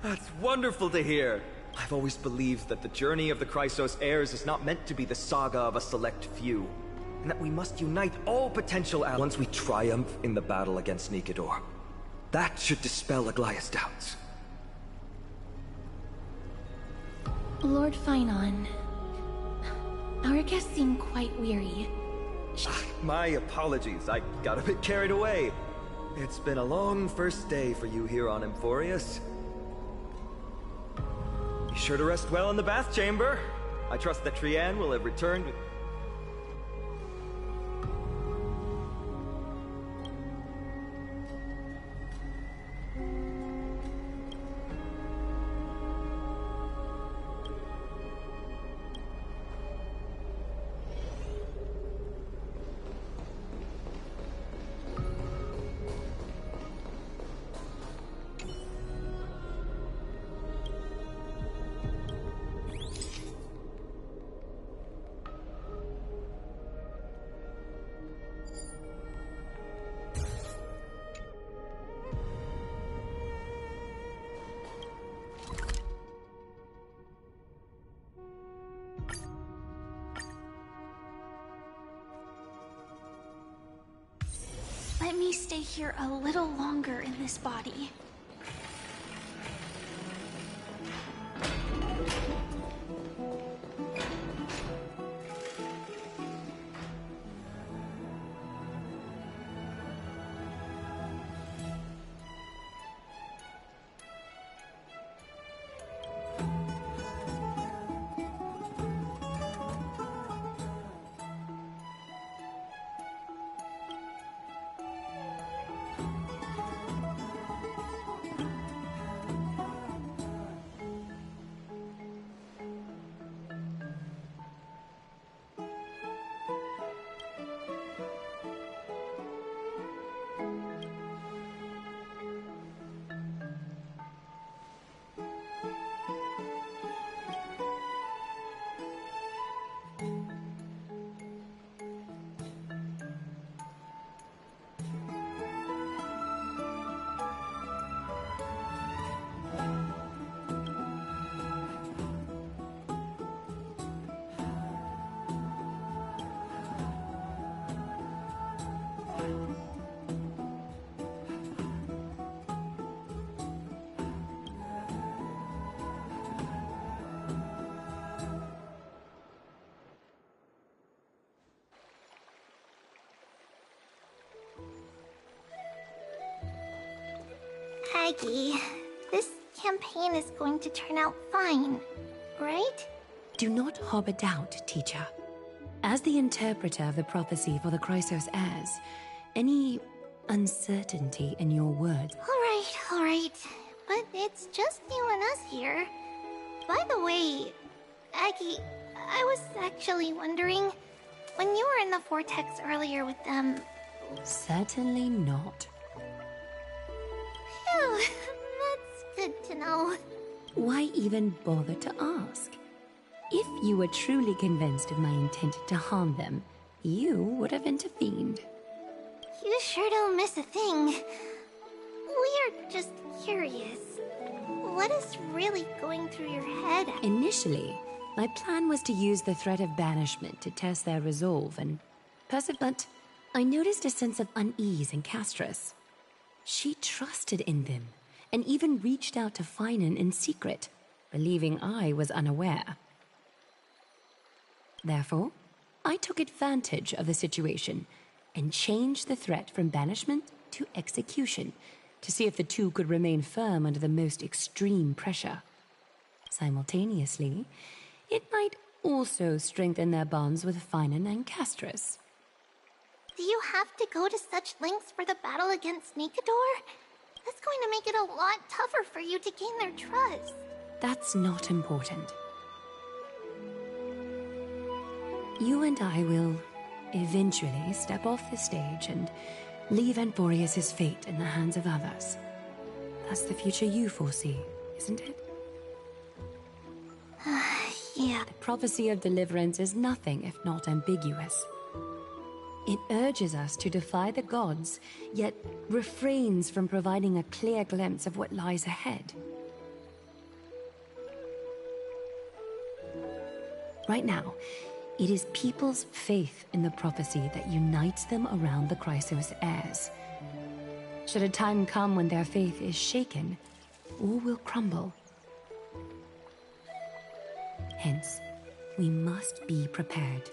That's wonderful to hear. I've always believed that the journey of the Chrysos heirs is not meant to be the saga of a select few, and that we must unite all potential allies once we triumph in the battle against Nikador. That should dispel Aglaya's doubts. Lord Finon, our guests seem quite weary. My apologies, I got a bit carried away. It's been a long first day for you here on Emphorius. Be sure to rest well in the bath chamber. I trust that Trian will have returned with— here a little longer in this body. Aggie, this campaign is going to turn out fine, right? Do not harbor doubt, teacher. As the interpreter of the prophecy for the Chrysos heirs, any uncertainty in your words... All right. But it's just you and us here. By the way, Aggie, I was actually wondering, when you were in the vortex earlier with them... Certainly not. Phew, that's good to know. Why even bother to ask? If you were truly convinced of my intent to harm them, you would have intervened. You sure don't miss a thing. We're just curious. What is really going through your head? Initially, my plan was to use the threat of banishment to test their resolve and but I noticed a sense of unease in Castris. She trusted in them and even reached out to Finan in secret, believing I was unaware. Therefore, I took advantage of the situation and changed the threat from banishment to execution to see if the two could remain firm under the most extreme pressure. Simultaneously, it might also strengthen their bonds with Finan and Castris. Do you have to go to such lengths for the battle against Nikador? That's going to make it a lot tougher for you to gain their trust. That's not important. You and I will eventually step off the stage and leave Anthorius' fate in the hands of others. That's the future you foresee, isn't it? Yeah. The prophecy of deliverance is nothing if not ambiguous. It urges us to defy the gods, yet refrains from providing a clear glimpse of what lies ahead. Right now, it is people's faith in the prophecy that unites them around the Chrysos heirs. Should a time come when their faith is shaken, all will crumble. Hence, we must be prepared.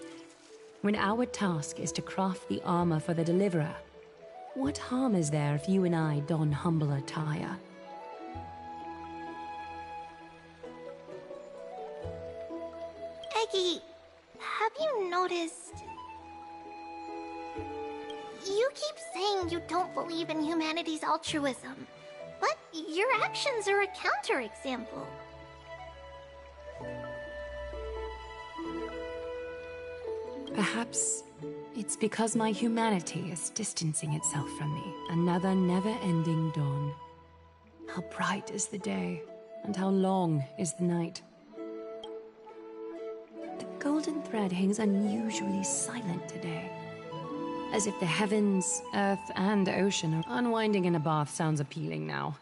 When our task is to craft the armor for the Deliverer, what harm is there if you and I don humble attire? Aggie, have you noticed... You keep saying you don't believe in humanity's altruism, but your actions are a counterexample. Perhaps it's because my humanity is distancing itself from me. Another never-ending dawn. How bright is the day, and how long is the night. The golden thread hangs unusually silent today. As if the heavens, earth, and ocean are unwinding in a bath sounds appealing now.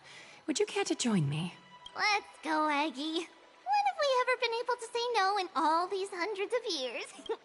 Would you care to join me? Let's go, Aggie. When have we ever been able to say no in all these hundreds of years?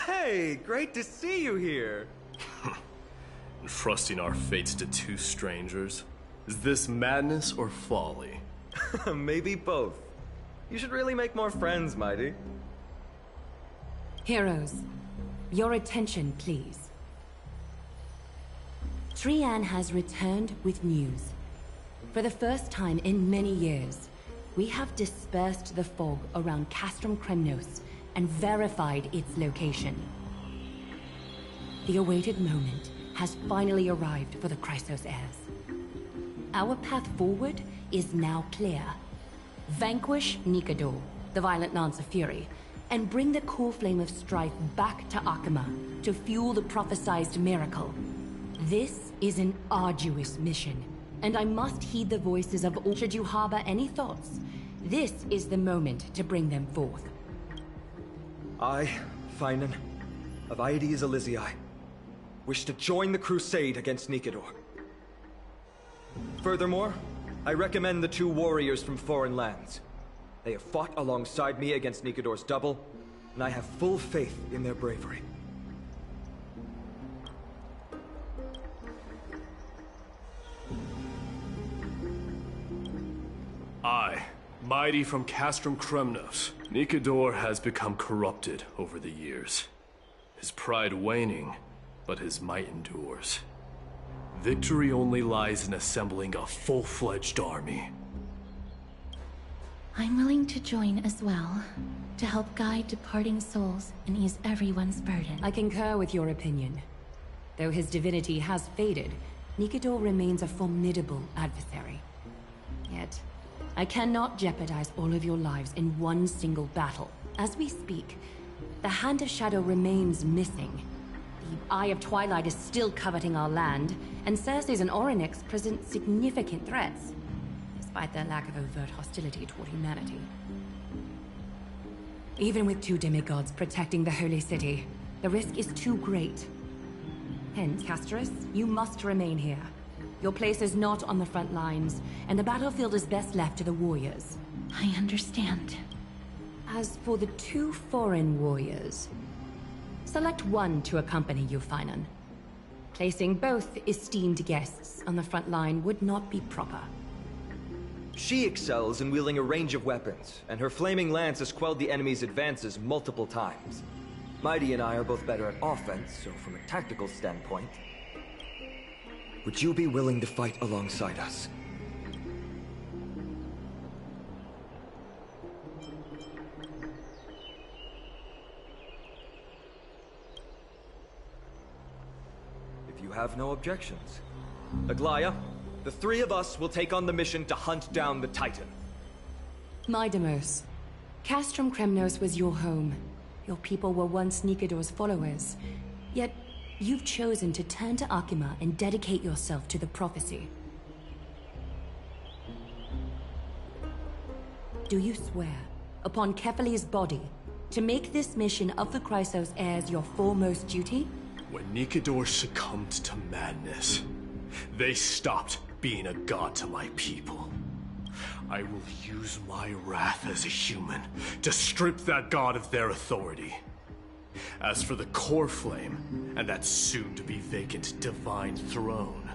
Hey, great to see you here. Entrusting our fates to two strangers? Is this madness or folly? Maybe both. You should really make more friends, Mighty. Heroes, your attention, please. Trian has returned with news. For the first time in many years, we have dispersed the fog around Castrum Kremnos and verified its location. The awaited moment has finally arrived for the Chrysos heirs. Our path forward is now clear. Vanquish Nikador, the violent Lance of Fury, and bring the core flame of strife back to Akama to fuel the prophesized miracle. This is an arduous mission, and I must heed the voices of all. Should you harbor any thoughts, this is the moment to bring them forth. I, Finan, of Aedes Elysiae, wish to join the crusade against Nikador. Furthermore, I recommend the two warriors from foreign lands. They have fought alongside me against Nikador's double, and I have full faith in their bravery. I, Mighty from Castrum Kremnos. Nikador has become corrupted over the years. His pride waning, but his might endures. Victory only lies in assembling a full-fledged army. I'm willing to join as well, to help guide departing souls and ease everyone's burden. I concur with your opinion. Though his divinity has faded, Nikador remains a formidable adversary. Yet, I cannot jeopardize all of your lives in one single battle. As we speak, the Hand of Shadow remains missing. The Eye of Twilight is still coveting our land, and Circes and Orynyx present significant threats, despite their lack of overt hostility toward humanity. Even with two demigods protecting the Holy City, the risk is too great. Hence, Casterus, you must remain here. Your place is not on the front lines, and the battlefield is best left to the warriors. I understand. As for the 2 foreign warriors, select one to accompany you, Finan. Placing both esteemed guests on the front line would not be proper. She excels in wielding a range of weapons, and her flaming lance has quelled the enemy's advances multiple times. Mighty and I are both better at offense, so from a tactical standpoint, would you be willing to fight alongside us? If you have no objections. Aglaya, the 3 of us will take on the mission to hunt down the Titan. Midamos, Castrum Kremnos was your home. Your people were once Nikador's followers. Yet, you've chosen to turn to Akima and dedicate yourself to the prophecy. Do you swear, upon Kefali's body, to make this mission of the Chrysos heirs your foremost duty? When Nikador succumbed to madness, they stopped being a god to my people. I will use my wrath as a human to strip that god of their authority. As for the core flame, and that soon-to-be vacant divine throne,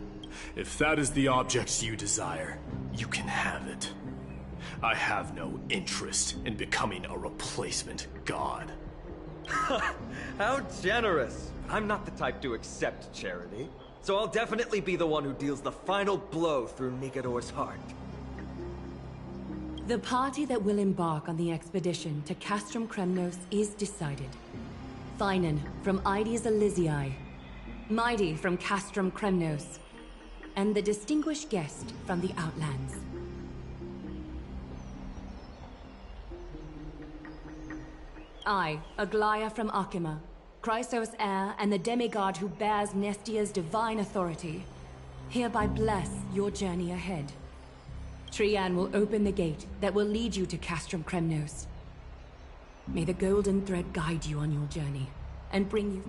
if that is the object you desire, you can have it. I have no interest in becoming a replacement god. How generous! I'm not the type to accept charity, so I'll definitely be the one who deals the final blow through Nikador's heart. The party that will embark on the expedition to Castrum Kremnos is decided. Finan from Ides Elysiae, Mighty from Castrum Kremnos, and the distinguished guest from the Outlands. I, Aglaya from Akima, Chrysos heir and the demigod who bears Nestia's divine authority, hereby bless your journey ahead. Trian will open the gate that will lead you to Castrum Kremnos. May the golden thread guide you on your journey, and bring you...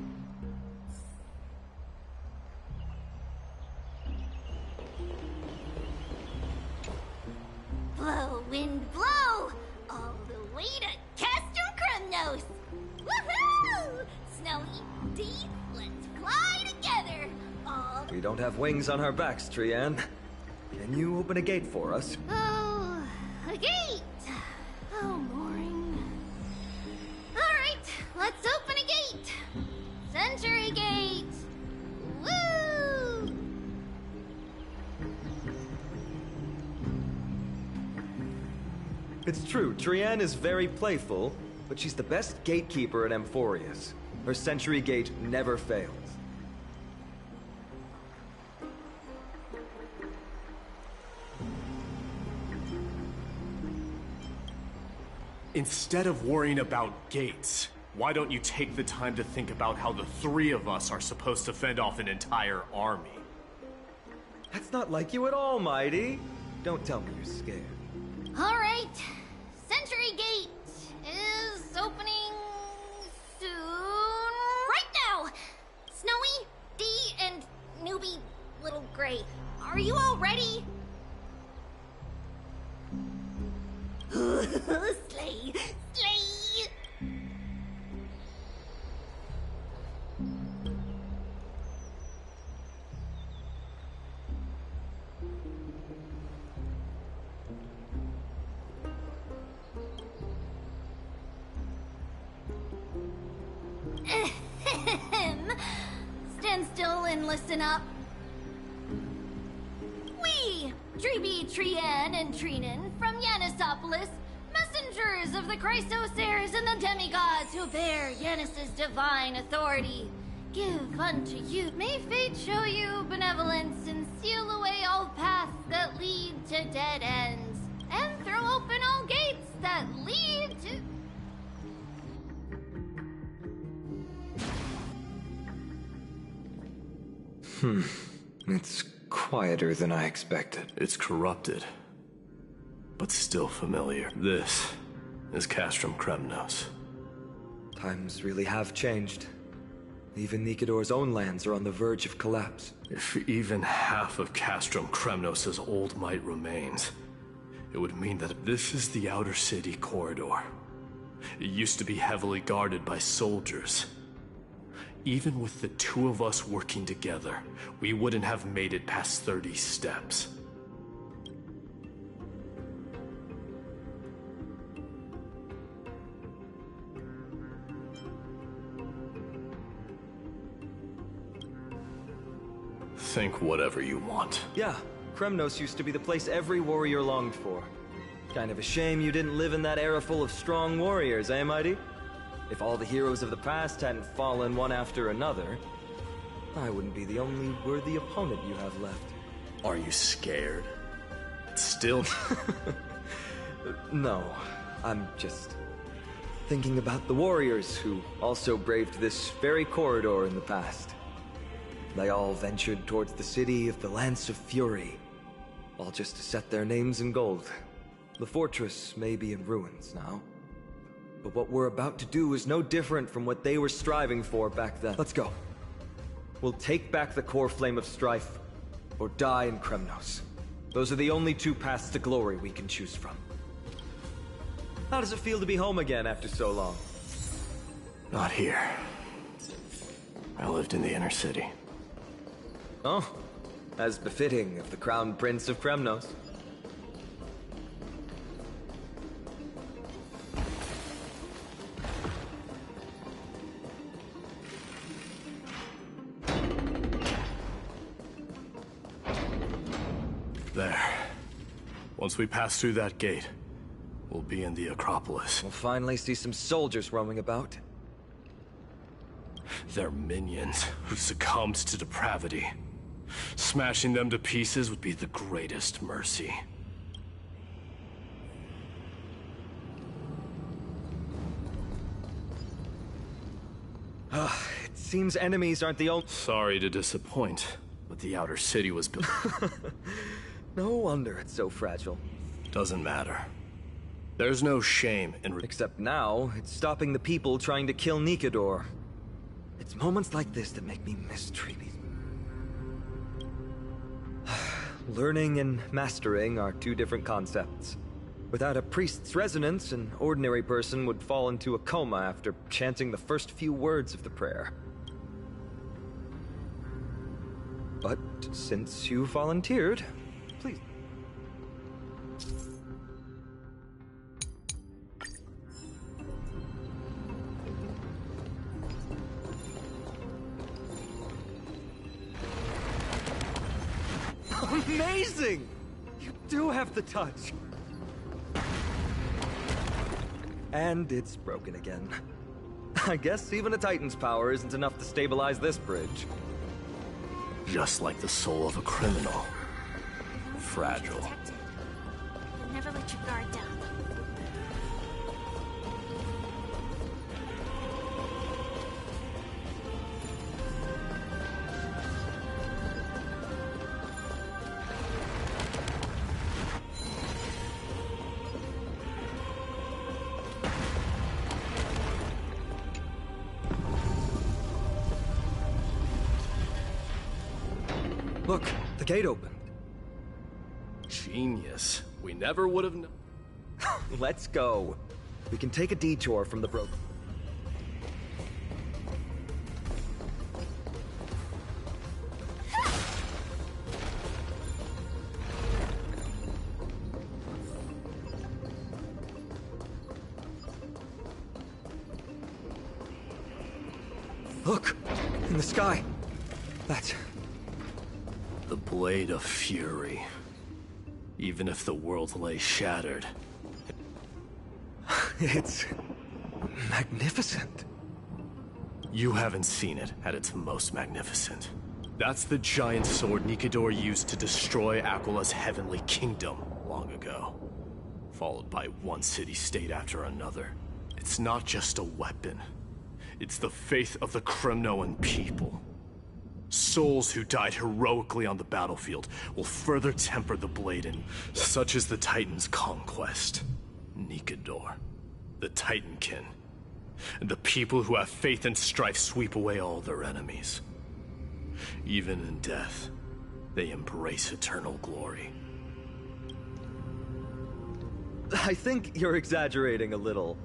Blow, wind, blow! All the way to Castrum Kremnos! Woohoo! Snowy, Dee, let's fly together! All We don't have wings on our backs, Trian. Can you open a gate for us? Oh, a gate! Oh, boring. Alright, let's open a gate! Century Gate! Woo! It's true, Trian is very playful, but she's the best gatekeeper at Amphorius. Her Century Gate never fails. Instead of worrying about gates, why don't you take the time to think about how the 3 of us are supposed to fend off an entire army? That's not like you at all, Mighty. Don't tell me you're scared. Alright, Century Gate is opening soon. Right now! Snowy, Dee, and newbie Little Gray, are you all ready? Slay! Slay! Stand still and listen up. We, Treeby, Trian, and Trinan from Yanisopolis, messengers of the Chrysos heirs and the demigods who bear Yanis's divine authority, give unto you. May fate show you benevolence and seal away all paths that lead to dead ends, and throw open all gates that lead to... It's quieter than I expected. It's corrupted, but still familiar. This is Castrum Kremnos. Times really have changed. Even Nikador's own lands are on the verge of collapse. If even half of Castrum Kremnos' old might remains, It would mean that this is the outer city corridor. It used to be heavily guarded by soldiers. Even with the two of us working together, we wouldn't have made it past 30 steps. Think whatever you want. Yeah, Kremnos used to be the place every warrior longed for. Kind of a shame you didn't live in that era full of strong warriors, eh, Mighty? If all the heroes of the past hadn't fallen one after another, I wouldn't be the only worthy opponent you have left. Are you scared? Still? No, I'm just thinking about the warriors who also braved this very corridor in the past. They all ventured towards the city of the Lance of Fury, all just to set their names in gold. The fortress may be in ruins now, but what we're about to do is no different from what they were striving for back then. Let's go. We'll take back the core flame of strife, or die in Kremnos. Those are the only two paths to glory we can choose from. How does it feel to be home again after so long? Not here. I lived in the inner city. Oh, as befitting of the Crown Prince of Kremnos. There. Once we pass through that gate, we'll be in the Acropolis. We'll finally see some soldiers roaming about. They're minions who succumbed to depravity. Smashing them to pieces would be the greatest mercy. It seems enemies aren't the only— Sorry to disappoint, but the outer city was built. No wonder it's so fragile. Doesn't matter. There's no shame in— Except now, it's stopping the people trying to kill Nikador. It's moments like this that make me miss Treaty. Learning and mastering are two different concepts. Without a priest's resonance, an ordinary person would fall into a coma after chanting the first few words of the prayer. But since you volunteered, please. Amazing! You do have the touch. And it's broken again. I guess even a Titan's power isn't enough to stabilize this bridge. Just like the soul of a criminal. Fragile. You'll never let your guard down. Look, the gate opened. Genius. We never would have known. Let's go. We can take a detour from the Look! In the sky! That's... The Blade of Fury. Even if the world lay shattered. It's... magnificent. You haven't seen it at its most magnificent. That's the giant sword Nikador used to destroy Aquala's heavenly kingdom long ago. Followed by one city-state after another. It's not just a weapon. It's the faith of the Kremnoan people. Souls who died heroically on the battlefield will further temper the blade in such as the Titan's conquest. Nikador, the Titankin, and the people who have faith and strife sweep away all their enemies. Even in death, they embrace eternal glory. I think you're exaggerating a little.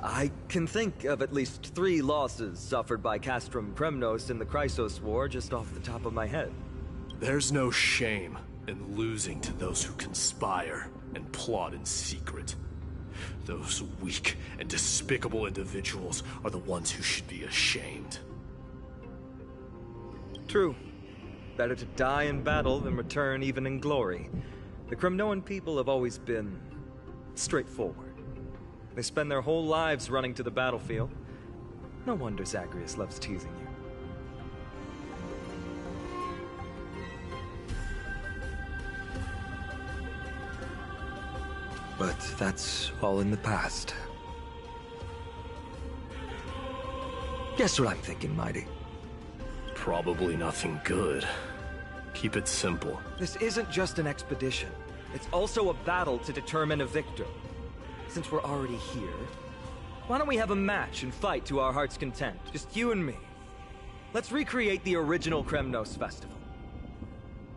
I can think of at least 3 losses suffered by Castrum Kremnos in the Chrysos War just off the top of my head. There's no shame in losing to those who conspire and plot in secret. Those weak and despicable individuals are the ones who should be ashamed. True. Better to die in battle than return even in glory. The Kremnoan people have always been straightforward. They spend their whole lives running to the battlefield. No wonder Zagreus loves teasing you. But that's all in the past. Guess what I'm thinking, Mighty? Probably nothing good. Keep it simple. This isn't just an expedition. It's also a battle to determine a victor. Since we're already here, why don't we have a match and fight to our heart's content? Just you and me. Let's recreate the original Kremnos festival.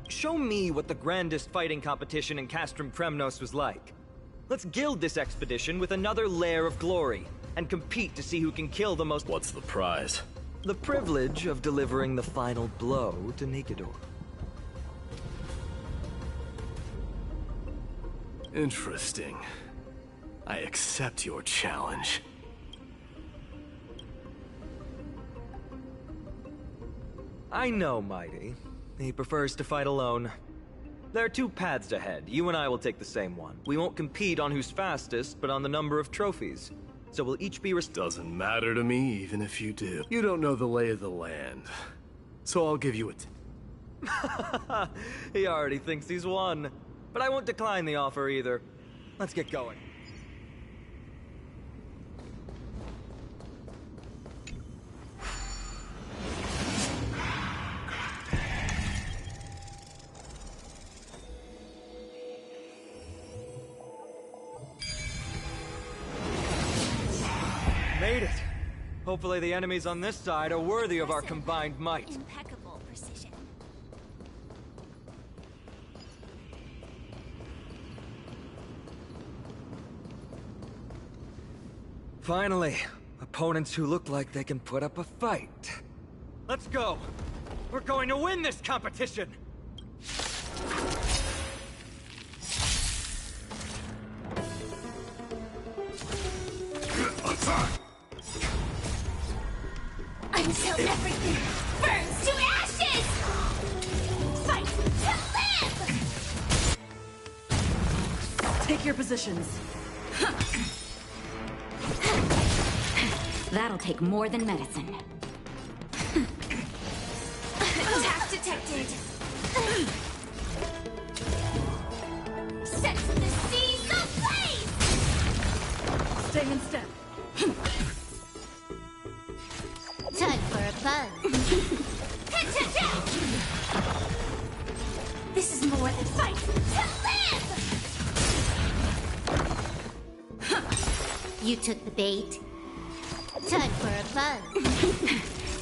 Show me what the grandest fighting competition in Castrum Kremnos was like. Let's gild this expedition with another layer of glory, and compete to see who can kill the most— What's the prize? The privilege of delivering the final blow to Nikedor. Interesting. I accept your challenge. I know, Mighty. He prefers to fight alone. There are 2 paths ahead. You and I will take the same one. We won't compete on who's fastest, but on the number of trophies. So we'll each be Doesn't matter to me, even if you do. You don't know the lay of the land. So I'll give you a He already thinks he's won. But I won't decline the offer either. Let's get going. Made it! Hopefully the enemies on this side are worthy of our combined might. Impeccable precision. Finally, opponents who look like they can put up a fight. Let's go! We're going to win this competition! Until everything burns to ashes! Fight to live! Take your positions. That'll take more than medicine. Attack detected! Set the seas ablaze! Stay in step. Time for a buzz. This is more than fight to live! You took the bait. Time for a buzz.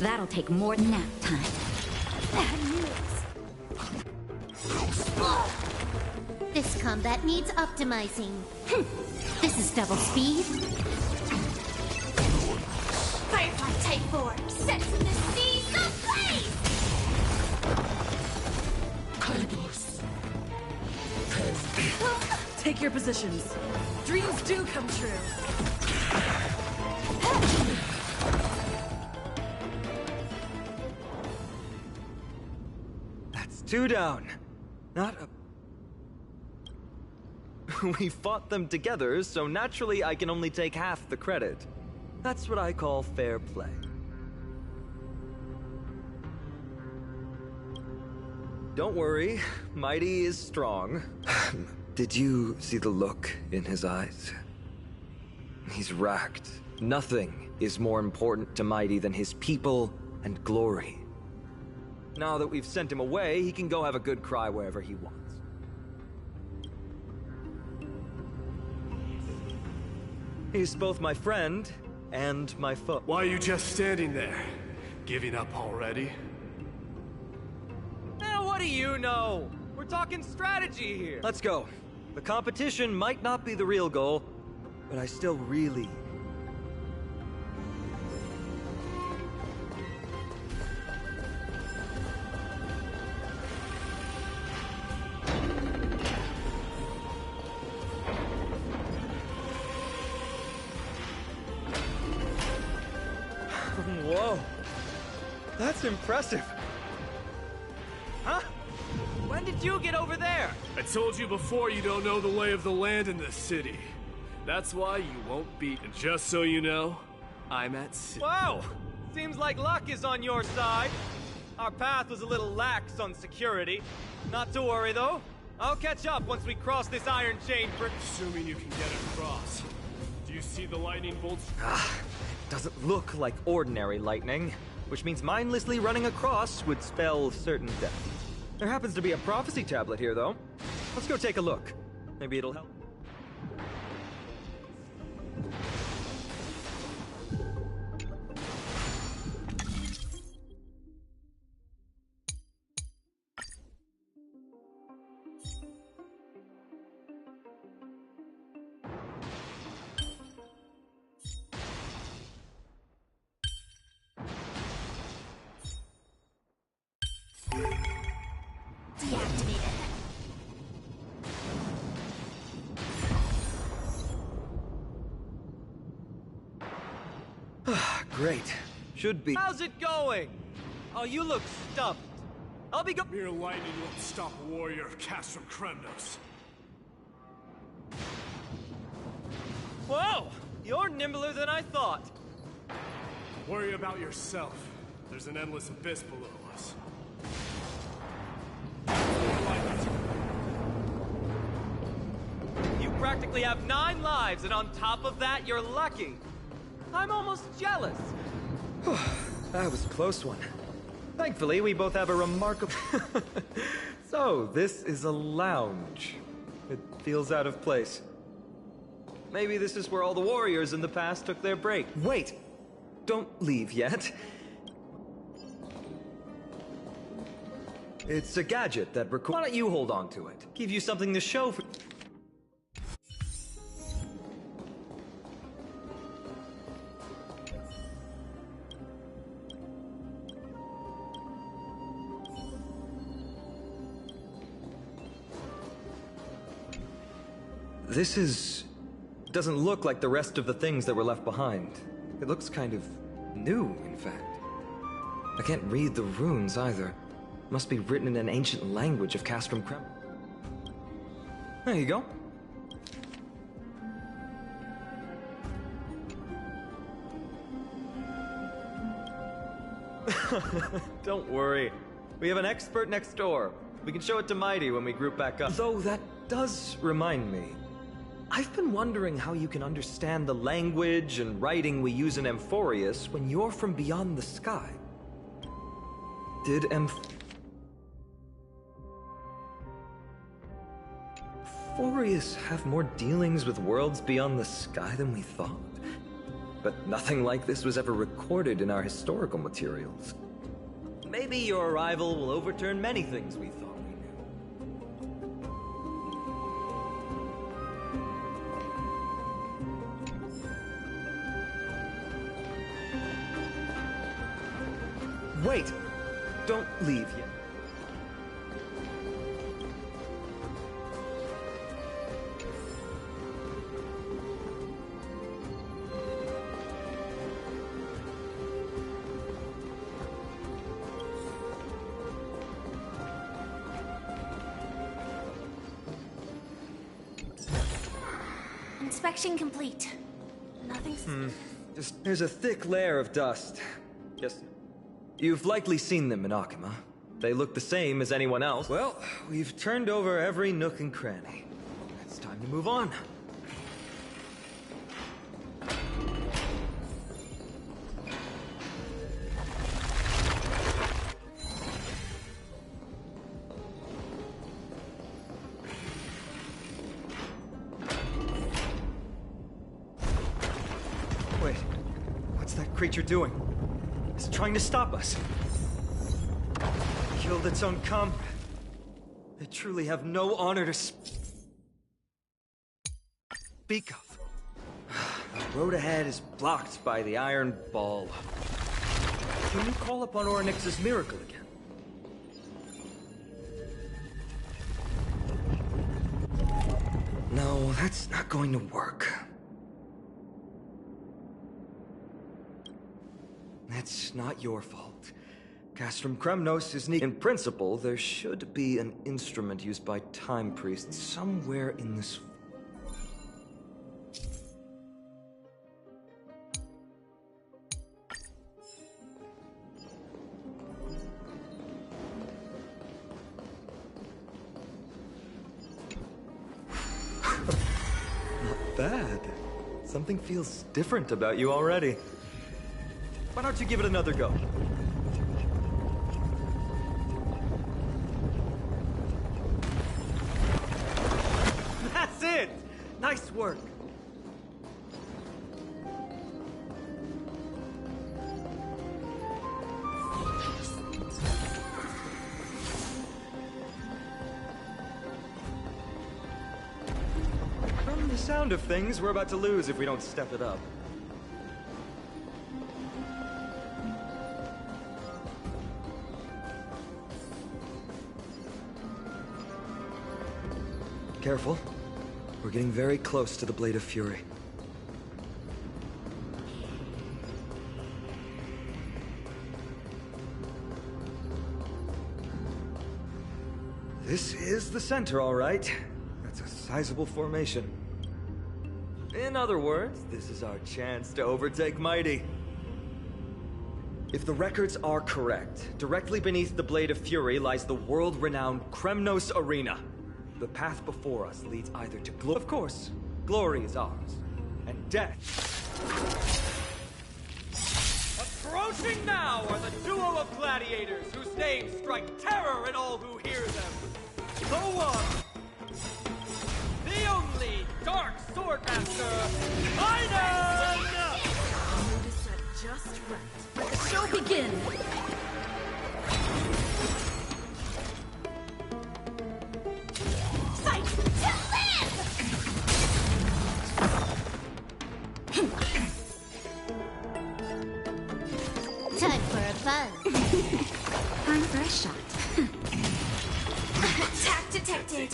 That'll take more than nap time. Bad news. This combat needs optimizing. This is double speed. Firefly Type 4 sets the seas ablaze! Take your positions. Dreams do come true. That's 2 down. Not a... We fought them together, so naturally I can only take half the credit. That's what I call fair play. Don't worry, Mighty is strong. Did you see the look in his eyes? He's racked. Nothing is more important to Mighty than his people and glory. Now that we've sent him away, he can go have a good cry wherever he wants. He's both my friend and my foe. Why are you just standing there? Giving up already? What do you know? We're talking strategy here. Let's go. The competition might not be the real goal, but I still really... Whoa. That's impressive. Huh? When did you get over there? I told you before you don't know the lay of the land in this city. That's why you won't beat. And just so you know, I'm at sea. Whoa! Seems like luck is on your side. Our path was a little lax on security. Not to worry, though. I'll catch up once we cross this iron chain for... Assuming you can get across. Do you see the lightning bolts? Doesn't look like ordinary lightning, which means mindlessly running across would spell certain death. There happens to be a prophecy tablet here, though. Let's go take a look. Maybe it'll help. Great. Should be. How's it going? Oh, you look stumped. I'll be Mere lightning won't stop a warrior cast from Kremnos. Whoa! You're nimbler than I thought. Worry about yourself. There's an endless abyss below us. You practically have 9 lives, and on top of that, you're lucky. I'm almost jealous. That was a close one. Thankfully, we both have a remarkable... So, this is a lounge. It feels out of place. Maybe this is where all the warriors in the past took their break. Wait! Don't leave yet. It's a gadget that records... Why don't you hold on to it? Give you something to show for... This is... doesn't look like the rest of the things that were left behind. It looks kind of new, in fact. I can't read the runes either. Must be written in an ancient language of Castrum Krem. There you go. Don't worry. We have an expert next door. We can show it to Mighty when we group back up. Though that does remind me. I've been wondering how you can understand the language and writing we use in Amphorius when you're from beyond the sky. Did Amphorius have more dealings with worlds beyond the sky than we thought? But nothing like this was ever recorded in our historical materials. Maybe your arrival will overturn many things we thought. Wait! Don't leave yet. Inspection complete. Nothing's... There's a thick layer of dust. You've likely seen them in Akima. They look the same as anyone else. Well, we've turned over every nook and cranny. It's time to move on. Wait, what's that creature doing? It's trying to stop us. Killed its own comrade. They truly have no honor to... speak of. The road ahead is blocked by the Iron Ball. Can you call upon Orynyx's miracle again? No, that's not going to work. That's not your fault. Castrum Kremnos is neat. In principle, there should be an instrument used by Time Priests somewhere in this. Not bad. Something feels different about you already. Why don't you give it another go? That's it! Nice work! From the sound of things, we're about to lose if we don't step it up. Careful. We're getting very close to the Blade of Fury. This is the center, all right. That's a sizable formation. In other words, this is our chance to overtake Mighty. If the records are correct, directly beneath the Blade of Fury lies the world-renowned Kremnos Arena. The path before us leads either to glory. Of course, glory is ours, and death. Approaching now are the duo of gladiators whose names strike terror in all who hear them. The one, the only Dark Swordmaster, Iden! Notice that just right. Let the show begin! Time for a buzz. Time for a shot. Attack detected.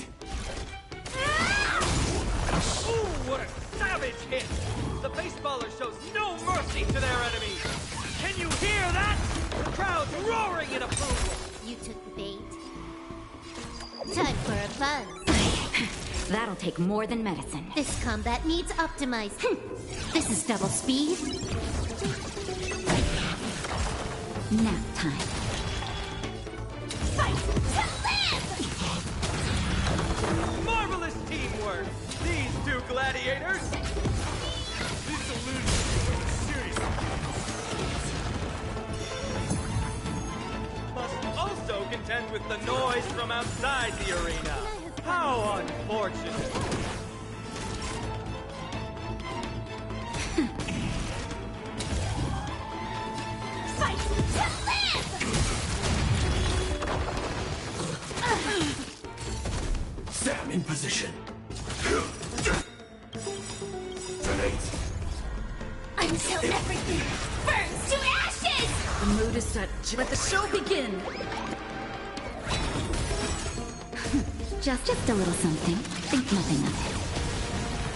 Ooh, what a savage hit! The baseballer shows no mercy to their enemies! Can you hear that? The crowd's roaring in approval! You took the bait. Time for a buzz. That'll take more than medicine. This combat needs optimized. This is double speed. Nap time. Fight to live! Marvelous teamwork! These two gladiators! This illusion was a serious. Must also contend with the noise from outside the arena. How unfortunate! Fight to live! Sam in position. Grenades. Until everything burns to ashes! The mood is set. Let the show begin! Just a little something. Think nothing of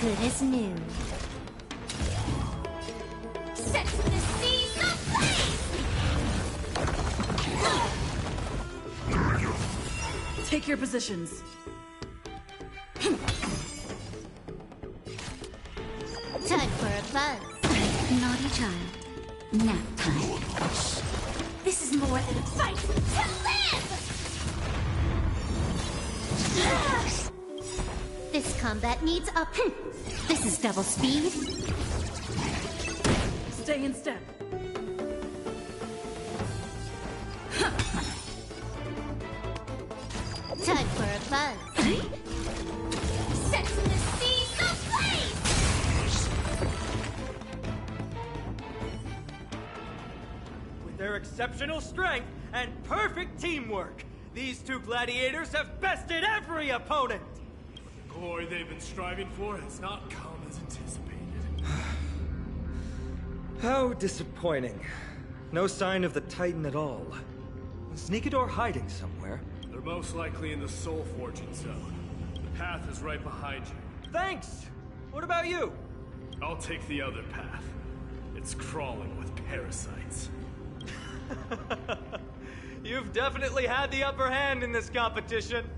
Good as new. Set the seas ablaze! Take your positions. Time for a buzz. it. Naughty child. Nap time. This is more than a fight to live! This combat needs up. This is double speed. Stay in step. Time for a buzz. Set the seas ablaze! With their exceptional strength and perfect teamwork, these two gladiators have bested every opponent! The glory they've been striving for has not come as anticipated. How disappointing. No sign of the Titan at all. Is Nikador hiding somewhere? They're most likely in the soul forging zone. The path is right behind you. Thanks! What about you? I'll take the other path. It's crawling with parasites. You've definitely had the upper hand in this competition.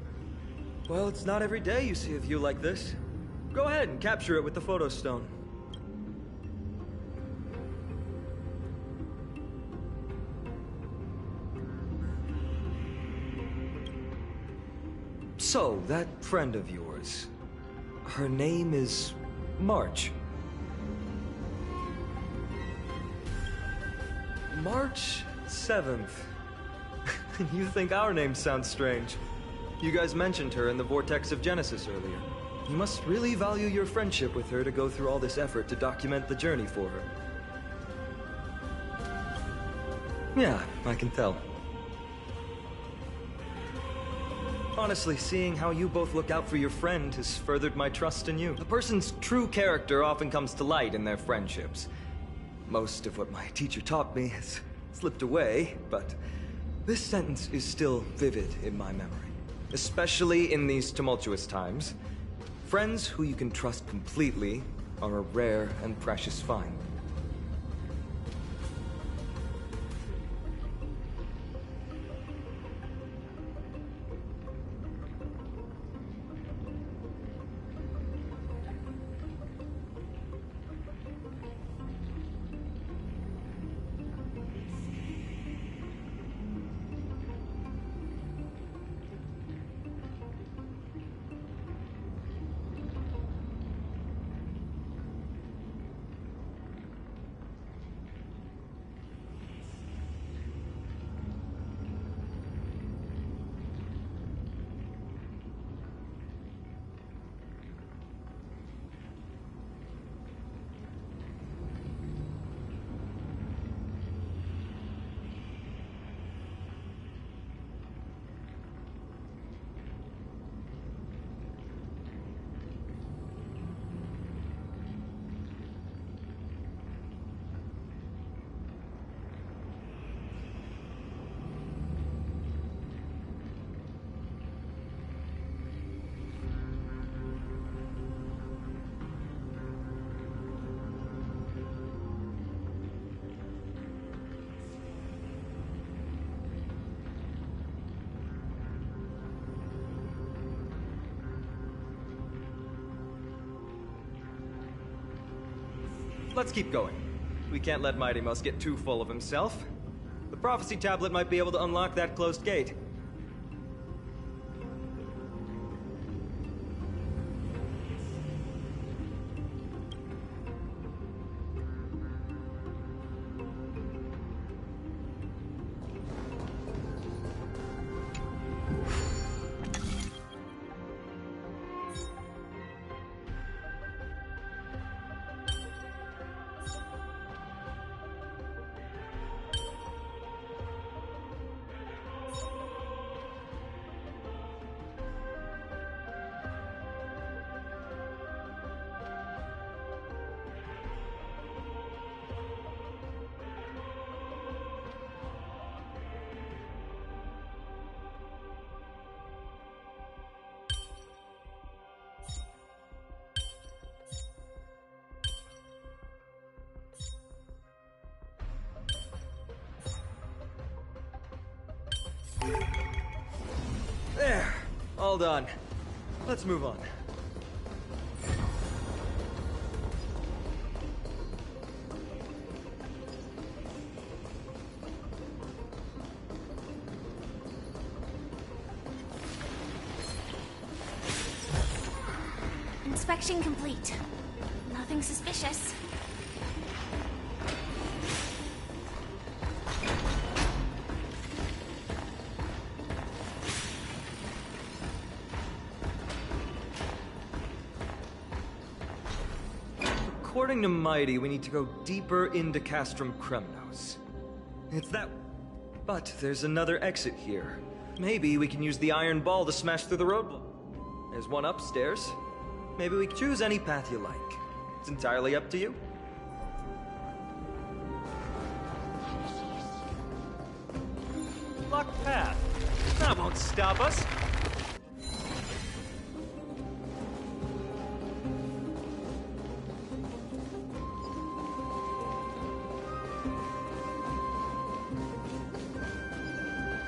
Well, it's not every day you see a view like this. Go ahead and capture it with the photo stone. So, that friend of yours, her name is March. March 7th. You think our name sounds strange. You guys mentioned her in the Vortex of Genesis earlier. You must really value your friendship with her to go through all this effort to document the journey for her. Yeah, I can tell. Honestly, seeing how you both look out for your friend has furthered my trust in you. A person's true character often comes to light in their friendships. Most of what my teacher taught me has slipped away, but this sentence is still vivid in my memory. Especially in these tumultuous times. Friends who you can trust completely are a rare and precious find. Let's keep going. We can't let Mighty Mouse get too full of himself. The prophecy tablet might be able to unlock that closed gate. There, all done. Let's move on. Inspection complete. Nothing suspicious. According to Mighty, we need to go deeper into Castrum Kremnos. It's that... But there's another exit here. Maybe we can use the iron ball to smash through the roadblock. There's one upstairs. Maybe we can choose any path you like. It's entirely up to you. Locked path. That won't stop us.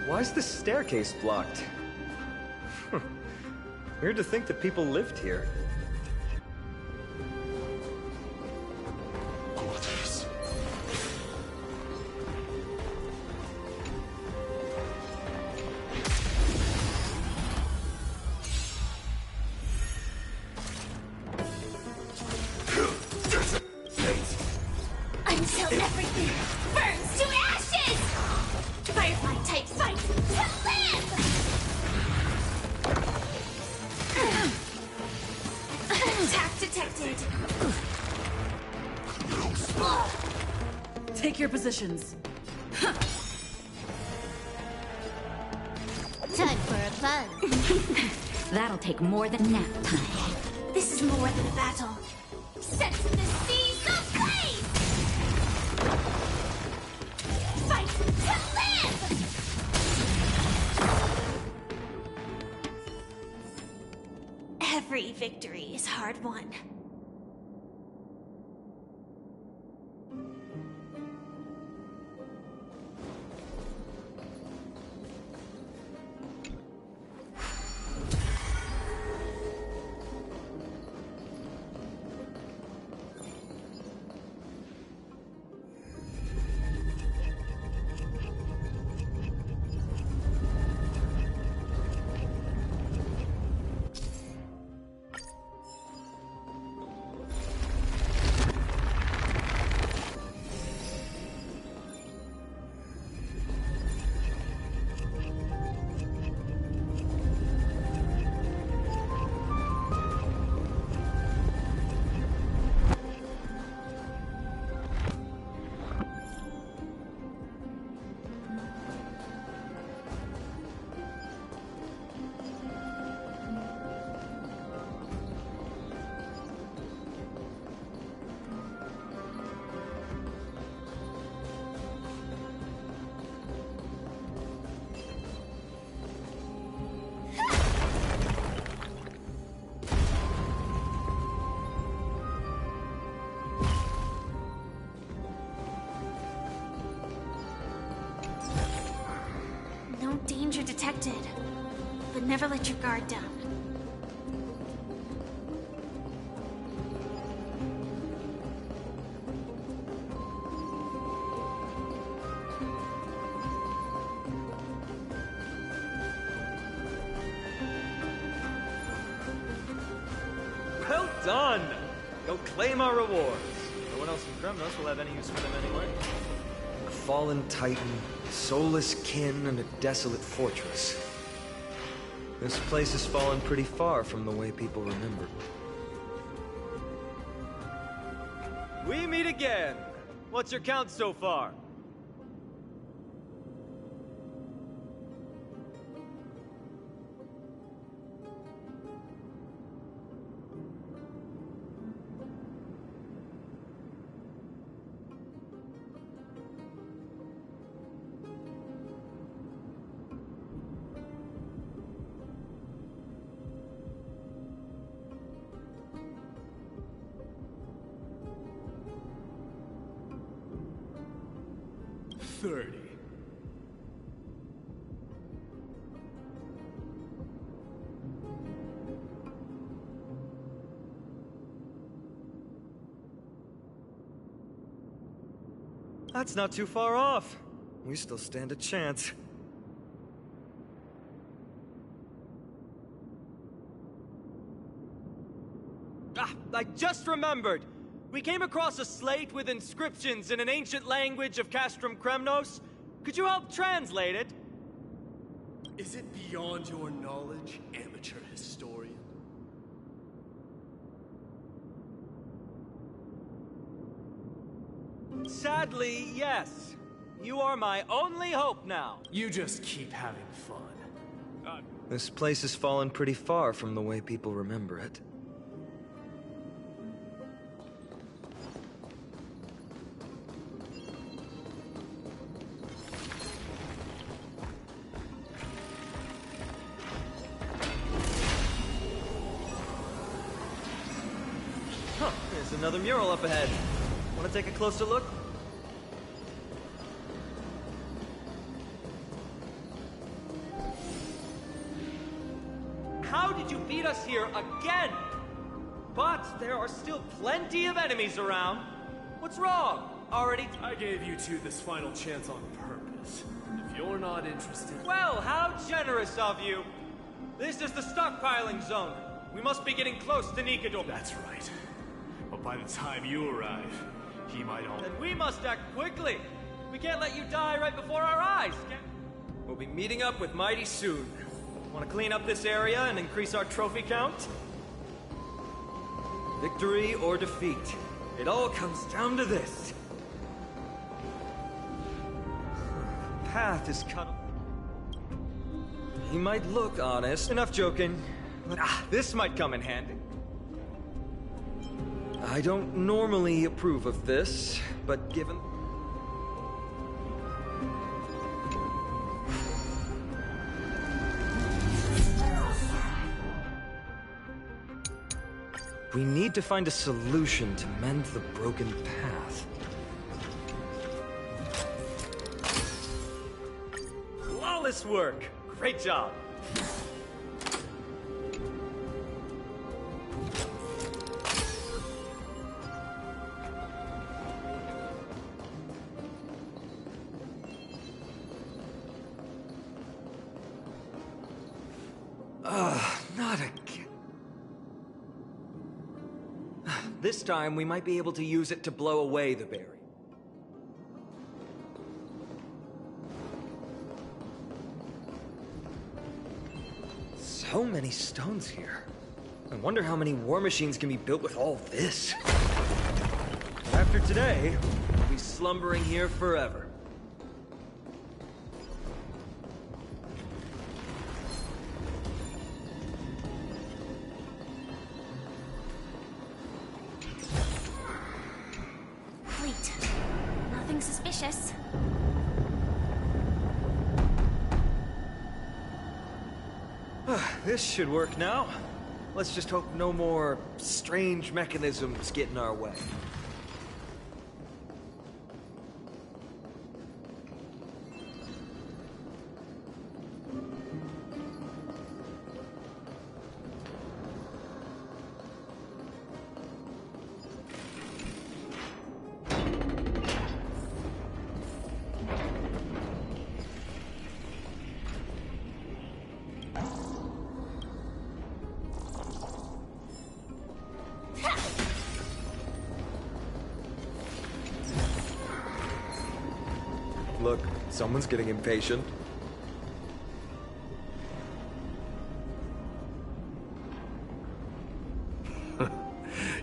Why's the staircase blocked? Weird to think that people lived here. Until everything burns to ashes! Firefly type fight to live! Attack detected. Take your positions. Time for a fun. That'll take more than nap time. This is more than a battle. Set the seas ablaze! Fight to live! Every victory is hard won. No danger detected, but never let your guard down. Well done! Go claim our rewards. No one else in Kremnos will have any use for them anyway. A fallen titan, soulless kin, and a desolate fortress. This place has fallen pretty far from the way people remember. We meet again! What's your count so far? That's not too far off. We still stand a chance. Ah, I just remembered! We came across a slate with inscriptions in an ancient language of Castrum Kremnos. Could you help translate it? Is it beyond your knowledge, amateur historian? Sadly, yes. You are my only hope now. You just keep having fun. This place has fallen pretty far from the way people remember it. another mural up ahead. Want to take a closer look? How did you beat us here again? But there are still plenty of enemies around. What's wrong? Already? I gave you two this final chance on purpose. If you're not interested... Well, how generous of you. This is the stockpiling zone. We must be getting close to Nikador. That's right. But by the time you arrive, he might all... Then we must act quickly. We can't let you die right before our eyes. We'll be meeting up with Mighty soon. Want to clean up this area and increase our trophy count? Victory or defeat. It all comes down to this. The path is cut off. He might look honest. Enough joking. But this might come in handy. I don't normally approve of this, but given... We need to find a solution to mend the broken path. Flawless work! Great job! Not again. This time, we might be able to use it to blow away the berry. So many stones here. I wonder how many war machines can be built with all this. After today, we'll be slumbering here forever. Nothing suspicious. This should work now. Let's just hope no more strange mechanisms get in our way. Look, someone's getting impatient.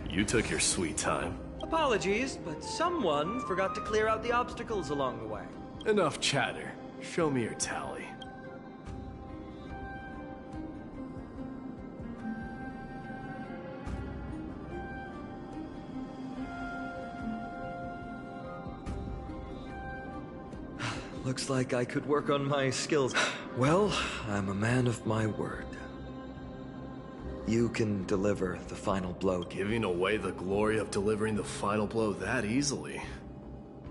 You took your sweet time. Apologies, but someone forgot to clear out the obstacles along the way. Enough chatter. Show me your tally. Looks like I could work on my skills. Well, I'm a man of my word. You can deliver the final blow. Giving away the glory of delivering the final blow that easily?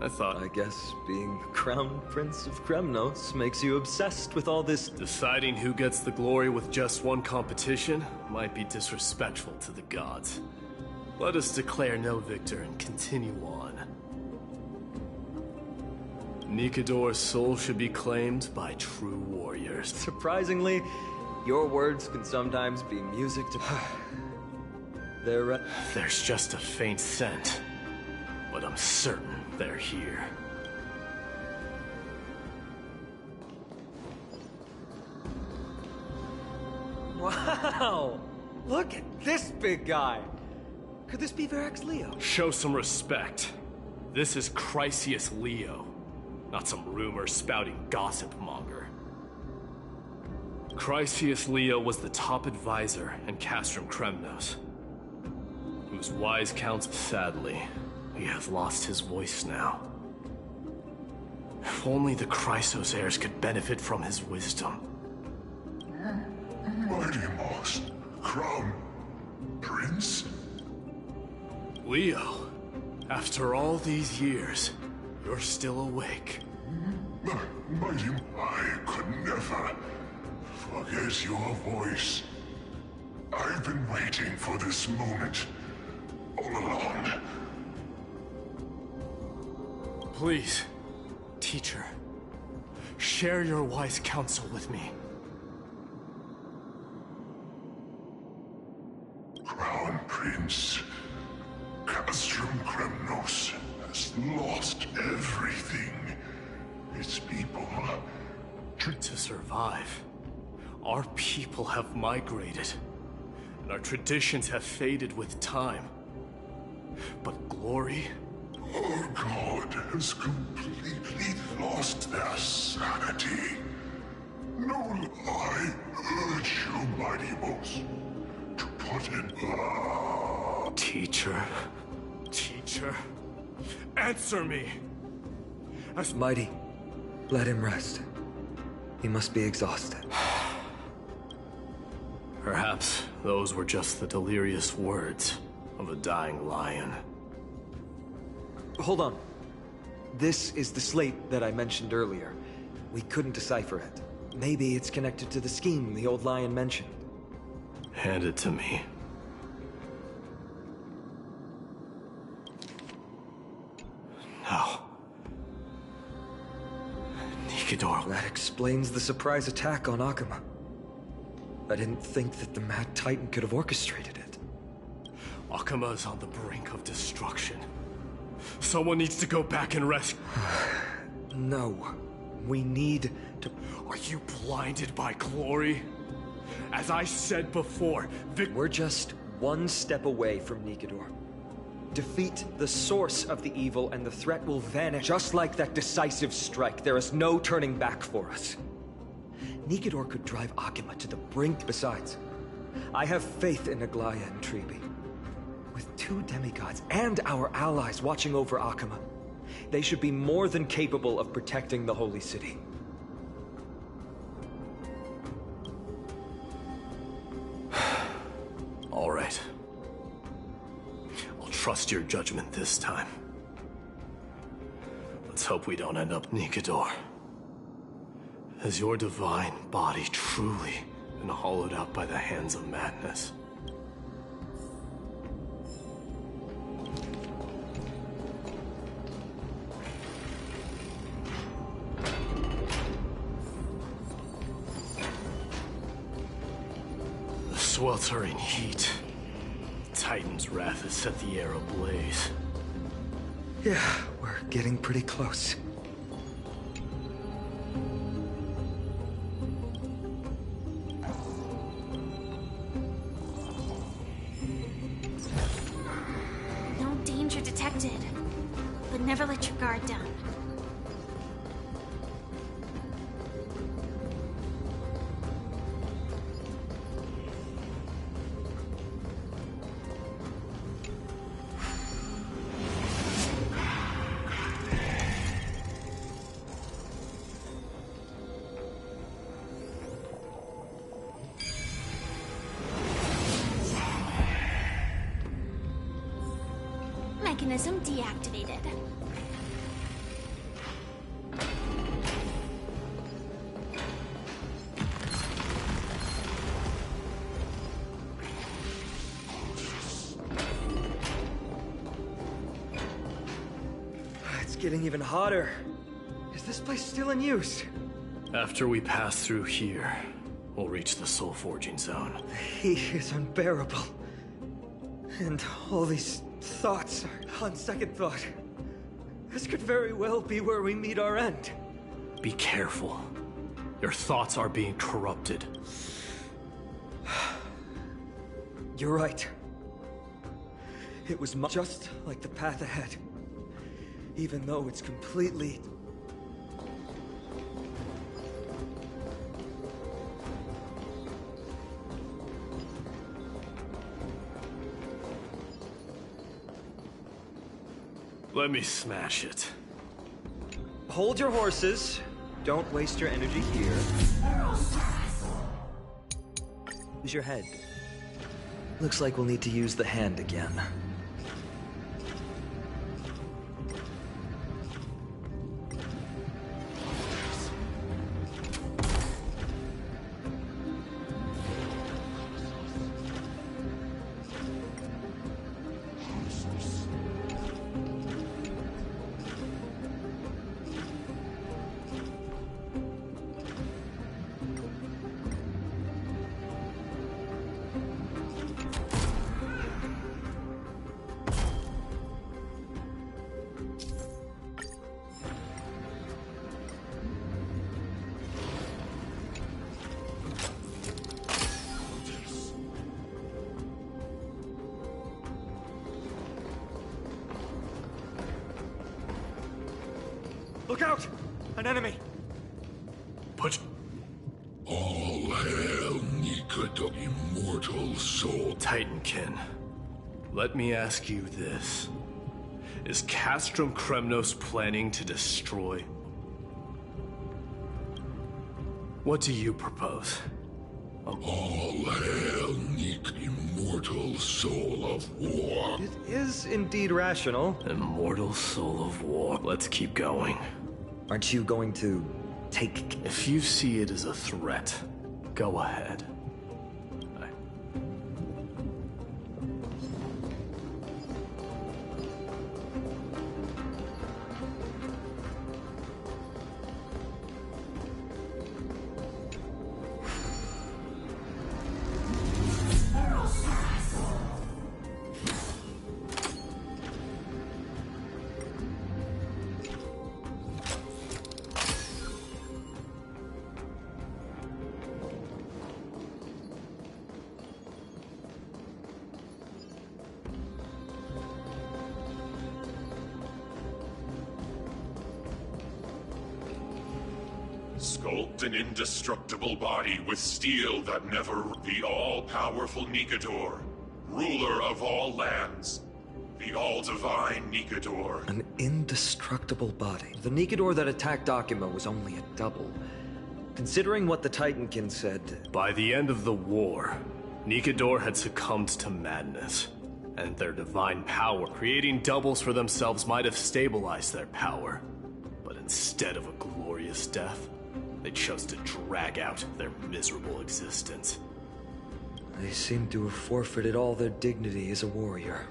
I guess being the Crown Prince of Kremnos makes you obsessed with all this. Deciding who gets the glory with just one competition might be disrespectful to the gods. Let us declare no victor and continue on. Nikador's soul should be claimed by true warriors. Surprisingly, your words can sometimes be music to... There's just a faint scent, but I'm certain they're here. Wow! Look at this big guy! Could this be Varric's Leo? Show some respect. This is Chrysius Leo, not some rumor-spouting gossip monger. Chrysius Leo was the top advisor in Castrum Kremnos, whose wise counsel... Sadly, he has lost his voice now. If only the Chrysos heirs could benefit from his wisdom. Mighty Moss, Crown Prince? Leo, after all these years, you're still awake. Mighty, I could never forget your voice. I've been waiting for this moment all along. Please, teacher, share your wise counsel with me. Crown Prince Castrum Kremnos has lost everything. Its people... To survive, our people have migrated, and our traditions have faded with time. But glory... Our god has completely lost their sanity. No, I urge you, mighty most, to put in... Teacher? Answer me! Mighty, let him rest. He must be exhausted. Perhaps those were just the delirious words of a dying lion. Hold on. This is the slate that I mentioned earlier. We couldn't decipher it. Maybe it's connected to the scheme the old lion mentioned. Hand it to me. No. Nikidor. That explains the surprise attack on Akuma. I didn't think that the Mad Titan could have orchestrated it. Akuma is on the brink of destruction. Someone needs to go back and rescue. No. We need to... Are you blinded by glory? As I said before, We're just one step away from Nikidor. Defeat the source of the evil and the threat will vanish. Just like that decisive strike, there is no turning back for us. Nikidor could drive Akuma to the brink. Besides, I have faith in Aglaya and Tribi. With two demigods and our allies watching over Akuma, they should be more than capable of protecting the Holy City. All right. I'll trust your judgment this time. Let's hope we don't end up Nikidor. Has your divine body truly been hollowed out by the hands of madness? The sweltering heat. Titan's wrath has set the air ablaze. Yeah, we're getting pretty close. No danger detected. But never let your guard down. Mechanism deactivated. It's getting even hotter. Is this place still in use? After we pass through here, we'll reach the soul forging zone. The heat is unbearable. And all these thoughts are on second thought. This could very well be where we meet our end. Be careful. Your thoughts are being corrupted. You're right. It was just like the path ahead. Even though it's completely... Let me smash it. Hold your horses. Don't waste your energy here. Use your head. Looks like we'll need to use the hand again. Look out! An enemy! Put... All hail, Nikado, immortal soul. Titankin, let me ask you this. Is Castrum Kremnos planning to destroy? What do you propose? All hail, Nik, immortal soul of war. It is indeed rational. Immortal soul of war. Let's keep going. Aren't you going to take... If you see it as a threat, go ahead. Sculpt an indestructible body with steel that never... The all-powerful Nikador, ruler of all lands. The all-divine Nikador. An indestructible body. The Nikador that attacked Akima was only a double. Considering what the Titankin said... By the end of the war, Nikador had succumbed to madness. And their divine power, creating doubles for themselves, might have stabilized their power. But instead of a glorious death, they chose to drag out their miserable existence. They seem to have forfeited all their dignity as a warrior.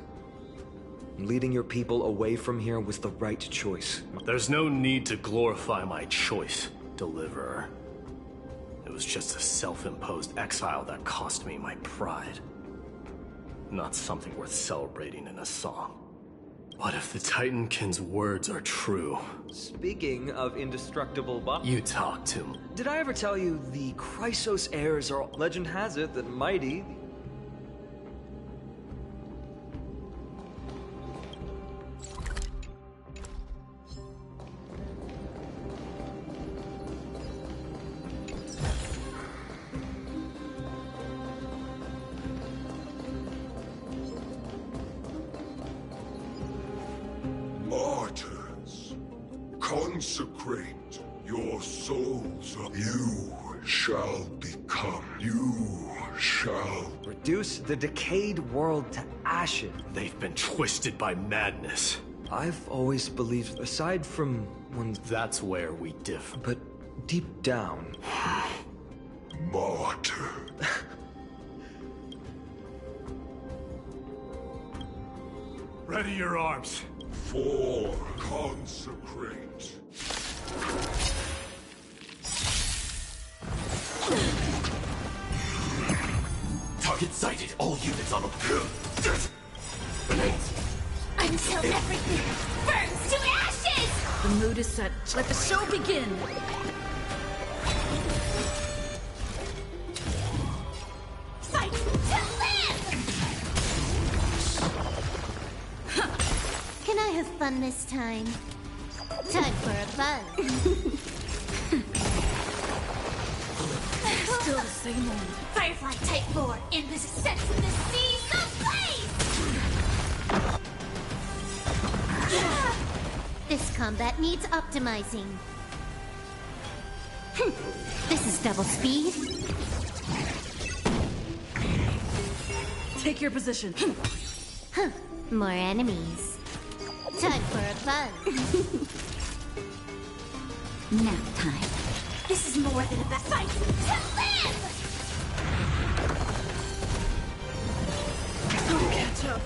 Leading your people away from here was the right choice. There's no need to glorify my choice, Deliverer. It was just a self-imposed exile that cost me my pride. Not something worth celebrating in a song. What if the Titankin's words are true? Speaking of indestructible bodies... You talk to him. Did I ever tell you the Chrysos heirs are... Legend has it that Mighty... Martyrs, consecrate your souls. You shall become. You shall... Reduce the decayed world to ashes. They've been twisted by madness. I've always believed, aside from when... That's where we differ. But deep down... Martyr. Ready your arms. For consecrate. Target sighted. All units on Grenades. Until everything burns to ashes! The mood is set. Let the show begin! Fight to live! Can I have fun this time? Time for a buzz. Still the same old. Firefly Type 4 in the sense of the seas of blaze! This combat needs optimizing. This is double speed. Take your position. More enemies. Time for a buzz. Nap time. This is more than a best fight to live! Don't catch up.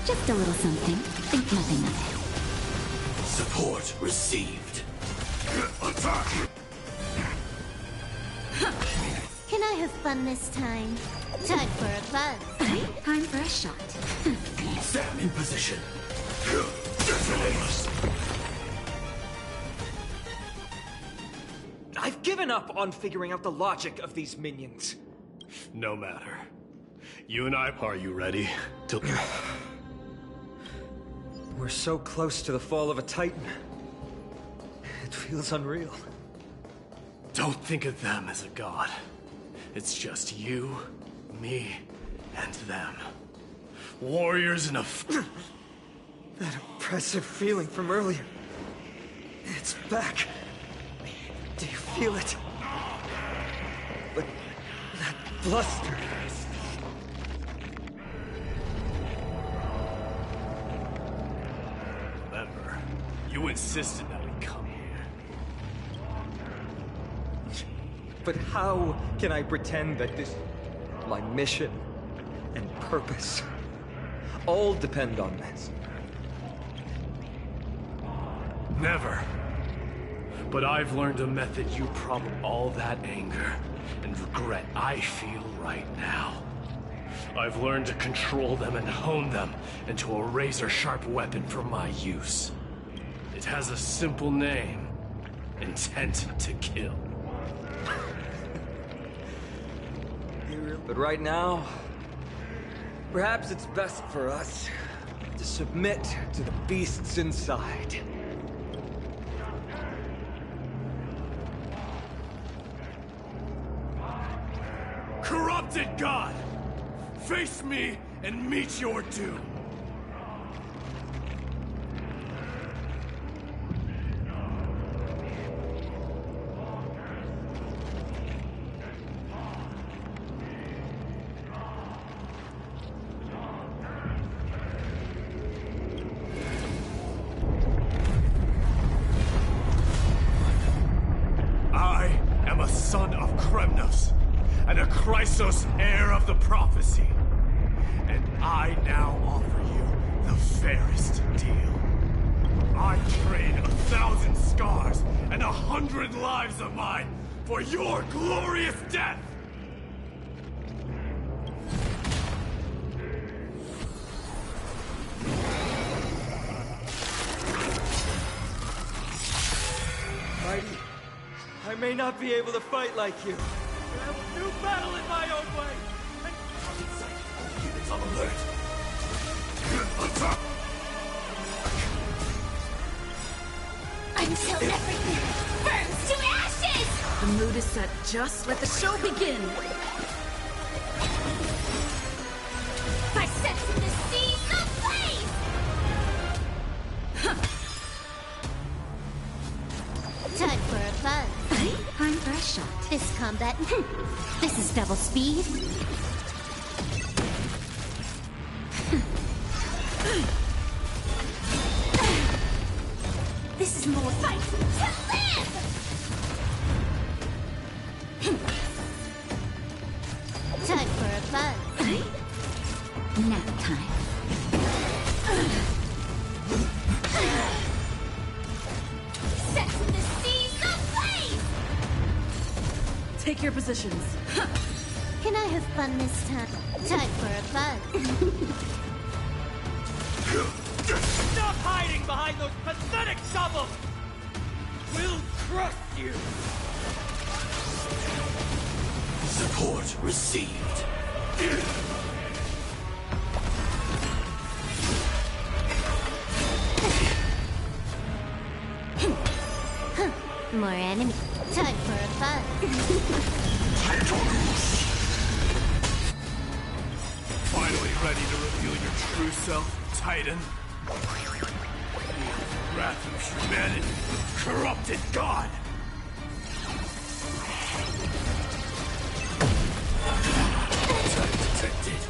Just a little something. Think nothing of it. Support received. Attack! Can I have fun this time? Time for a buzz. Time for a shot. Sam in position. I've given up on figuring out the logic of these minions. No matter. You and I, are you ready? We're so close to the fall of a Titan. It feels unreal. Don't think of them as a god. It's just you, me, and them. Warriors in a That oppressive feeling from earlier. It's back. Do you feel it? But that bluster. Remember, you insisted that we come here. But how can I pretend that my mission and purpose, all depend on this? Never. But I've learned a method you prompt all that anger and regret I feel right now. I've learned to control them and hone them into a razor-sharp weapon for my use. It has a simple name. Intent to kill. But right now, perhaps it's best for us to submit to the beasts inside. Corrupted God! Face me and meet your doom! I am a son of Kremnos, and a Chrysos heir of the prophecy. And I now offer you the fairest deal. I trade 1,000 scars and 100 lives of mine for your glorious death! Mighty, I may not be able to fight like you, but I will do battle in my own way. Units on alert. Attack! Until everything burns to ashes! The mood is set. Just let the show begin. By setting the seas ablaze! Time for a buzz. Time for a shot. This combat... this is double speed. This is more fight to live! Time for a buzz. Nap time. Setting the seas ablaze! Take your positions. Can I have fun this time? Time for a buzz. Stop hiding behind those pathetic shovels! We'll crush you! Support received. More enemy. Time for a buzz. Finally ready to reveal your true self, Titan? The wrath of humanity, corrupted God! Attack detected.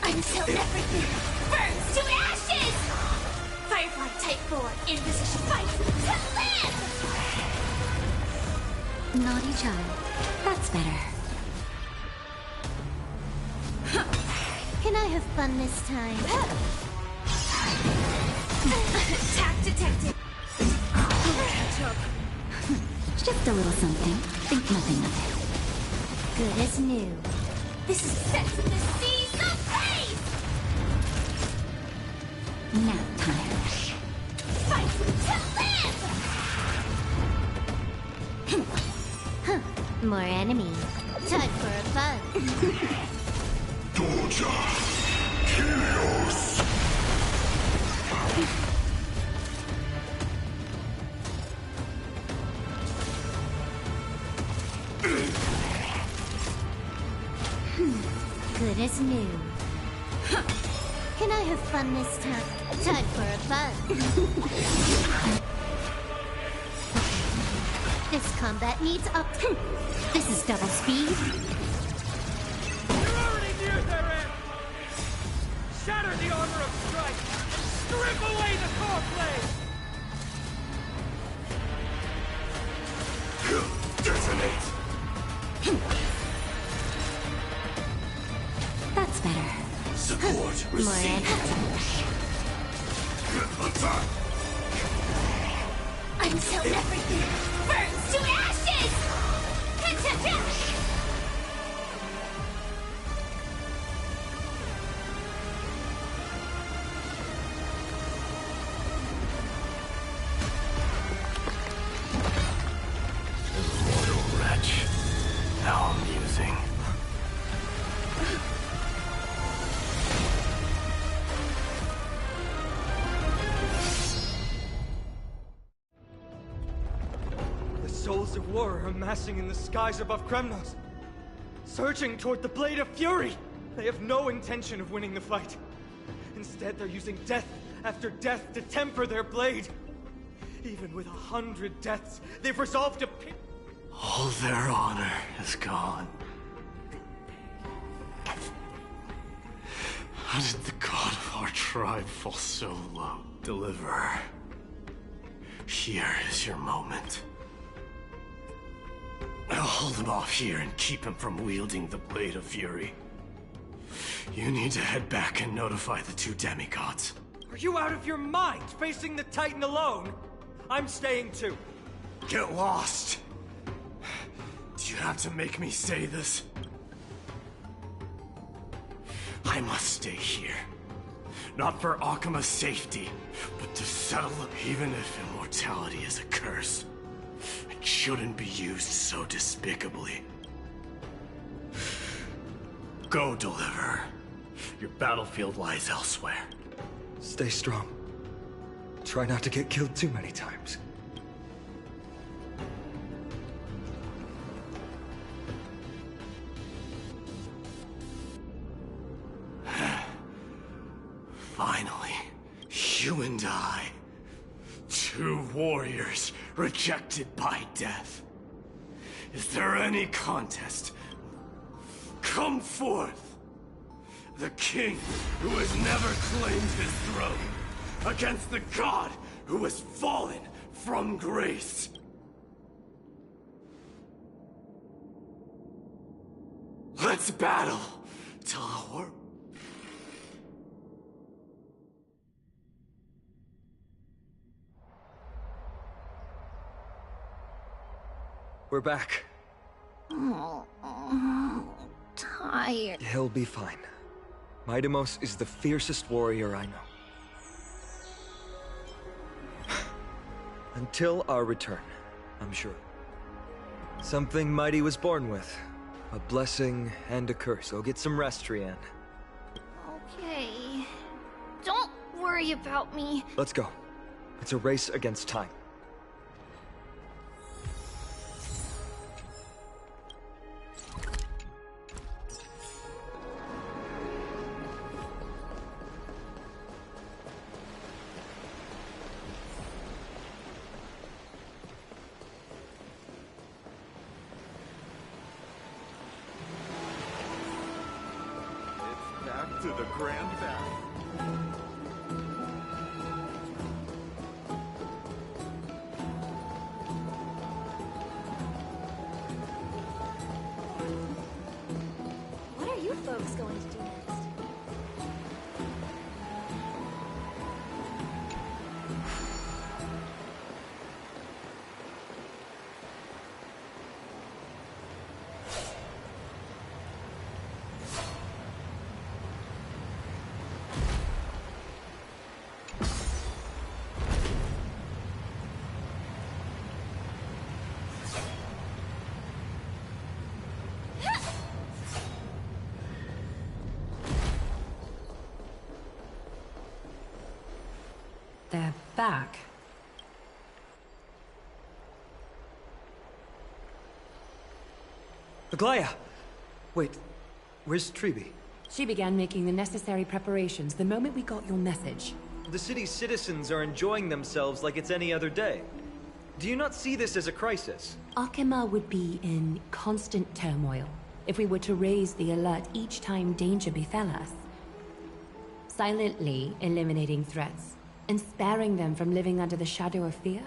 Until everything burns to ashes! Firefly Type 4 in position fight to live! Naughty child. That's better. Can I have fun this time? Attack detected! Catch up. Just a little something. Think nothing of it. Good as new. This is set in the seas ablaze! Nap time. Fight to live! More enemy. Time for a fight. fun. Doja! Kyrios! Good as new. Can I have fun this time? Time for a fun. This combat needs up. This is double speed. You're already near their end! Shatter the armor of strife! Strip away the core blade! Detonate! That's better. Support received. Attack! Until everything burns to ashes! Immortal wretch. How amusing. The souls of war are amassing in the skies above Kremnos, surging toward the Blade of Fury! They have no intention of winning the fight. Instead, they're using death after death to temper their blade. Even with 100 deaths, they've resolved to pick. All their honor is gone. How did the god of our tribe fall so low? Deliverer, here is your moment. I'll hold him off here and keep him from wielding the Blade of Fury. You need to head back and notify the two demigods. Are you out of your mind, facing the Titan alone? I'm staying too. Get lost! Do you have to make me say this? I must stay here. Not for Akima's safety, but to settle it. Even if immortality is a curse, it shouldn't be used so despicably. Go, Deliverer. Your battlefield lies elsewhere. Stay strong. Try not to get killed too many times. Finally, you and I, two warriors rejected by death. Is there any contest? Come forth! The king who has never claimed his throne against the god who has fallen from grace. Let's battle till our... We're back. Tired. He'll be fine. Midamos is the fiercest warrior I know. Until our return, I'm sure. Something mighty was born with. A blessing and a curse. Go get some rest, Trianne. Okay. Don't worry about me. Let's go. It's a race against time. Back to the Grand Bath. What are you folks going to do next? They're back. Aglaya! Wait, where's Treeby? She began making the necessary preparations the moment we got your message. The city's citizens are enjoying themselves like it's any other day. Do you not see this as a crisis? Arkema would be in constant turmoil if we were to raise the alert each time danger befell us. Silently eliminating threats and sparing them from living under the shadow of fear?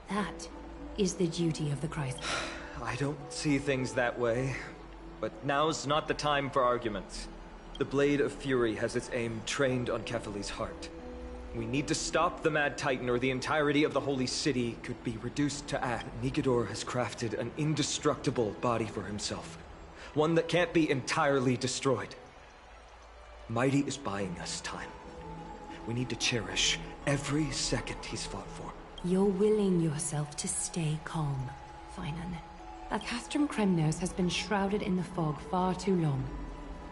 That is the duty of the crisis. I don't see things that way. But now's not the time for arguments. The Blade of Fury has its aim trained on Kefali's heart. We need to stop the Mad Titan or the entirety of the Holy City could be reduced to ash. Nikedor has crafted an indestructible body for himself. One that can't be entirely destroyed. Mighty is buying us time. We need to cherish every second he's fought for. You're willing yourself to stay calm, Finan. That Castrum Kremnos has been shrouded in the fog far too long,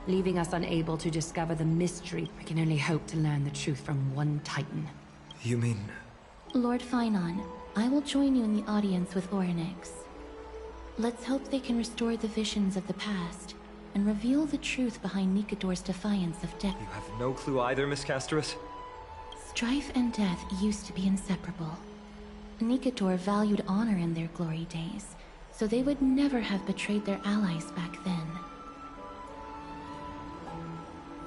leaving us unable to discover the mystery. We can only hope to learn the truth from one Titan. You mean... Lord Finan, I will join you in the audience with Orynyx. Let's hope they can restore the visions of the past, and reveal the truth behind Nikedor's defiance of death. You have no clue either, Miss Casterus? Strife and death used to be inseparable. Nikedor valued honor in their glory days, so they would never have betrayed their allies back then.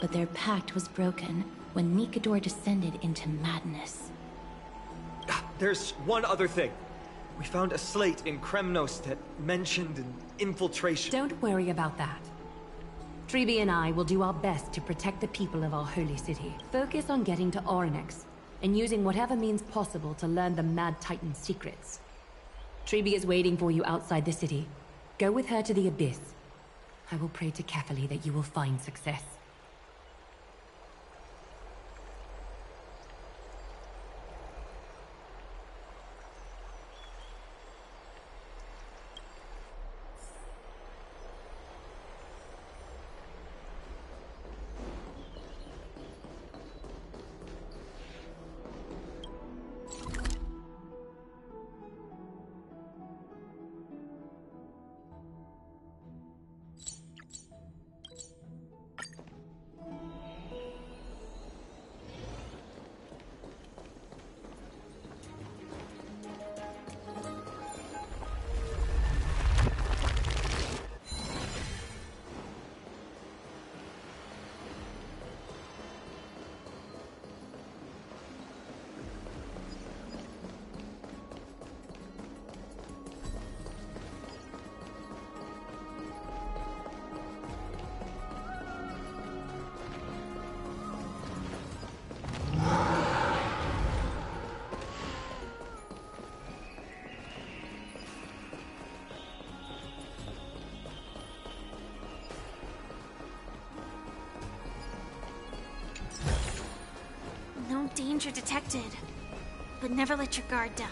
But their pact was broken when Nikedor descended into madness. There's one other thing. We found a slate in Kremnos that mentioned an infiltration. Don't worry about that. Treeby and I will do our best to protect the people of our holy city. Focus on getting to Orynyx, and using whatever means possible to learn the Mad Titan's secrets. Treeby is waiting for you outside the city. Go with her to the Abyss. I will pray to Kefali that you will find success. No danger detected, but never let your guard down.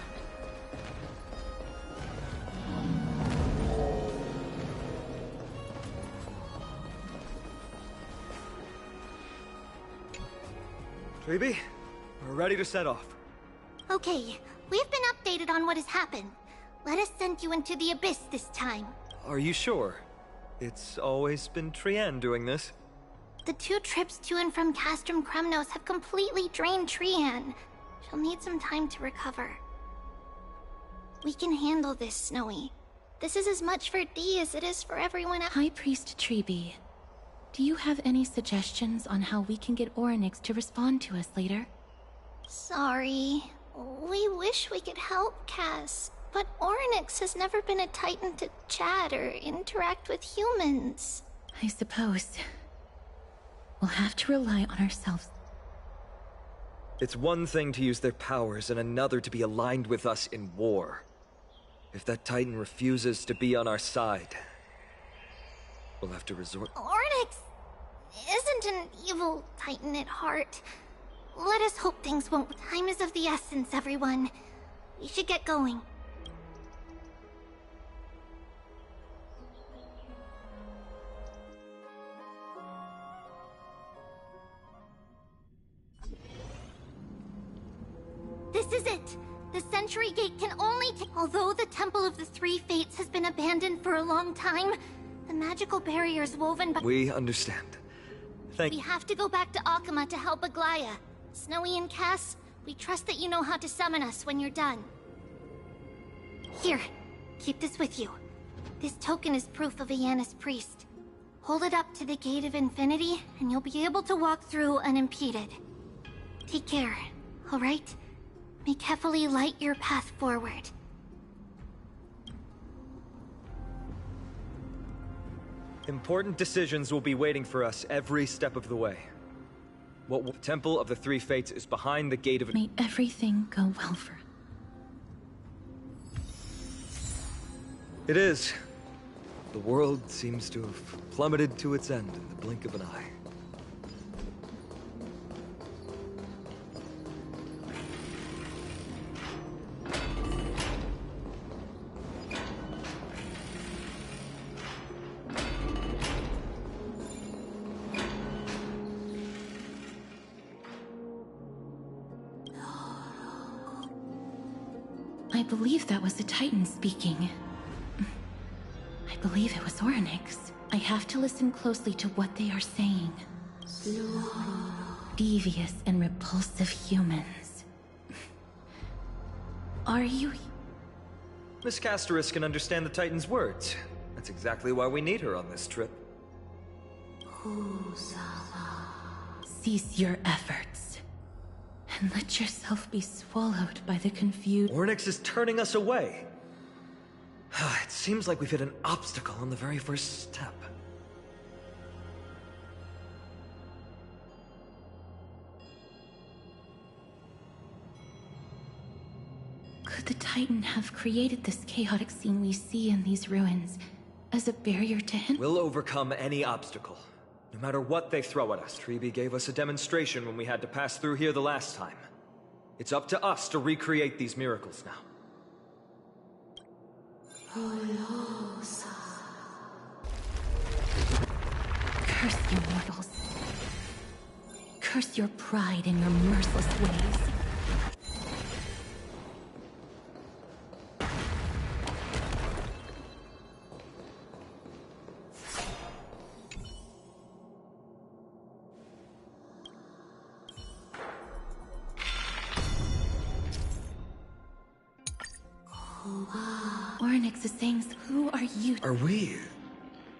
Treeby, we're ready to set off. Okay, we've been updated on what has happened. Let us send you into the Abyss this time. Are you sure? It's always been Trian doing this. The 2 trips to and from Castrum Kremnos have completely drained Trian. She'll need some time to recover. We can handle this, Snowy. This is as much for Dee as it is for everyone else. High Priest Treeby, do you have any suggestions on how we can get Orynyx to respond to us later? Sorry. We wish we could help, Cass, but Orynyx has never been a Titan to chat or interact with humans. I suppose. We'll have to rely on ourselves. It's one thing to use their powers and another to be aligned with us in war. If that Titan refuses to be on our side, we'll have to resort... Orynyx isn't an evil Titan at heart. Let us hope things won't. Time is of the essence, everyone. We should get going. This is it! The Century Gate can only Although the Temple of the Three Fates has been abandoned for a long time, the magical barriers woven by— We understand. We have to go back to Akama to help Aglaya. Snowy and Cass, we trust that you know how to summon us when you're done. Here, keep this with you. This token is proof of Ayanna's priest. Hold it up to the Gate of Infinity, and you'll be able to walk through unimpeded. Take care, alright? May Kefali light your path forward. Important decisions will be waiting for us every step of the way. The Temple of the Three Fates is behind the Gate of— May everything go well for us. It is. The world seems to have plummeted to its end in the blink of an eye. I believe that was the Titan speaking. I believe it was Orynyx. I have to listen closely to what they are saying. Devious and repulsive humans. Are you— Miss Castoris can understand the Titan's words. That's exactly why we need her on this trip. Cease your efforts. And let yourself be swallowed by the confused— Orynyx is turning us away. It seems like we've hit an obstacle on the very first step. Could the Titan have created this chaotic scene we see in these ruins as a barrier to him? We'll overcome any obstacle, no matter what they throw at us. Tribi gave us a demonstration when we had to pass through here the last time. It's up to us to recreate these miracles now. Curse you mortals. Curse your pride and your merciless ways. Orynyx is saying, who are you? Are we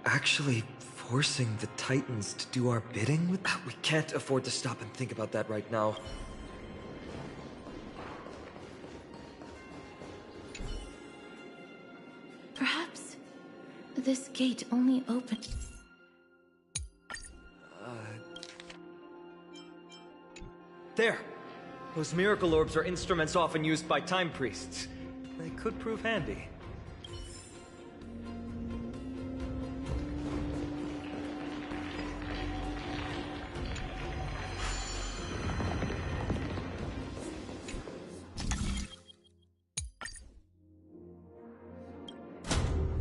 actually forcing the Titans to do our bidding? We can't afford to stop and think about that right now. Perhaps this gate only opened— There! Those miracle orbs are instruments often used by time priests. They could prove handy.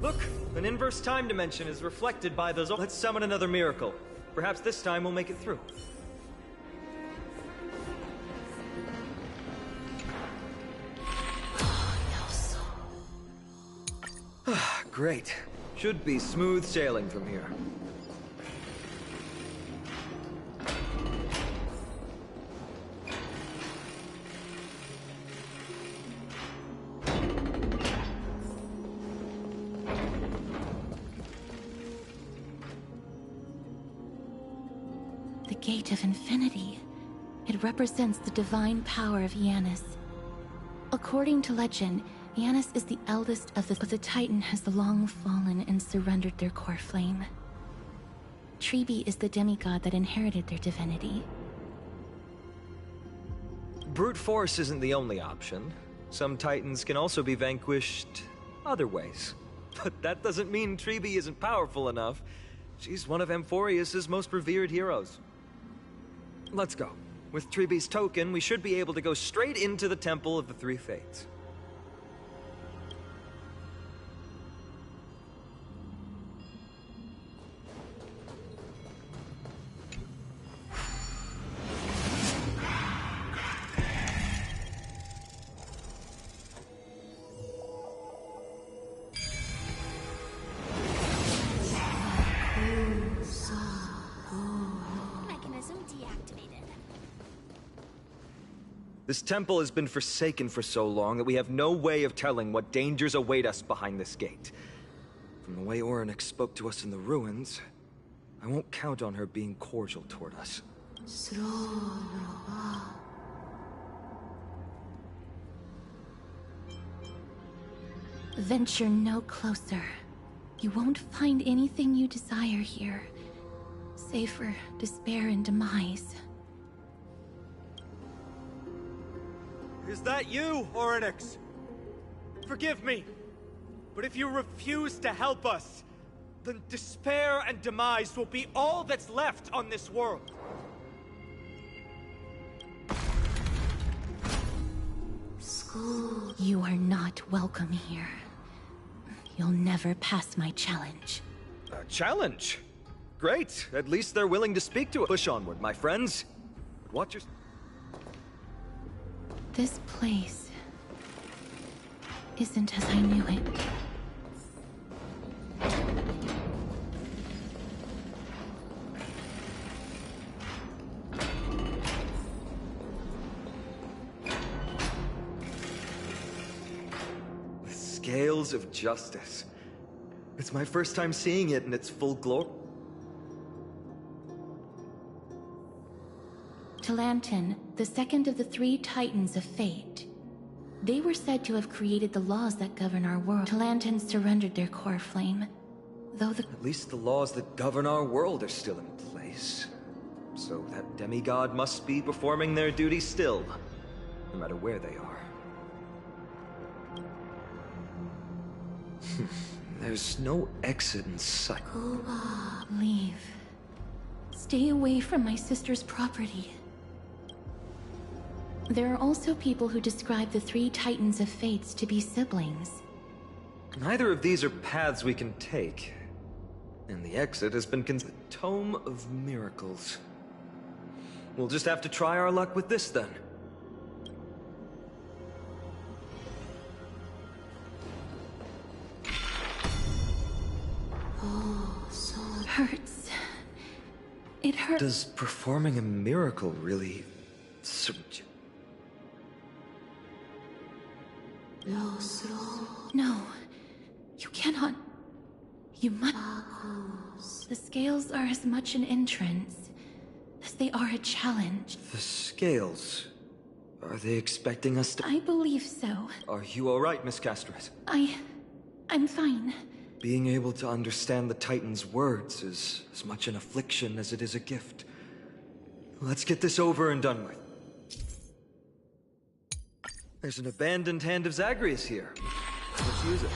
Look! An inverse time dimension is reflected by those— Let's summon another miracle. Perhaps this time we'll make it through. Great. Should be smooth sailing from here. the Gate of Infinity. It represents the divine power of Yanis. According to legend, Yanis is the eldest of but the Titan has long fallen and surrendered their core flame. Tribi is the demigod that inherited their divinity. Brute force isn't the only option. Some Titans can also be vanquished other ways. But that doesn't mean Tribi isn't powerful enough. She's one of Amphorius's most revered heroes. Let's go. With Tribi's token, we should be able to go straight into the Temple of the Three Fates. maiden. This temple has been forsaken for so long that we have no way of telling what dangers await us behind this gate. From the way Orynyx spoke to us in the ruins, I won't count on her being cordial toward us. Venture no closer. You won't find anything you desire here, save for despair and demise. Is that you, Orynyx? Forgive me, but if you refuse to help us, then despair and demise will be all that's left on this world. You are not welcome here. You'll never pass my challenge. A challenge? Great. At least they're willing to speak to us. Push onward, my friends. Watch your... This place isn't as I knew it. The scales of justice. It's my first time seeing it in its full glory. Talantin, the second of the three Titans of Fate. They were said to have created the laws that govern our world. Talantin surrendered their core flame, though the... At least the laws that govern our world are still in place. So that demigod must be performing their duty still, no matter where they are. There's no exit in sight. Leave. Stay away from my sister's property. There are also people who describe the three Titans of Fates to be siblings. Neither of these are paths we can take. And the exit has been the Tome of Miracles. We'll just have to try our luck with this then. Hurts. It hurts. Does performing a miracle really... No. You cannot. You must. The scales are as much an entrance as they are a challenge. The scales... Are they expecting us to... I believe so. Are you alright, Miss Castres? I'm fine. Being able to understand the Titan's words is as much an affliction as it is a gift. Let's get this over and done with. There's an abandoned hand of Zagreus here. Let's use it.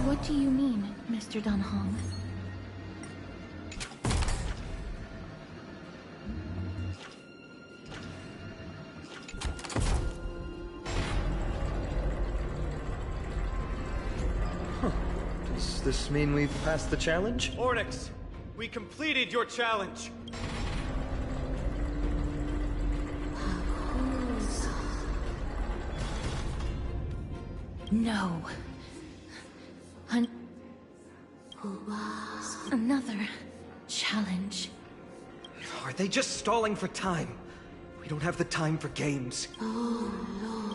What do you mean, Mr. Dunhong? Does this mean we've passed the challenge? Orynyx, we completed your challenge. No. Another challenge. Are they just stalling for time? We don't have the time for games.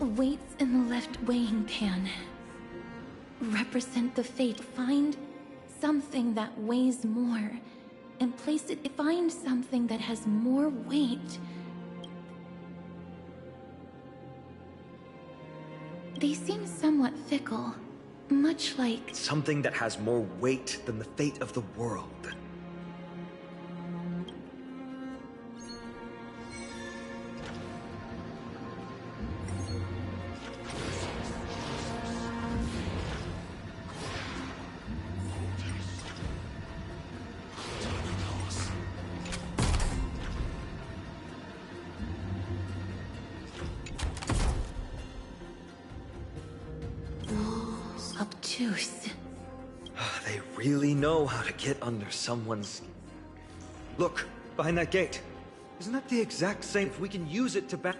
Weights in the left weighing pan represent the fate. Find something that weighs more and place it. Find something that has more weight. They seem somewhat fickle, much like... Something that has more weight than the fate of the world. juice. They really know how to get under someone's... Look, behind that gate. Isn't that the exact same? If we can use it to back...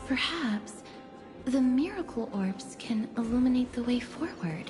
Perhaps the miracle orbs can illuminate the way forward.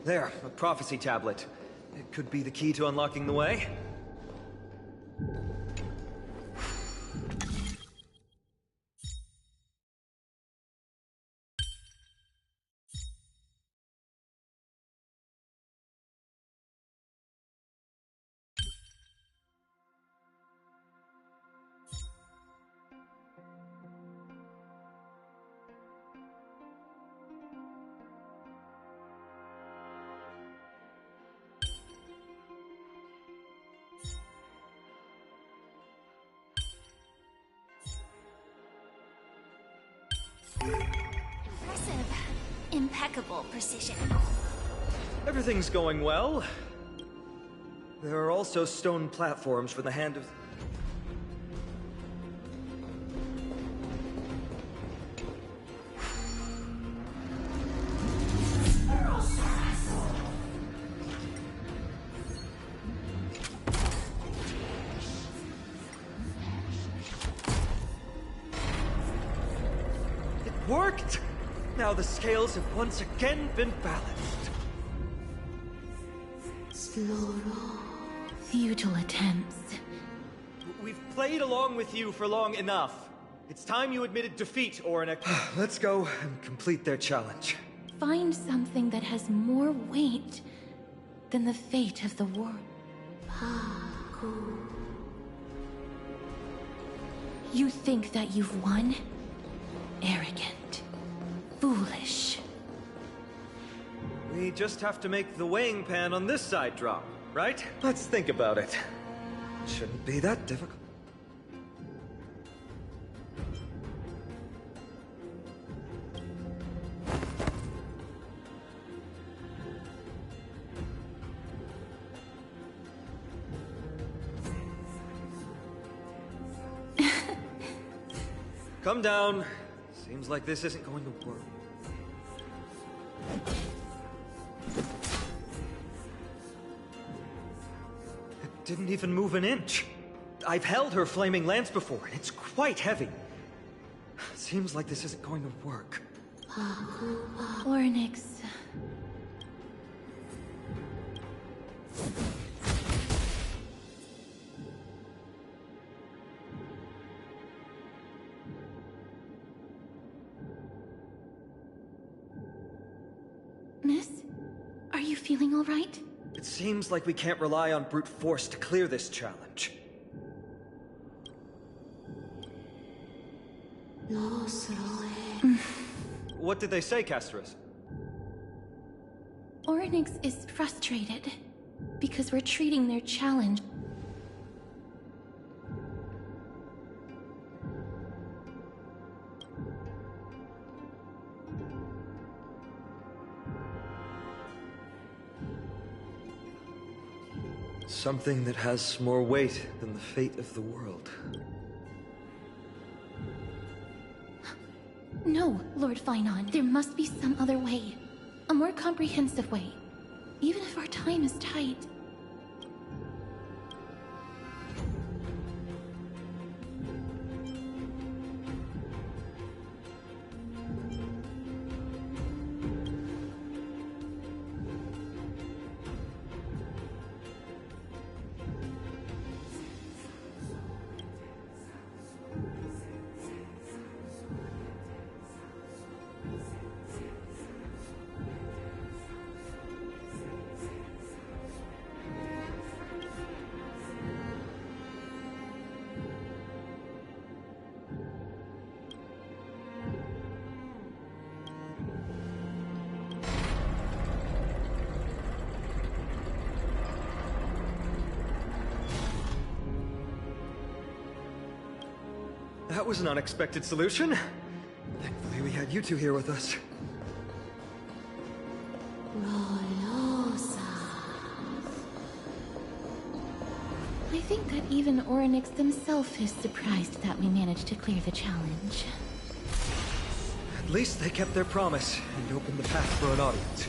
There, a prophecy tablet. It could be the key to unlocking the way. Impressive. Impeccable precision. Everything's going well. There are also stone platforms for the hand of... It worked! Now the scales have once again been balanced. Futile attempts. We've played along with you for long enough. It's time you admitted defeat, Oranek. Let's go and complete their challenge. Find something that has more weight than the fate of the world. You think that you've won? Arrogant. Foolish. We just have to make the weighing pan on this side drop, right? Let's think about it. Shouldn't be that difficult. Come down. Seems like this isn't going to work. It didn't even move an inch. I've held her flaming lance before, and it's quite heavy. Seems like this isn't going to work. Ornyx. Miss? Are you feeling all right? It seems like we can't rely on brute force to clear this challenge. What did they say, Castris? Ornyx is frustrated because we're treating their challenge. Something that has more weight than the fate of the world. No, Lord Finon, there must be some other way. A more comprehensive way. Even if our time is tight. That was an unexpected solution. Thankfully, we had you two here with us. I think that even Ornyx himself is surprised that we managed to clear the challenge. At least they kept their promise and opened the path for an audience.